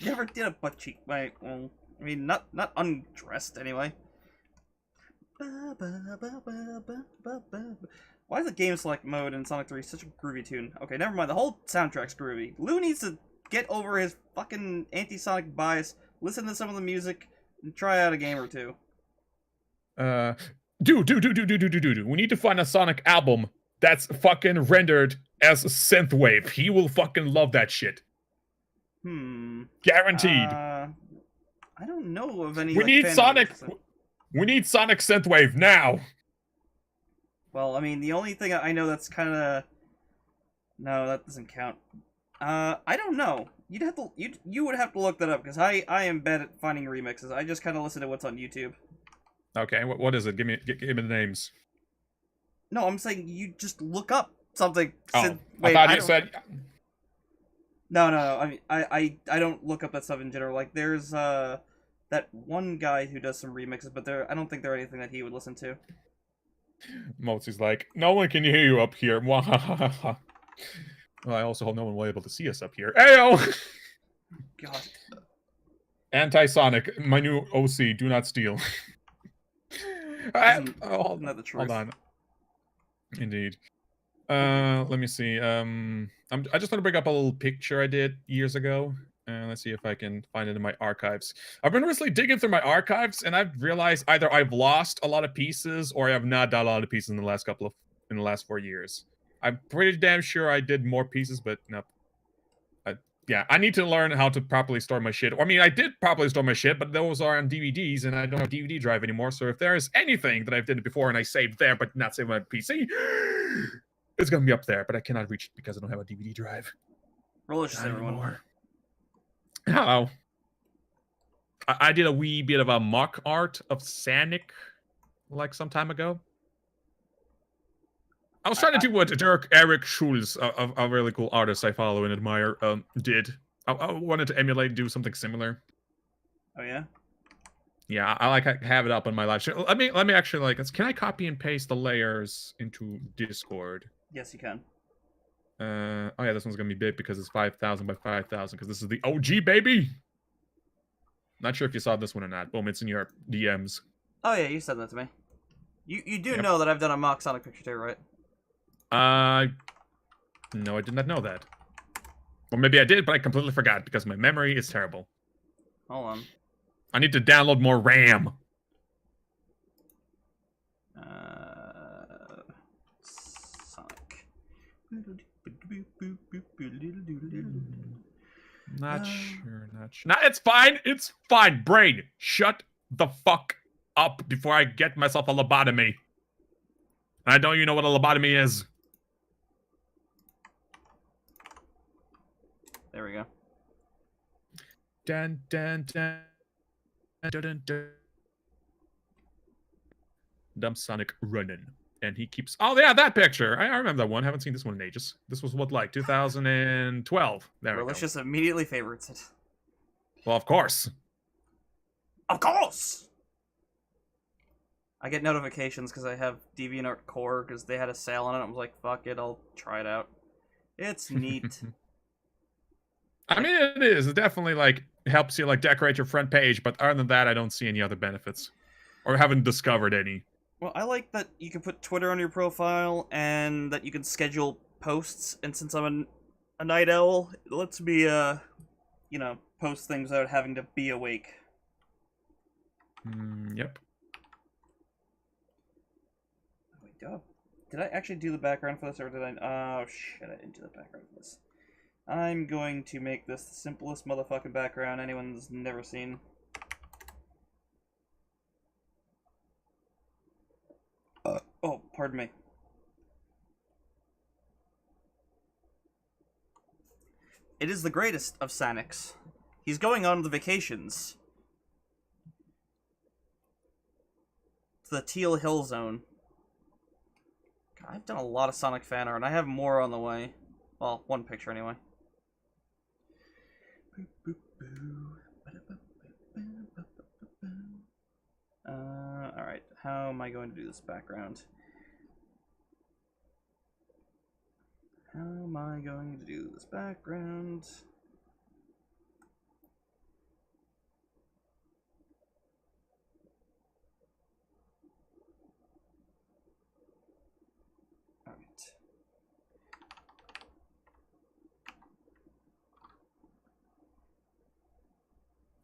S2: Never did a butt cheek. Well, I mean, not undressed anyway. Why is the game select mode in Sonic 3 such a groovy tune? Okay, never mind. The whole soundtrack's groovy. Lou needs to get over his fucking anti-Sonic bias, listen to some of the music, and try out a game or two.
S1: Do. We need to find a Sonic album that's fucking rendered as a synthwave. He will fucking love that shit. Guaranteed.
S2: I don't know of any.
S1: We need Sonic. We need Sonic synthwave now.
S2: Well, I mean, the only thing I know that's kind of... No, that doesn't count. I don't know. You'd have to. You would have to look that up because I am bad at finding remixes. I just kind of listen to what's on YouTube.
S1: Okay, what is it? Give me the names.
S2: No, I'm saying you just look up something.
S1: Oh,
S2: Wait,
S1: I thought you said.
S2: No. I mean, I don't look up that stuff in general. Like, there's that one guy who does some remixes, but I don't think they're anything that he would listen to.
S1: Mozi's like, no one can hear you up here. Well, I also hope no one will be able to see us up here. Ayo!
S2: God.
S1: Anti-Sonic, my new OC, do not steal.
S2: Isn't that the truth?
S1: Hold on. Indeed. Let me see. I just want to bring up a little picture I did years ago. Let's see if I can find it in my archives. I've been recently digging through my archives, and I've realized either I've lost a lot of pieces or I have not done a lot of pieces in the last 4 years. I'm pretty damn sure I did more pieces, but no. Yeah, I need to learn how to properly store my shit. I mean, I did properly store my shit, but those are on DVDs, and I don't have a DVD drive anymore. So if there is anything that I've did before and I saved there, but not saved on my PC, it's gonna be up there. But I cannot reach it because I don't have a DVD drive.
S2: Religious, everyone.
S1: Hello. I did a wee bit of a mock art of Sanic, like some time ago. I was trying to do what Dirk Eric Schulz, a really cool artist I follow and admire, did. I wanted to emulate and do something similar.
S2: Oh yeah.
S1: Yeah, I like have it up on my live stream. Let me actually like. Can I copy and paste the layers into Discord?
S2: Yes, you can.
S1: Oh yeah, this one's gonna be big because it's 5,000 by 5,000 because this is the OG baby. Not sure if you saw this one or not. Boom, it's in your DMs.
S2: Oh yeah, you said that to me. You do know that I've done a mock Sonic picture too, right?
S1: No, I did not know that. Or maybe I did, but I completely forgot because my memory is terrible.
S2: Hold on.
S1: I need to download more RAM.
S2: Sonic.
S1: Not sure. No, it's fine. It's fine. Brain, shut the fuck up before I get myself a lobotomy. I don't even know what a lobotomy is.
S2: There we go.
S1: Dun dun dun dun dun dun. Dumb Sonic running. And he keeps... Oh, yeah, that picture. I remember that one. Haven't seen this one in ages. This was what, like, 2012? There we go.
S2: Religious immediately favorites it.
S1: Well, of course.
S2: Of course! I get notifications because I have DeviantArt Core because they had a sale on it. I was like, fuck it, I'll try it out. It's neat.
S1: I mean, it is. It definitely, like, helps you, like, decorate your front page, but other than that, I don't see any other benefits. Or haven't discovered any.
S2: Well, I like that you can put Twitter on your profile, and that you can schedule posts, and since I'm a night owl, it lets me, you know, post things without having to be awake.
S1: Yep.
S2: Wait, did I actually do the background for this, or did I... Oh, shit, I didn't do the background for this. I'm going to make this the simplest motherfucking background anyone's never seen. Oh, pardon me. It is the greatest of Sanics. He's going on the vacations. To the Teal Hill Zone. God, I've done a lot of Sonic fan art, and I have more on the way. Well, one picture anyway. Alright, how am I going to do this background? How am I going to do this background? Alright.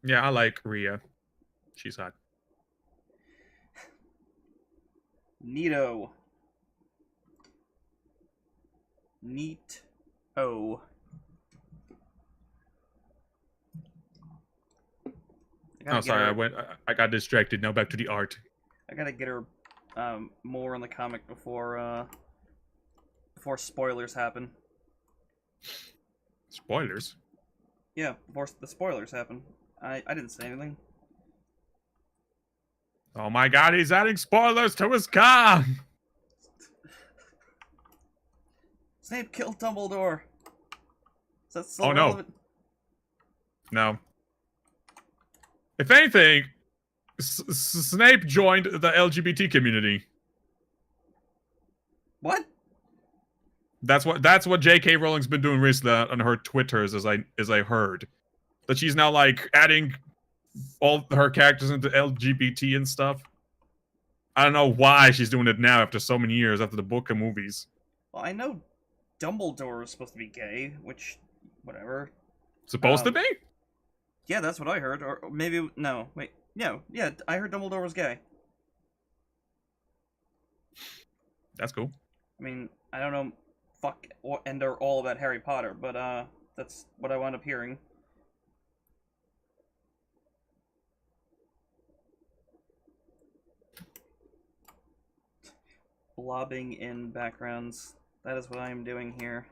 S1: Yeah, I like Rhea. She's hot.
S2: Neato. Neat. Oh.
S1: Oh, sorry, I got distracted. Now back to the art.
S2: I gotta get her more in the comic before spoilers happen.
S1: Spoilers?
S2: Yeah, before the spoilers happen. I didn't say anything.
S1: Oh my god, he's adding spoilers to his car!
S2: Snape killed Dumbledore! that still
S1: Oh, no.
S2: relevant?
S1: No. If anything, Snape joined the LGBT community.
S2: What?
S1: That's what J.K. Rowling's been doing recently on her Twitters, as I heard. That she's now like adding all her characters into LGBT and stuff. I don't know why she's doing it now after so many years after the book and movies.
S2: Well, I know Dumbledore is supposed to be gay, which, whatever.
S1: Supposed to be?
S2: Yeah, that's what I heard. Or maybe no. Wait, no, yeah, I heard Dumbledore was gay.
S1: That's cool.
S2: I mean, I don't know, fuck and or all about Harry Potter, but that's what I wound up hearing. Blobbing in backgrounds. That is what I am doing here.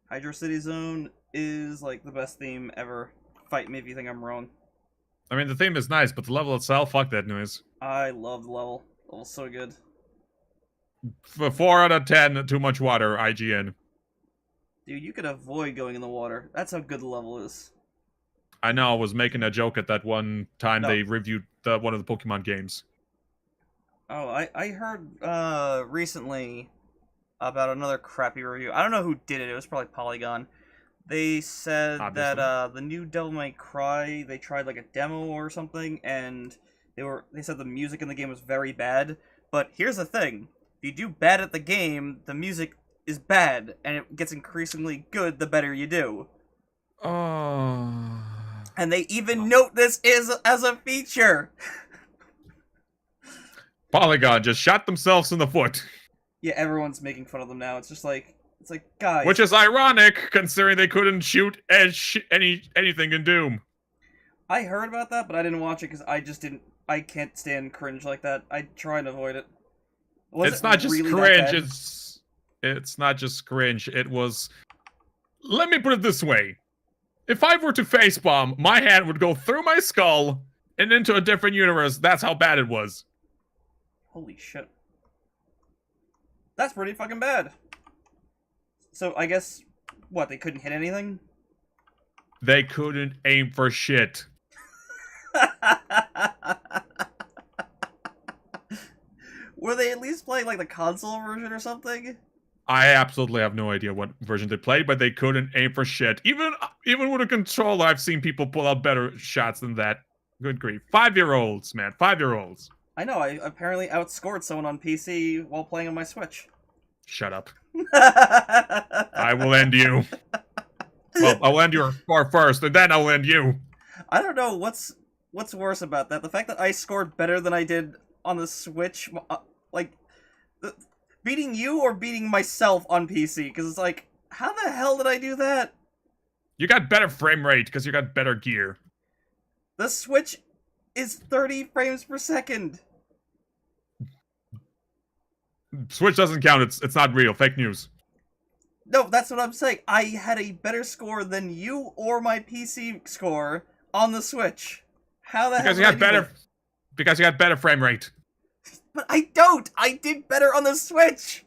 S2: Hydro City Zone is like the best theme ever. Fight me if you think I'm wrong.
S1: I mean, the theme is nice, but the level itself, fuck that noise.
S2: I love the level. The level's so good.
S1: For 4 out of 10, too much water, IGN.
S2: Dude, you could avoid going in the water. That's how good the level is.
S1: I know, I was making a joke at that one time
S2: No.
S1: they reviewed one of the Pokemon games.
S2: Oh, I heard recently about another crappy review. I don't know who did it. It was probably Polygon. They said
S1: Obviously.
S2: that the new Devil May Cry, they tried like a demo or something, and they said the music in the game was very bad. But here's the thing: if you do bad at the game, the music is bad, and it gets increasingly good the better you do.
S1: Oh.
S2: And they even note this as a feature.
S1: Polygon just shot themselves in the foot.
S2: Yeah, everyone's making fun of them now. It's like, guys.
S1: Which is ironic, considering they couldn't shoot anything in Doom.
S2: I heard about that, but I didn't watch it because I can't stand cringe like that. I try and avoid it.
S1: It's not just cringe, it's not just cringe, it was... Let me put it this way. If I were to facepalm, my hand would go through my skull and into a different universe. That's how bad it was.
S2: Holy shit. That's pretty fucking bad. So, I guess, what, they couldn't hit anything?
S1: They couldn't aim for shit.
S2: Were they at least playing, like, the console version or something?
S1: I absolutely have no idea what version they played, but they couldn't aim for shit. Even with a controller, I've seen people pull out better shots than that. Good grief. 5-year-olds, man. 5-year-olds.
S2: I know, I apparently outscored someone on PC while playing on my Switch.
S1: Shut up. I will end you. Well, I'll end your score first, and then I'll end you.
S2: I don't know what's worse about that. The fact that I scored better than I did on the Switch, beating you or beating myself on PC, because it's like, how the hell did I do that?
S1: You got better frame rate because you got better gear.
S2: The Switch is 30 frames per second.
S1: Switch doesn't count. It's not real. Fake news.
S2: No, that's what I'm saying. I had a better score than you or my PC score on the Switch. How the hell
S1: Because
S2: did
S1: you
S2: I
S1: got
S2: do
S1: better.
S2: that?
S1: Because you got better frame rate.
S2: But I don't. I did better on the Switch.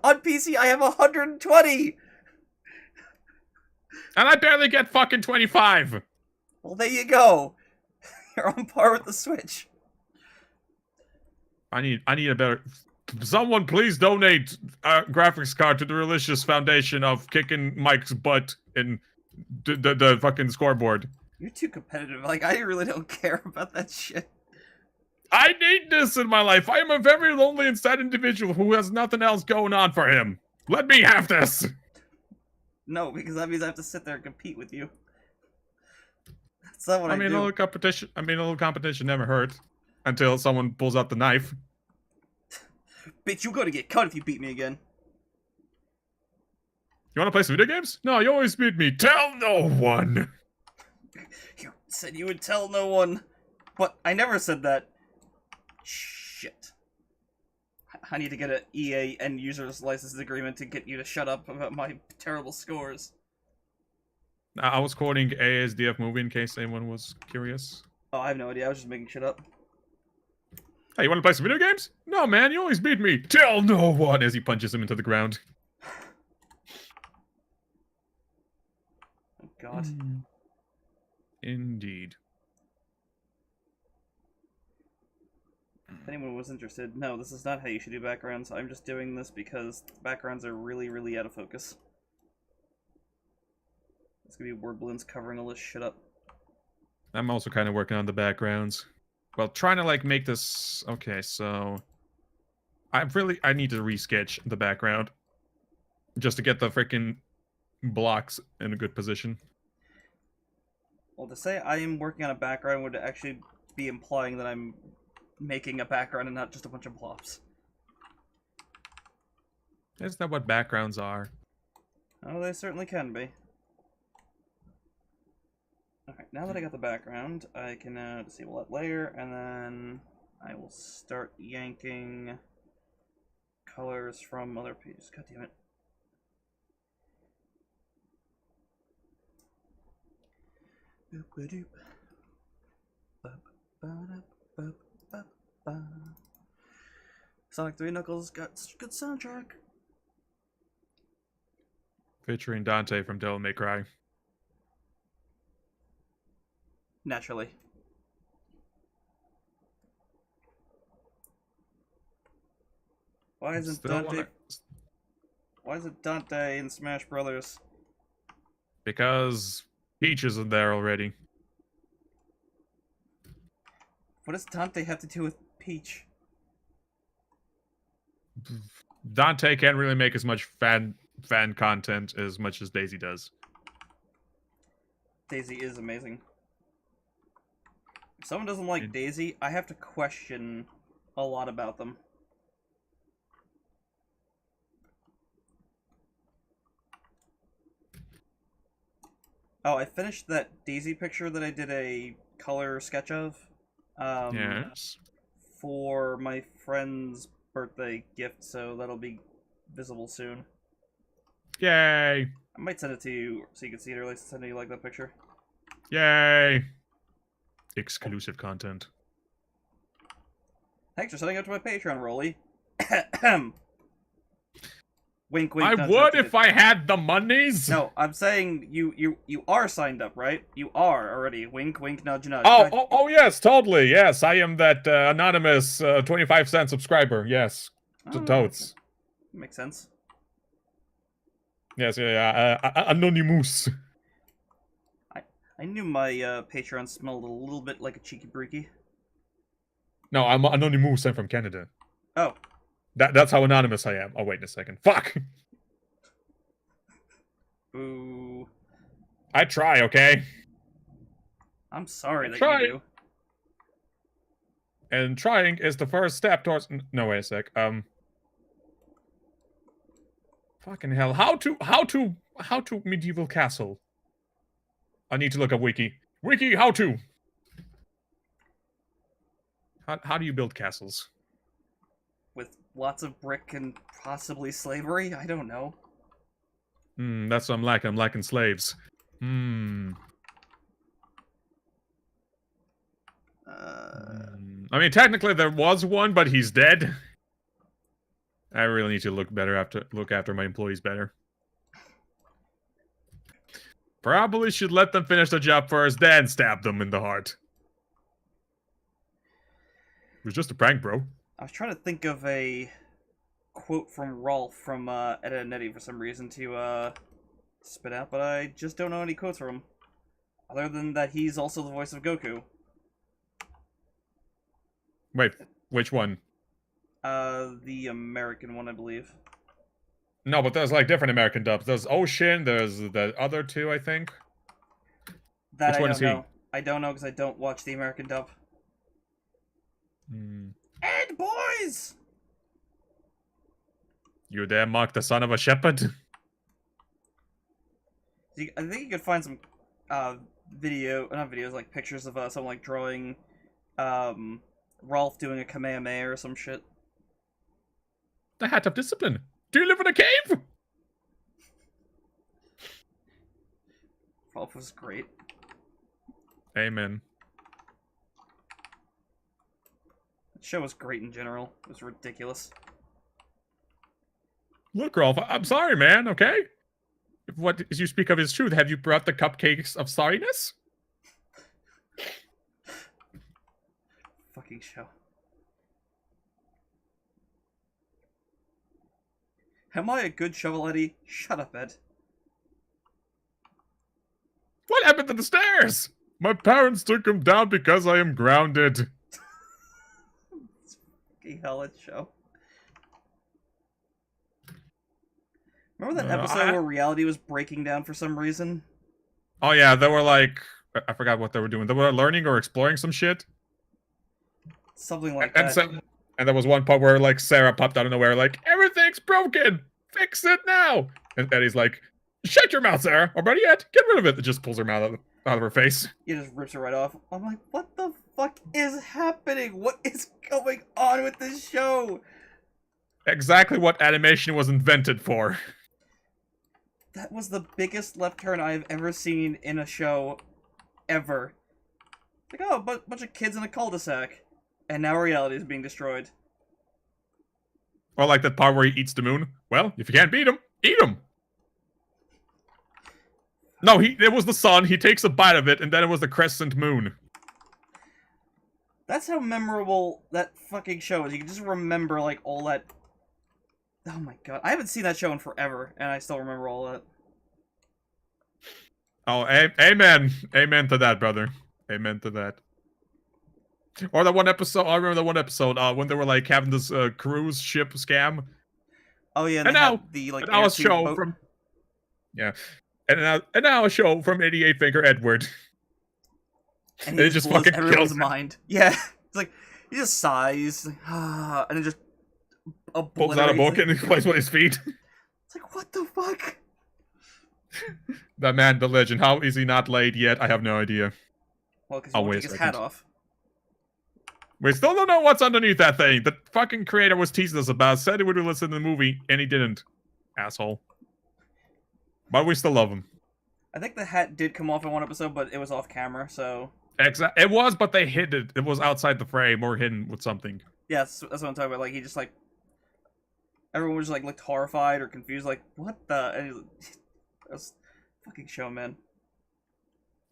S2: On PC, I have 120.
S1: And I barely get fucking 25.
S2: Well, there you go. You're on par with the Switch.
S1: I need a better... Someone please donate a graphics card to the Relicious Foundation of kicking Mike's butt in the fucking scoreboard.
S2: You're too competitive. Like, I really don't care about that shit.
S1: I need this in my life. I am a very lonely and sad individual who has nothing else going on for him. Let me have this.
S2: No, because that means I have to sit there and compete with you. That's not what I
S1: mean,
S2: do.
S1: a little competition never hurt until someone pulls out the knife.
S2: Bitch, you're gonna get cut if you beat me again.
S1: You want to play some video games? No, you always beat me. Tell no one.
S2: You said you would tell no one, but I never said that. Shit. I need to get an EA end users license agreement to get you to shut up about my terrible scores.
S1: I was quoting ASDF movie in case anyone was curious.
S2: Oh, I have no idea. I was just making shit up.
S1: Hey, you want to play some video games? No, man, you always beat me. Tell no one as he punches him into the ground.
S2: Oh God.
S1: Indeed.
S2: If anyone was interested, no, this is not how you should do backgrounds. I'm just doing this because backgrounds are really, really out of focus. It's gonna be word balloons covering all this shit up.
S1: I'm also kind of working on the backgrounds. Well, trying to like make this. Okay, so I need to resketch the background just to get the freaking blocks in a good position.
S2: Well, to say I am working on a background would actually be implying that I'm making a background and not just a bunch of blobs.
S1: Isn't that what backgrounds are?
S2: Oh, they certainly can be. Alright, now that I got the background, I can disable that layer, and then I will start yanking colors from other pages. God damn it. Boop-a-doop. Ba-ba-da-ba-ba-ba. Sonic 3 Knuckles got such a good soundtrack.
S1: Featuring Dante from Devil May Cry.
S2: Naturally. Why isn't Dante? Why isn't Dante in Smash Brothers?
S1: Because Peach isn't there already.
S2: What does Dante have to do with Peach?
S1: Dante can't really make as much fan content as much as Daisy does.
S2: Daisy is amazing. If someone doesn't like Daisy, I have to question a lot about them. Oh, I finished that Daisy picture that I did a color sketch of.
S1: Yes.
S2: For my friend's birthday gift, so that'll be visible soon.
S1: Yay!
S2: I might send it to you so you can see it, or at least send you like that picture.
S1: Yay! Exclusive content.
S2: Thanks for setting up to my Patreon, Rolly. Wink, wink.
S1: I would if I had the monies.
S2: No, I'm saying you are signed up, right? You are already. Wink, wink, nudge, nudge.
S1: Oh, yes, totally. Yes, I am that anonymous 25-cent subscriber. Yes, totes.
S2: Makes sense.
S1: Yes, yeah, anonymous.
S2: I knew my Patreon smelled a little bit like a cheeky breaky.
S1: No, I'm anonymous. I'm from Canada.
S2: Oh.
S1: That's how anonymous I am. Oh, wait a second. Fuck!
S2: Boo.
S1: I try, okay?
S2: I'm sorry that
S1: try.
S2: you do.
S1: And trying is the first step towards... No, wait a sec. Fucking hell. How to medieval castle? I need to look up wiki. Wiki, how to? How do you build castles?
S2: With lots of brick and possibly slavery? I don't know.
S1: That's what I'm lacking. I'm lacking slaves. I mean, technically there was one, but he's dead. I really need to look after my employees better. Probably should let them finish the job first, then stab them in the heart. It was just a prank, bro.
S2: I was trying to think of a quote from Rolf from Ed, Edd n Eddy for some reason to spit out, but I just don't know any quotes from him. Other than that he's also the voice of Goku.
S1: Wait, which one?
S2: The American one, I believe.
S1: No, but there's like different American dubs. There's Ocean, there's the other two, I think.
S2: That
S1: Which
S2: I
S1: one
S2: don't
S1: is he?
S2: know. I don't know because I don't watch the American dub. Ed, boys!
S1: You there, Mark, the son of a shepherd?
S2: I think you could find some not videos, like pictures of someone like drawing Rolf doing a Kamehameha or some shit.
S1: The hat of discipline. Do you live in a cave?
S2: Rolf was great.
S1: Amen.
S2: The show was great in general. It was ridiculous.
S1: Look, Rolf, I'm sorry, man, okay? If what you speak of is truth, have you brought the cupcakes of sorriness?
S2: Fucking show. Am I a good shovel, Eddie? Shut up, Ed.
S1: What happened to the stairs? My parents took them down because I am grounded.
S2: Fucking hell, that show. Remember that episode where reality was breaking down for some reason?
S1: Oh yeah, they were like... I forgot what they were doing. They were learning or exploring some shit.
S2: Something like that.
S1: And there was one part where, like, Sarah popped out of nowhere, like, everything's broken! Fix it now! And Eddie's like, shut your mouth, Sarah! Or better yet, get rid of it! It just pulls her mouth out of her face.
S2: He just rips her right off. I'm like, what the fuck is happening? What is going on with this show?
S1: Exactly what animation was invented for.
S2: That was the biggest left turn I've ever seen in a show, ever. Like, oh, a bunch of kids in a cul-de-sac. And now reality is being destroyed.
S1: Or like that part where he eats the moon. Well, if you can't beat him, eat him! No, it was the sun, he takes a bite of it, and then it was the crescent moon.
S2: That's how memorable that fucking show is. You can just remember, like, all that... Oh my god. I haven't seen that show in forever, and I still remember all that.
S1: Oh, amen. Amen to that, brother. Amen to that. Or that one episode, I remember that one episode, when they were, like, having this, cruise ship scam.
S2: Oh yeah,
S1: and now,
S2: the, like,
S1: and now a show
S2: boat.
S1: from... Yeah. And now a show from 88 Finger Edward.
S2: And he just
S1: fucking
S2: everyone's
S1: kills him.
S2: mind. Yeah. It's like, he just sighs, like, and then just
S1: pulls out a book and he plays with his feet.
S2: It's like, what the fuck?
S1: That man, the legend. How is he not laid yet? I have no idea.
S2: Well, because he won't take his hat off.
S1: We still don't know what's underneath that thing. The fucking creator was teasing us about. Said he would listen to the movie, and he didn't. Asshole. But we still love him.
S2: I think the hat did come off in one episode, but it was off camera, so...
S1: It was, but they hid it. It was outside the frame or hidden with something.
S2: Yeah, that's what I'm talking about. Like, he just, like... Everyone was, like, looked horrified or confused, like, what the... And he was, that was fucking show, man.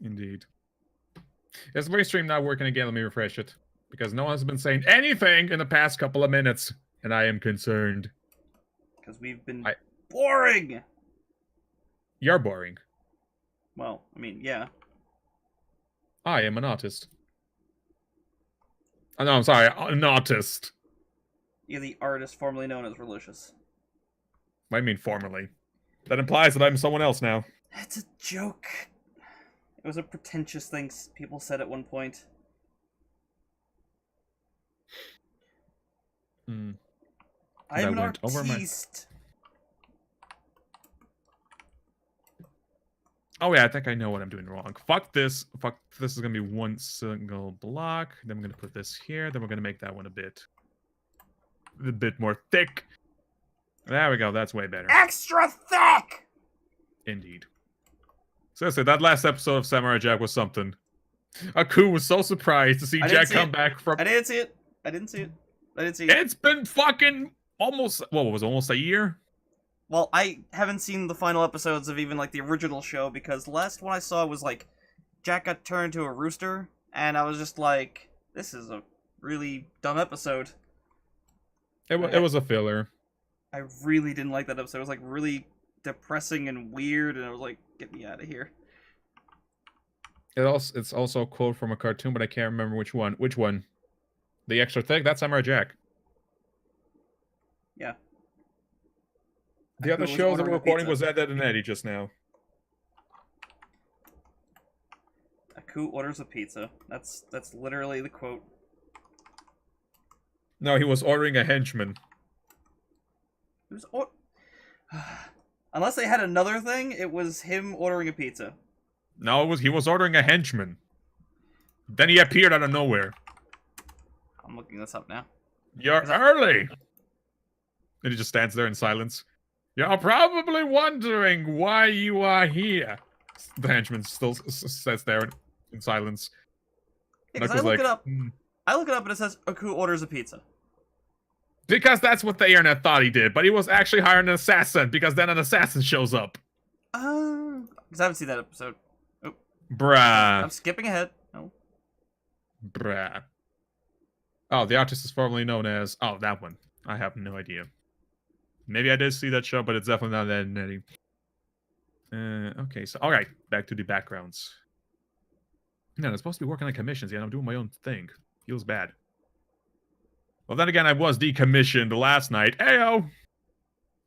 S1: Indeed. Is the stream not working again? Let me refresh it. Because no one has been saying anything in the past couple of minutes. And I am concerned.
S2: Because we've been boring!
S1: You're boring.
S2: Well, I mean, yeah.
S1: I am an artist. Oh, no, I'm sorry. An artist.
S2: You're the artist formerly known as Relicious.
S1: What do you mean formerly? That implies that I'm someone else now.
S2: It's a joke. It was a pretentious thing people said at one point. I'm an artiste.
S1: Oh yeah, I think I know what I'm doing wrong. Fuck this. Fuck, this is gonna be one single block. Then we're gonna put this here. Then we're gonna make that one a bit more thick. There we go. That's way better.
S2: Extra thick!
S1: Indeed. Seriously, that last episode of Samurai Jack was something. Aku was so surprised to see Jack come back from...
S2: I didn't see it.
S1: It's been fucking almost... What was it, almost a year?
S2: Well, I haven't seen the final episodes of even, like, the original show, because the last one I saw was, like, Jack got turned into a rooster, and I was just like, this is a really dumb episode.
S1: It was a filler.
S2: I really didn't like that episode. It was, like, really depressing and weird, and I was like, get me out of here.
S1: It's also a quote from a cartoon, but I can't remember which one. Which one? The extra thick? That's Samurai Jack.
S2: Yeah.
S1: The other shows that we're recording was Ed, Edd and Eddy just now.
S2: Aku orders a pizza. That's literally the quote.
S1: No, he was ordering a henchman.
S2: It was Unless they had another thing, it was him ordering a pizza.
S1: No, he was ordering a henchman. Then he appeared out of nowhere.
S2: I'm looking this up now.
S1: You're early! And he just stands there in silence. You're probably wondering why you are here. The henchman still sits there in silence.
S2: Yeah, 'cause I look it up. I look it up and it says Aku orders a pizza.
S1: Because that's what the internet thought he did, but he was actually hiring an assassin, because then an assassin shows up.
S2: Because I haven't seen that episode. Oh,
S1: Bruh.
S2: I'm skipping ahead. No.
S1: Bruh. Oh, the artist is formerly known as... Oh, that one. I have no idea. Maybe I did see that show, but it's definitely not that nutty. Okay, so... Alright, back to the backgrounds. No, I'm supposed to be working on commissions, yet I'm doing my own thing. Feels bad. Well, then again, I was decommissioned last night. Ayo!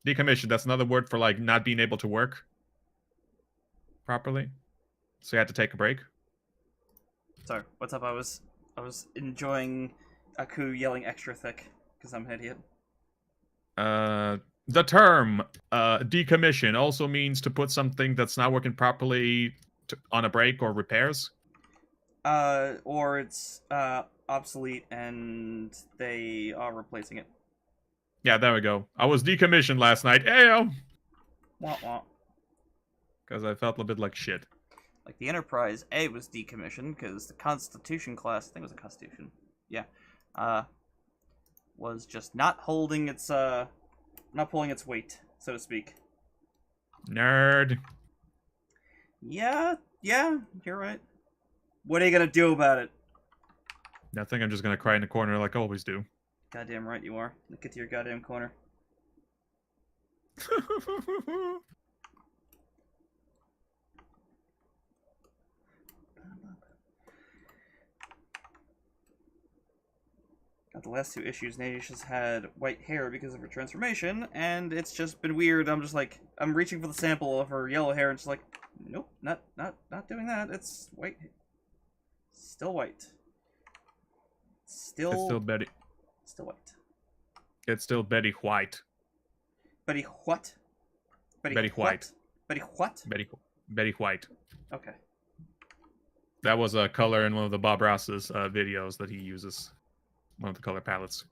S1: Decommissioned, that's another word for, like, not being able to work properly. So you had to take a break.
S2: Sorry, what's up? I was enjoying Aku yelling extra thick, because I'm an idiot.
S1: The term, decommission also means to put something that's not working properly on a break or repairs.
S2: Or it's, obsolete and they are replacing it.
S1: Yeah, there we go. I was decommissioned last night. Ayo!
S2: Wah wah.
S1: Because I felt a bit like shit.
S2: Like the Enterprise A was decommissioned because the Constitution class, I think it was a Constitution, yeah, was just not holding its, not pulling its weight, so to speak.
S1: Nerd.
S2: Yeah, you're right. What are you gonna do about it?
S1: I think I'm just gonna cry in the corner like I always do.
S2: Goddamn right you are. Get to your goddamn corner. Got the last two issues, Nadisha's had white hair because of her transformation, and it's just been weird. I'm just like, I'm reaching for the sample of her yellow hair, and she's like, nope, not doing that. It's white. Still white.
S1: It's still Betty.
S2: Still white.
S1: It's still Betty White.
S2: Betty what?
S1: Betty White.
S2: Betty what?
S1: Betty White.
S2: Okay.
S1: That was a color in one of the Bob Ross's videos that he uses. One of the color palettes.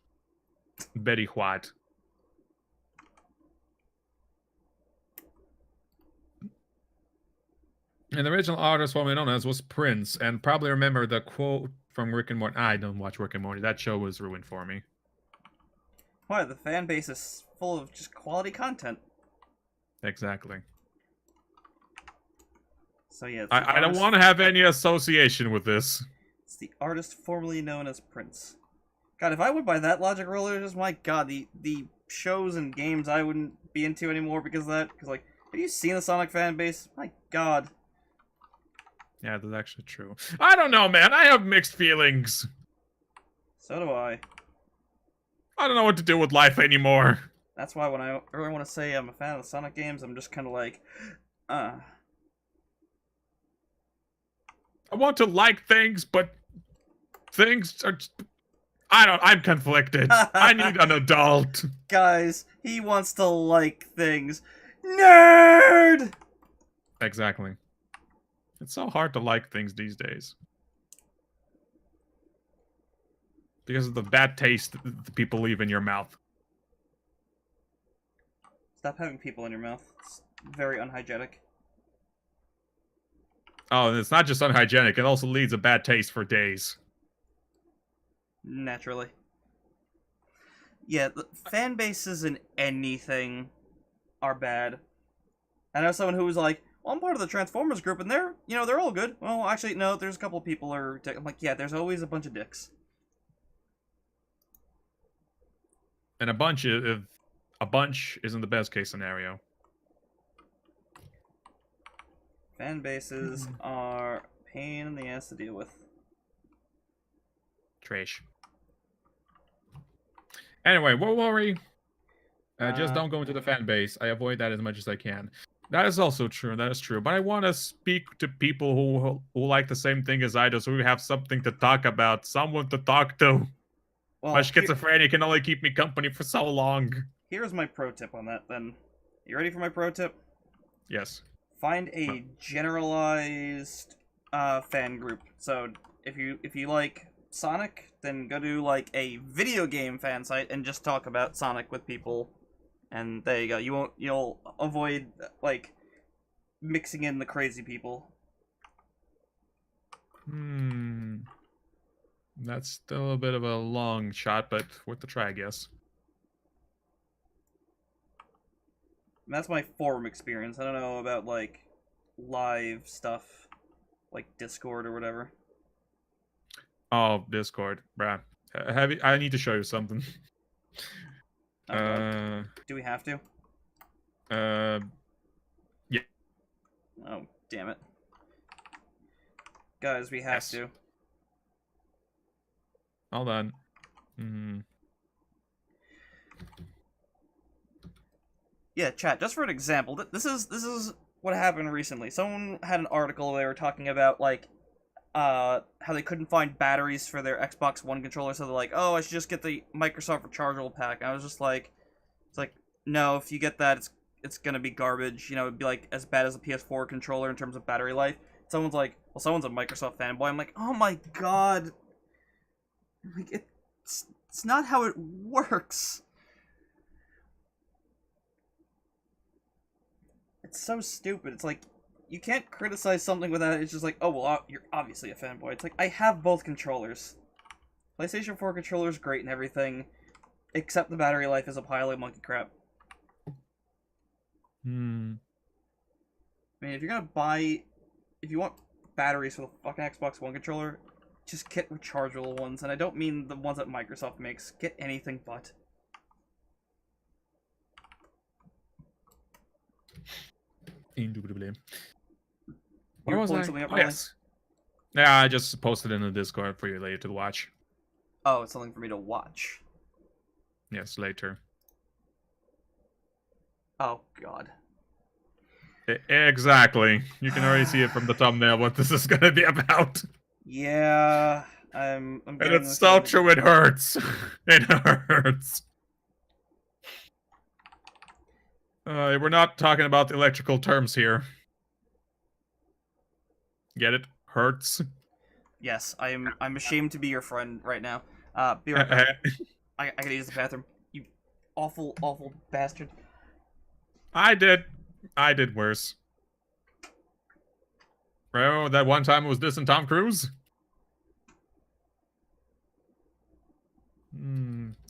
S1: Betty White. And the original artist formerly known as was Prince, and probably remember the quote from Rick and Morty. I don't watch Rick and Morty. That show was ruined for me.
S2: Why? The fan base is full of just quality content.
S1: Exactly.
S2: So yeah,
S1: I don't want to have any association with this.
S2: It's the artist formerly known as Prince. God, if I went by that logic earlier, just my God, the shows and games I wouldn't be into anymore because of that. Because like, have you seen the Sonic fan base? My God.
S1: Yeah, that's actually true. I don't know, man. I have mixed feelings.
S2: So do I.
S1: I don't know what to do with life anymore.
S2: That's why when I really want to say I'm a fan of the Sonic games, I'm just kind of like,
S1: I want to like things, but things are... I'm conflicted. I need an adult.
S2: Guys, he wants to like things. Nerd!
S1: Exactly. It's so hard to like things these days. Because of the bad taste that people leave in your mouth.
S2: Stop having people in your mouth. It's very unhygienic.
S1: Oh, and it's not just unhygienic, it also leaves a bad taste for days.
S2: Naturally. Yeah, the fan bases in anything are bad. I know someone who was like, well, I'm part of the Transformers group, and they're all good. Well, actually, no, there's a couple of people are dick. I'm like, yeah, there's always a bunch of dicks.
S1: And a bunch isn't the best case scenario.
S2: Fan bases are a pain in the ass to deal with.
S1: Trash. Anyway, what worry? Just don't go into the fan base. I avoid that as much as I can. That is also true. That is true. But I want to speak to people who like the same thing as I do, so we have something to talk about, someone to talk to.
S2: Well,
S1: my schizophrenia can only keep me company for so long.
S2: Here's my pro tip on that. Then, you ready for my pro tip?
S1: Yes.
S2: Find a generalized fan group. So if you like Sonic, then go to like a video game fan site and just talk about Sonic with people. And there you go. You'll avoid like mixing in the crazy people.
S1: That's still a bit of a long shot, but worth the try, I guess.
S2: And that's my forum experience. I don't know about like live stuff, like Discord or whatever.
S1: Oh, Discord, bruh. Have you, I need to show you something.
S2: Oh god, do we have to?
S1: Uh, yeah,
S2: Oh damn it, guys, we have
S1: yes.
S2: to.
S1: Hold on. Mm.
S2: Yeah, chat. Just for an example, this is what happened recently. Someone had an article where they were talking about like how they couldn't find batteries for their Xbox One controller, so they're like, oh, I should just get the Microsoft rechargeable pack. And I was just like, it's like, no, if you get that, it's gonna be garbage. You know, it'd be like as bad as a PS4 controller in terms of battery life. Someone's like, well, someone's a Microsoft fanboy. I'm like, oh my god, like it's not how it works. It's so stupid. It's like you can't criticize something without it's just like, oh well, you're obviously a fanboy. It's like I have both controllers. PlayStation 4 controller is great and everything, except the battery life is a pile of monkey crap.
S1: Hmm.
S2: I mean, if you want batteries for the fucking Xbox One controller, just get rechargeable ones. And I don't mean the ones that Microsoft makes. Get anything but.
S1: Indubitably.
S2: You
S1: Where
S2: were
S1: was
S2: pulling
S1: I?
S2: something up,
S1: Oh,
S2: Riley?
S1: yes. Yeah, I just posted in the Discord for you later to watch.
S2: Oh, it's something for me to watch.
S1: Yes, later.
S2: Oh god.
S1: Exactly. You can already see it from the thumbnail what this is gonna be about.
S2: Yeah, I'm
S1: And
S2: getting
S1: it's
S2: the
S1: so
S2: feeling.
S1: true, it hurts. It hurts. We're not talking about the electrical terms here. Get it? Hurts.
S2: Yes, I'm ashamed to be your friend right now. Be right back. I gotta use the bathroom. You awful, awful bastard.
S1: I did worse. Bro, that one time it was this and Tom Cruise?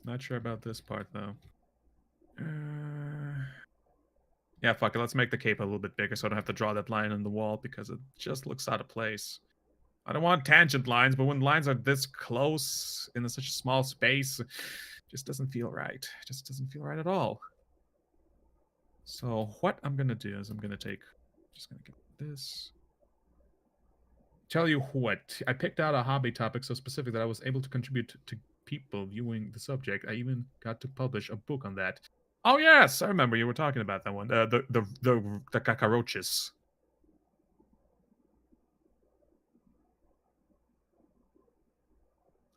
S1: Not sure about this part, though. Yeah, fuck it. Let's make the cape a little bit bigger so I don't have to draw that line on the wall because it just looks out of place. I don't want tangent lines, but when lines are this close in such a small space, it just doesn't feel right. It just doesn't feel right at all. So what I'm gonna do is I'm gonna take, just gonna get this. Tell you what, I picked out a hobby topic so specific that I was able to contribute to people viewing the subject. I even got to publish a book on that. Oh yes, I remember you were talking about that one. The cockroaches.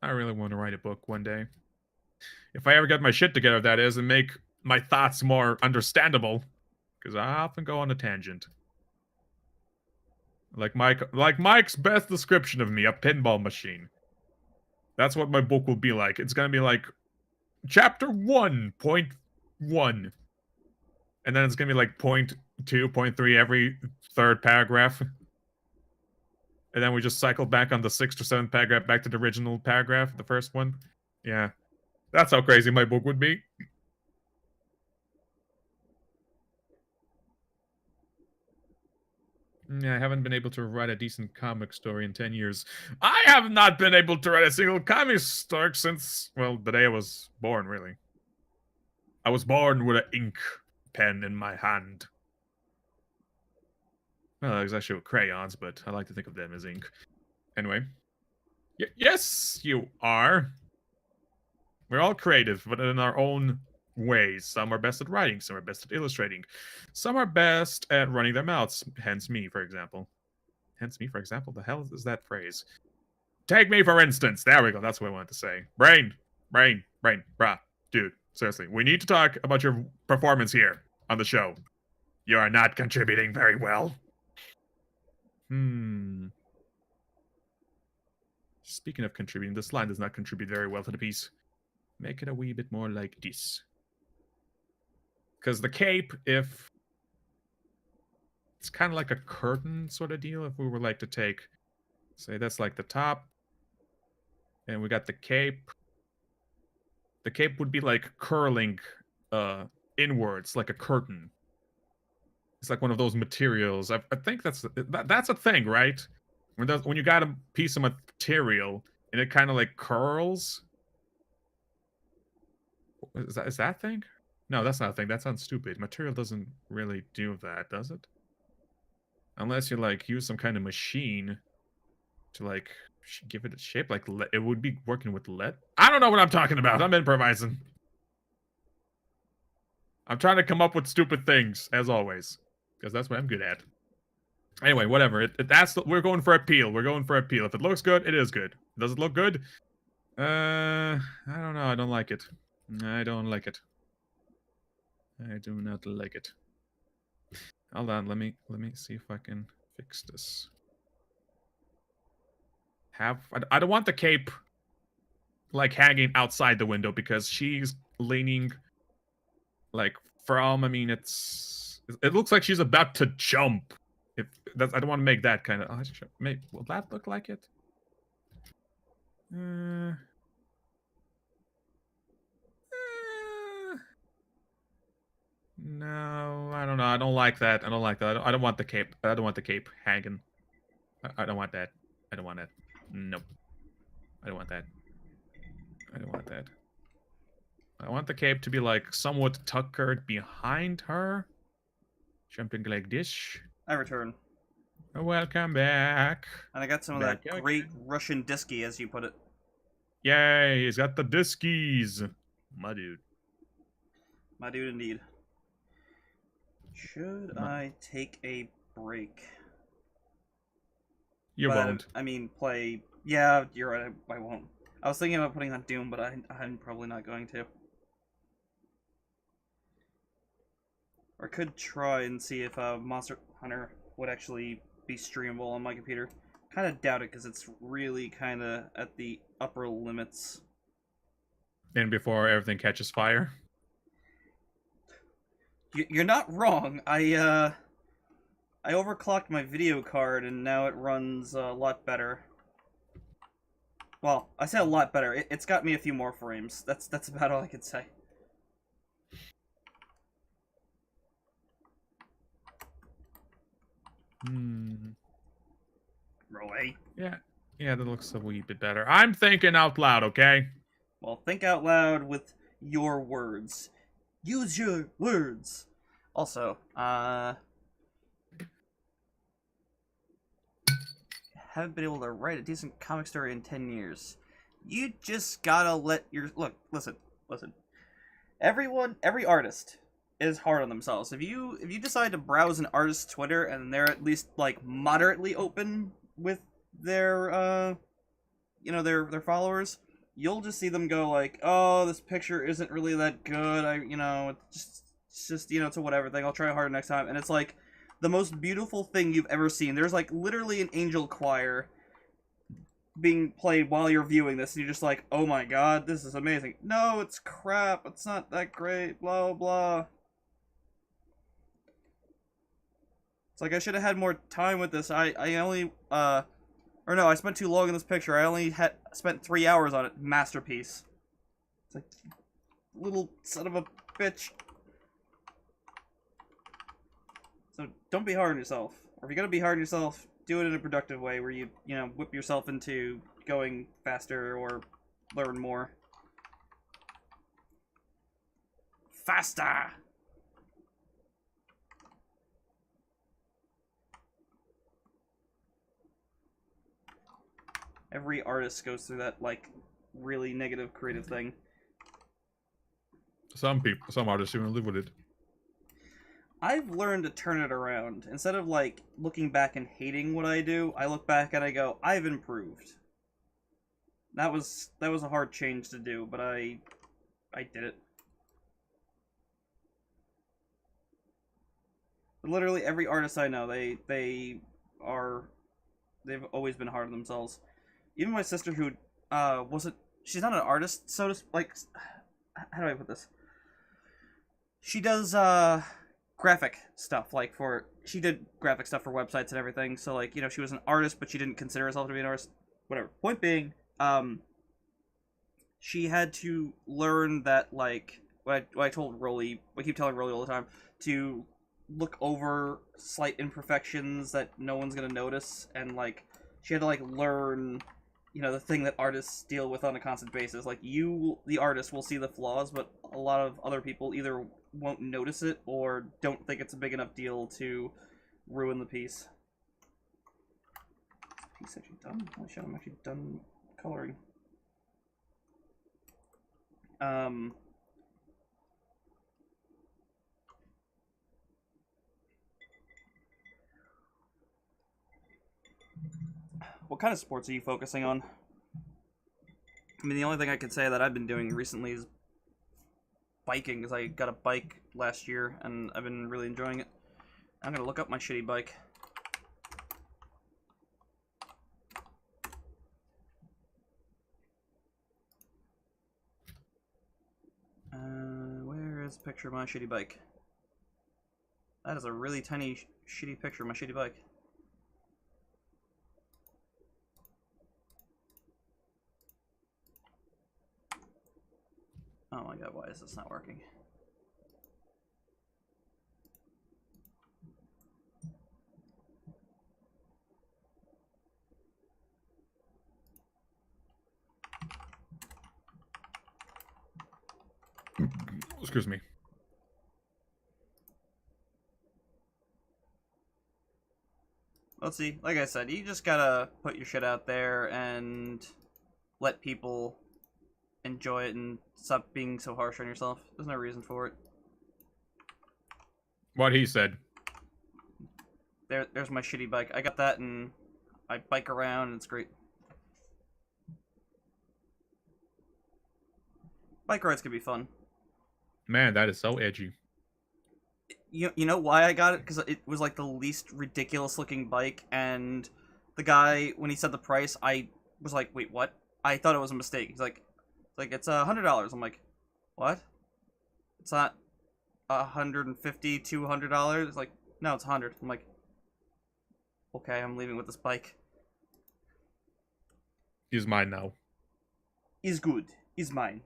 S1: I really want to write a book one day. If I ever get my shit together, that is, and make my thoughts more understandable, because I often go on a tangent. Like Mike's best description of me, a pinball machine. That's what my book will be like. It's gonna be like chapter 1.1. And then it's gonna be like 0.2, 0.3 every third paragraph. And then we just cycle back on the sixth or seventh paragraph back to the original paragraph, the first one. Yeah. That's how crazy my book would be. Yeah, I haven't been able to write a decent comic story in 10 years. I have not been able to write a single comic story since, well, the day I was born, really. I was born with an ink pen in my hand. Well, it was actually with crayons, but I like to think of them as ink. Anyway. Yes, you are. We're all creative, but in our own ways. Some are best at writing, some are best at illustrating, some are best at running their mouths. Hence me, for example. Hence me, for example. The hell is that phrase? Take me, for instance. There we go. That's what I wanted to say. Brain. Bruh. Dude, seriously. We need to talk about your performance here on the show. You are not contributing very well. Speaking of contributing, this line does not contribute very well to the piece. Make it a wee bit more like this. Because the cape, if it's kind of like a curtain sort of deal, if we were like to take, say that's like the top, And we got the cape. The cape would be like curling inwards, like a curtain. It's like one of those materials. I think that's a thing, right? When you got a piece of material and it kind of like curls. Is that a thing? No, that's not a thing. That sounds stupid. Material doesn't really do that, does it? Unless you like use some kind of machine to like give it a shape, like it would be working with lead. I don't know what I'm talking about. I'm improvising. I'm trying to come up with stupid things as always, because that's what I'm good at. Anyway, whatever. We're going for appeal. We're going for appeal. If it looks good, it is good. Does it look good? I don't know. I don't like it. I don't like it. I do not like it. Hold on. Let me see if I can fix this. I don't want the cape like hanging outside the window because she's leaning like from. I mean, it looks like she's about to jump. If that's, I don't want to make that kind of. Maybe will that look like it? No, I don't know. I don't like that. I don't like that. I don't want the cape. I don't want the cape hanging. I don't want that. I don't want that. Nope. I don't want that. I don't want that. I want the cape to be like somewhat tuckered behind her. Jumping like this.
S2: I return.
S1: Welcome back.
S2: And I got some of that great Russian disky, as you put it.
S1: Yay, he's got the diskies. My dude.
S2: My dude, indeed. Should I take a break?
S1: You won't.
S2: I mean, play... Yeah, you're right, I won't. I was thinking about putting on Doom, but I'm probably not going to. Or I could try and see if Monster Hunter would actually be streamable on my computer. Kind of doubt it, because it's really kind of at the upper limits.
S1: And before everything catches fire?
S2: You're not wrong. I overclocked my video card, and now it runs a lot better. Well, I say a lot better. It's got me a few more frames. That's about all I could say. Really?
S1: Yeah, that looks a wee bit better. I'm thinking out loud, okay?
S2: Well, think out loud with your words. Use your words. Also, haven't been able to write a decent comic story in 10 years. You just gotta let your... Look, listen. Every artist is hard on themselves. If you decide to browse an artist's Twitter and they're at least, like, moderately open with their, their followers, you'll just see them go like, oh, this picture isn't really that good, it's just, it's a whatever thing, I'll try harder next time, and it's like, the most beautiful thing you've ever seen. There's like literally an angel choir being played while you're viewing this, and you're just like, oh my god, this is amazing. No, it's crap, it's not that great, blah blah. It's like I should have had more time with this. I only I spent too long in this picture. I only spent 3 hours on it. Masterpiece. It's like, little son of a bitch. So don't be hard on yourself. Or if you're gonna be hard on yourself, do it in a productive way where you whip yourself into going faster or learn more. Faster! Every artist goes through that, like, really negative creative thing.
S1: Some artists even live with it.
S2: I've learned to turn it around. Instead of, like, looking back and hating what I do, I look back and I go, I've improved. That was a hard change to do, but I did it. But literally every artist I know, they've always been hard on themselves. Even my sister, who she's not an artist, so to like, how do I put this? She does graphic stuff, like she did graphic stuff for websites and everything. So like, she was an artist, but she didn't consider herself to be an artist. Whatever. Point being, she had to learn that, like, what I told Rolly, I keep telling Rolly all the time, to look over slight imperfections that no one's gonna notice, and like she had to like learn, the thing that artists deal with on a constant basis. Like you, the artist, will see the flaws, but a lot of other people either won't notice it or don't think it's a big enough deal to ruin the piece. Piece actually done? Holy shit, I'm actually done coloring. What kind of sports are you focusing on? I mean, the only thing I could say that I've been doing recently is biking, because I got a bike last year, and I've been really enjoying it. I'm gonna look up my shitty bike. Where is a picture of my shitty bike? That is a really tiny, shitty picture of my shitty bike. Oh my god, why is this not working?
S1: Excuse me.
S2: Let's see. Like I said, you just gotta put your shit out there and let people enjoy it and stop being so harsh on yourself. There's no reason for it.
S1: What he said.
S2: There's my shitty bike. I got that, and I bike around, and it's great. Bike rides can be fun.
S1: Man, that is so edgy.
S2: You know why I got it? Because it was like the least ridiculous looking bike, and the guy, when he said the price, I was like, wait, what? I thought it was a mistake. He's like, it's $100. I'm like, what? It's not $150, $200. It's like, no, it's $100. I'm like, okay, I'm leaving with this bike.
S1: He's mine now.
S2: Is good. Is mine.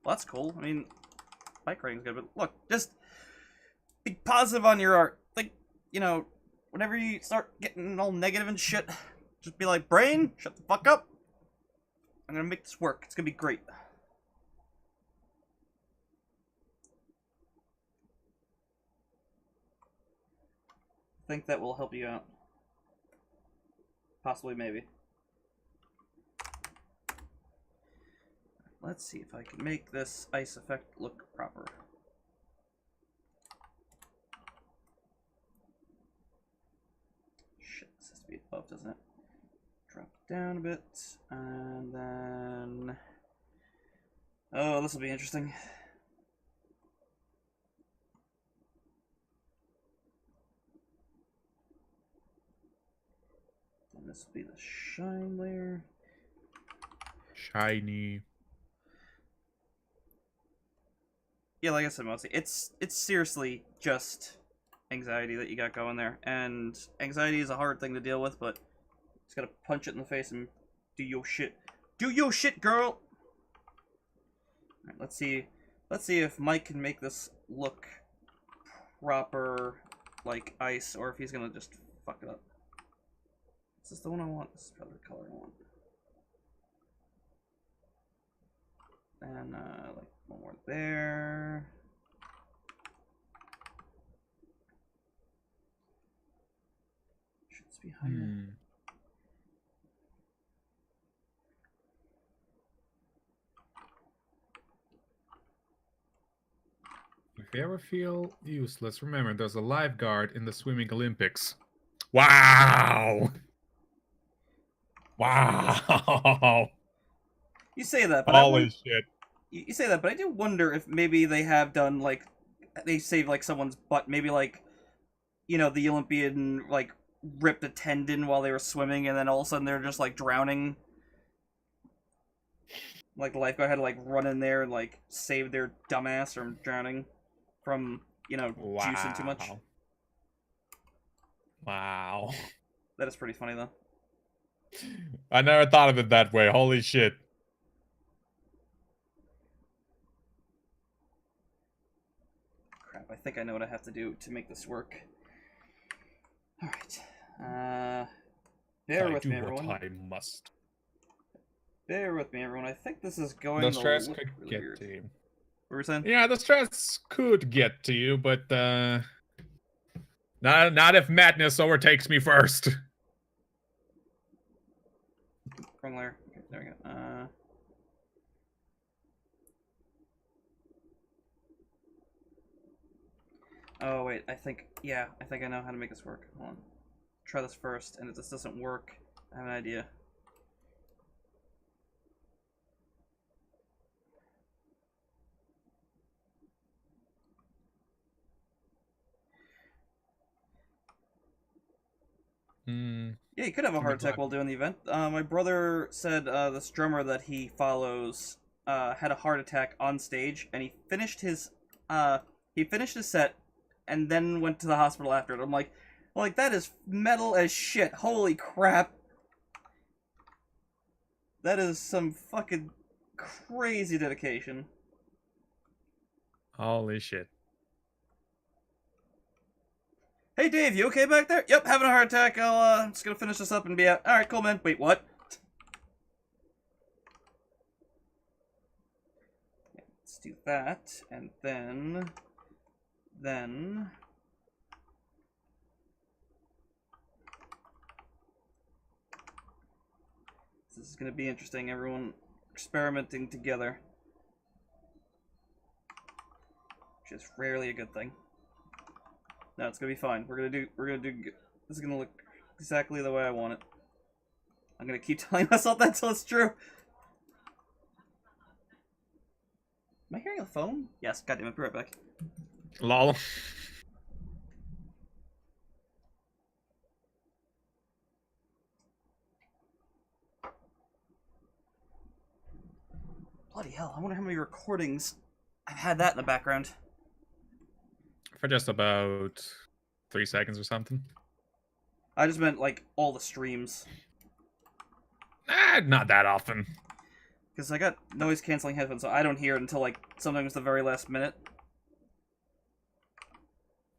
S2: Well, that's cool. I mean, bike riding's good, but look, just be positive on your art. Like, whenever you start getting all negative and shit, just be like, brain, shut the fuck up. I'm gonna make this work. It's gonna be great. I think that will help you out. Possibly, maybe. Let's see if I can make this ice effect look proper. Shit, this has to be above, doesn't it? Drop it down a bit, and then... Oh, this will be interesting. And this will be the shine layer.
S1: Shiny.
S2: Yeah, like I said, mostly it's seriously just anxiety that you got going there, and anxiety is a hard thing to deal with, but just gotta punch it in the face and do your shit. Do your shit, girl. All right, let's see if Mike can make this look proper, like ice, or if he's gonna just fuck it up. Is this the one I want? This is probably the color I want. And like one more there. Should this be higher?
S1: If you ever feel useless, remember there's a lifeguard in the swimming Olympics. Wow! Wow!
S2: You say that, but
S1: Holy shit.
S2: You say that, but I do wonder if maybe they have done, like, they saved, like, someone's butt. Maybe, like, the Olympian, like, ripped a tendon while they were swimming, and then all of a sudden they're just, like, drowning. Like, the lifeguard had to, like, run in there and, like, save their dumbass from drowning from,
S1: Wow.
S2: juicing too much.
S1: Wow.
S2: That is pretty funny, though.
S1: I never thought of it that way. Holy shit.
S2: Crap, I think I know what I have to do to make this work. Alright. Bear with me, everyone.
S1: I must.
S2: Bear with me, everyone. I think this is going
S1: The
S2: to
S1: stress
S2: look
S1: could
S2: really
S1: get
S2: weird.
S1: to you.
S2: What were you saying?
S1: Yeah, the stress could get to you, but not if madness overtakes me first.
S2: Wrong layer. Okay, there we go. Oh wait, I think I know how to make this work. Hold on. Try this first, and if this doesn't work, I have an idea. Yeah, you could have a heart attack while doing the event. My brother said this drummer that he follows had a heart attack on stage, and he finished his set, and then went to the hospital after it. I'm like that is metal as shit. Holy crap! That is some fucking crazy dedication.
S1: Holy shit.
S2: Hey Dave, you okay back there? Yep, having a heart attack. I'm just gonna finish this up and be out. Alright, cool, man. Wait, what? Let's do that, and then... This is gonna be interesting, everyone experimenting together. Which is rarely a good thing. No, it's gonna be fine. We're gonna do, this is gonna look exactly the way I want it. I'm gonna keep telling myself that until it's true. Am I hearing a phone? Yes, goddamn it, be right back.
S1: Lol.
S2: Bloody hell, I wonder how many recordings I've had that in the background.
S1: For just about 3 seconds or something.
S2: I just meant, like, all the streams.
S1: Not that often.
S2: Because I got noise-canceling headphones, so I don't hear it until, like, sometimes the very last minute.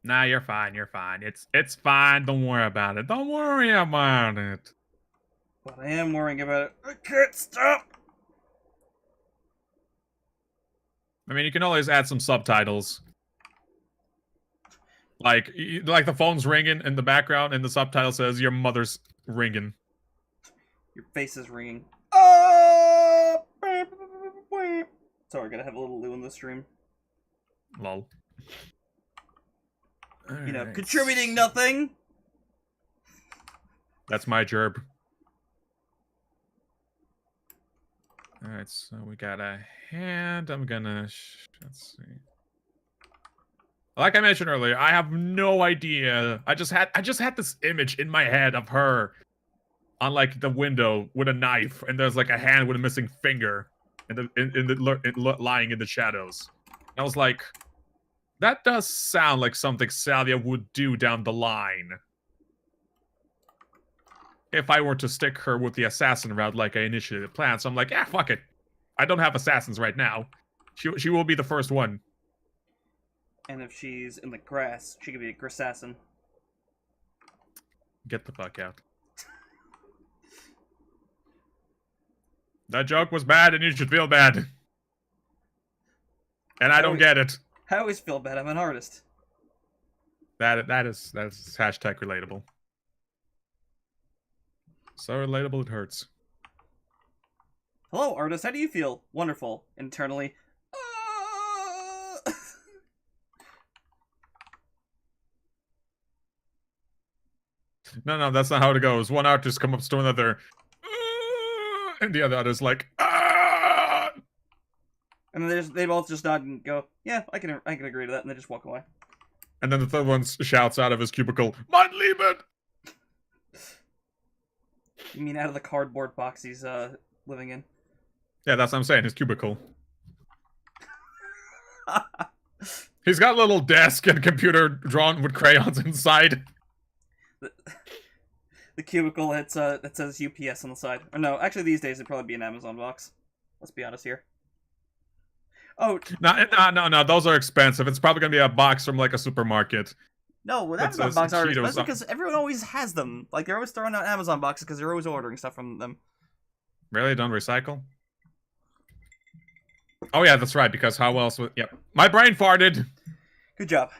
S1: Nah, you're fine, you're fine. It's fine, don't worry about it. Don't worry about it.
S2: But I am worrying about it. I can't stop!
S1: I mean, you can always add some subtitles. Like the phone's ringing in the background, and the subtitle says, "Your mother's ringing."
S2: Your face is ringing. Sorry, gotta have a little Lou in the stream.
S1: Lol.
S2: You know, contributing nothing!
S1: That's my gerb. Alright, so we got a hand. I'm gonna... let's see. Like I mentioned earlier, I have no idea. I just had this image in my head of her on like the window with a knife, and there's like a hand with a missing finger, lying in the shadows. I was like, that does sound like something Salia would do down the line. If I were to stick her with the assassin route like I initially planned. So I'm like, yeah, fuck it. I don't have assassins right now. She will be the first one.
S2: And if she's in the grass, she could be a grassassin.
S1: Get the fuck out. That joke was bad and you should feel bad. And I don't get it.
S2: I always feel bad, I'm an artist.
S1: That's hashtag relatable. So relatable it hurts.
S2: Hello, artist, how do you feel? Wonderful. Internally.
S1: No, that's not how it goes. One artist comes up to another, and the other artist's like, ah!
S2: And then they both just nod and go, yeah, I can agree to that, and they just walk away.
S1: And then the third one shouts out of his cubicle, Mein Lieben!
S2: You mean out of the cardboard box he's living in?
S1: Yeah, that's what I'm saying, his cubicle. He's got a little desk and computer drawn with crayons inside.
S2: the, the cubicle that says UPS on the side. Or no, actually these days it'd probably be an Amazon box. Let's be honest here. Oh
S1: No. Those are expensive. It's probably gonna be a box from like a supermarket.
S2: no, with
S1: That's
S2: Amazon
S1: a
S2: boxes are
S1: Cheetos.
S2: expensive because everyone always has them. Like they're always throwing out Amazon boxes because they're always ordering stuff from them.
S1: Really? Don't recycle? Oh yeah, that's right. Because how else would? Yep. My brain farted.
S2: Good job.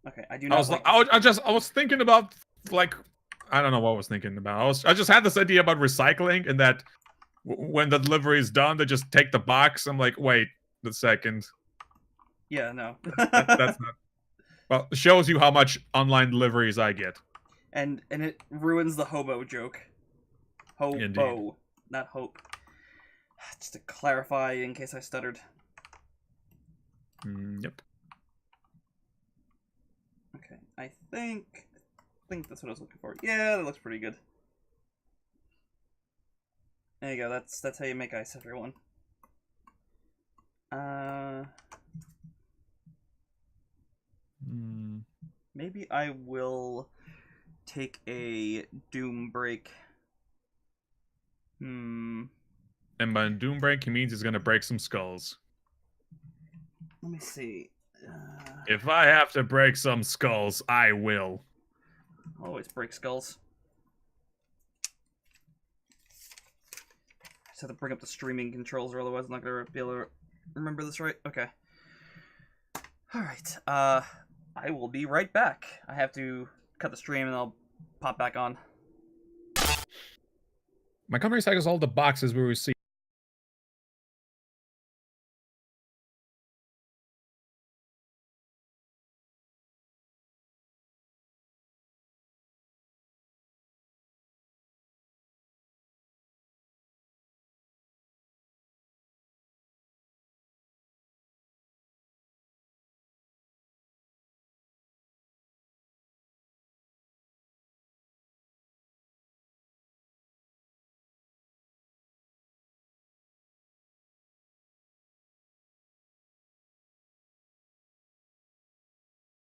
S2: Okay, I do not.
S1: I was thinking about like I don't know what I was thinking about. I just had this idea about recycling and that when the delivery is done, they just take the box. I'm like, wait a second.
S2: Yeah, no.
S1: That's not. Well, it shows you how much online deliveries I get.
S2: And it ruins the hobo joke. Hobo,
S1: Indeed.
S2: not hope. Just to clarify, in case I stuttered.
S1: Yep.
S2: Okay, I think that's what I was looking for. Yeah, that looks pretty good. There you go. That's how you make ice, everyone. Maybe I will take a doom break.
S1: And by doom break, he means he's gonna break some skulls.
S2: Let me see.
S1: If I have to break some skulls, I will.
S2: Always break skulls. I just have to bring up the streaming controls, or otherwise I'm not gonna be able to remember this right. Okay. Alright, I will be right back. I have to cut the stream and I'll pop back on.
S1: My company recycles all the boxes we receive.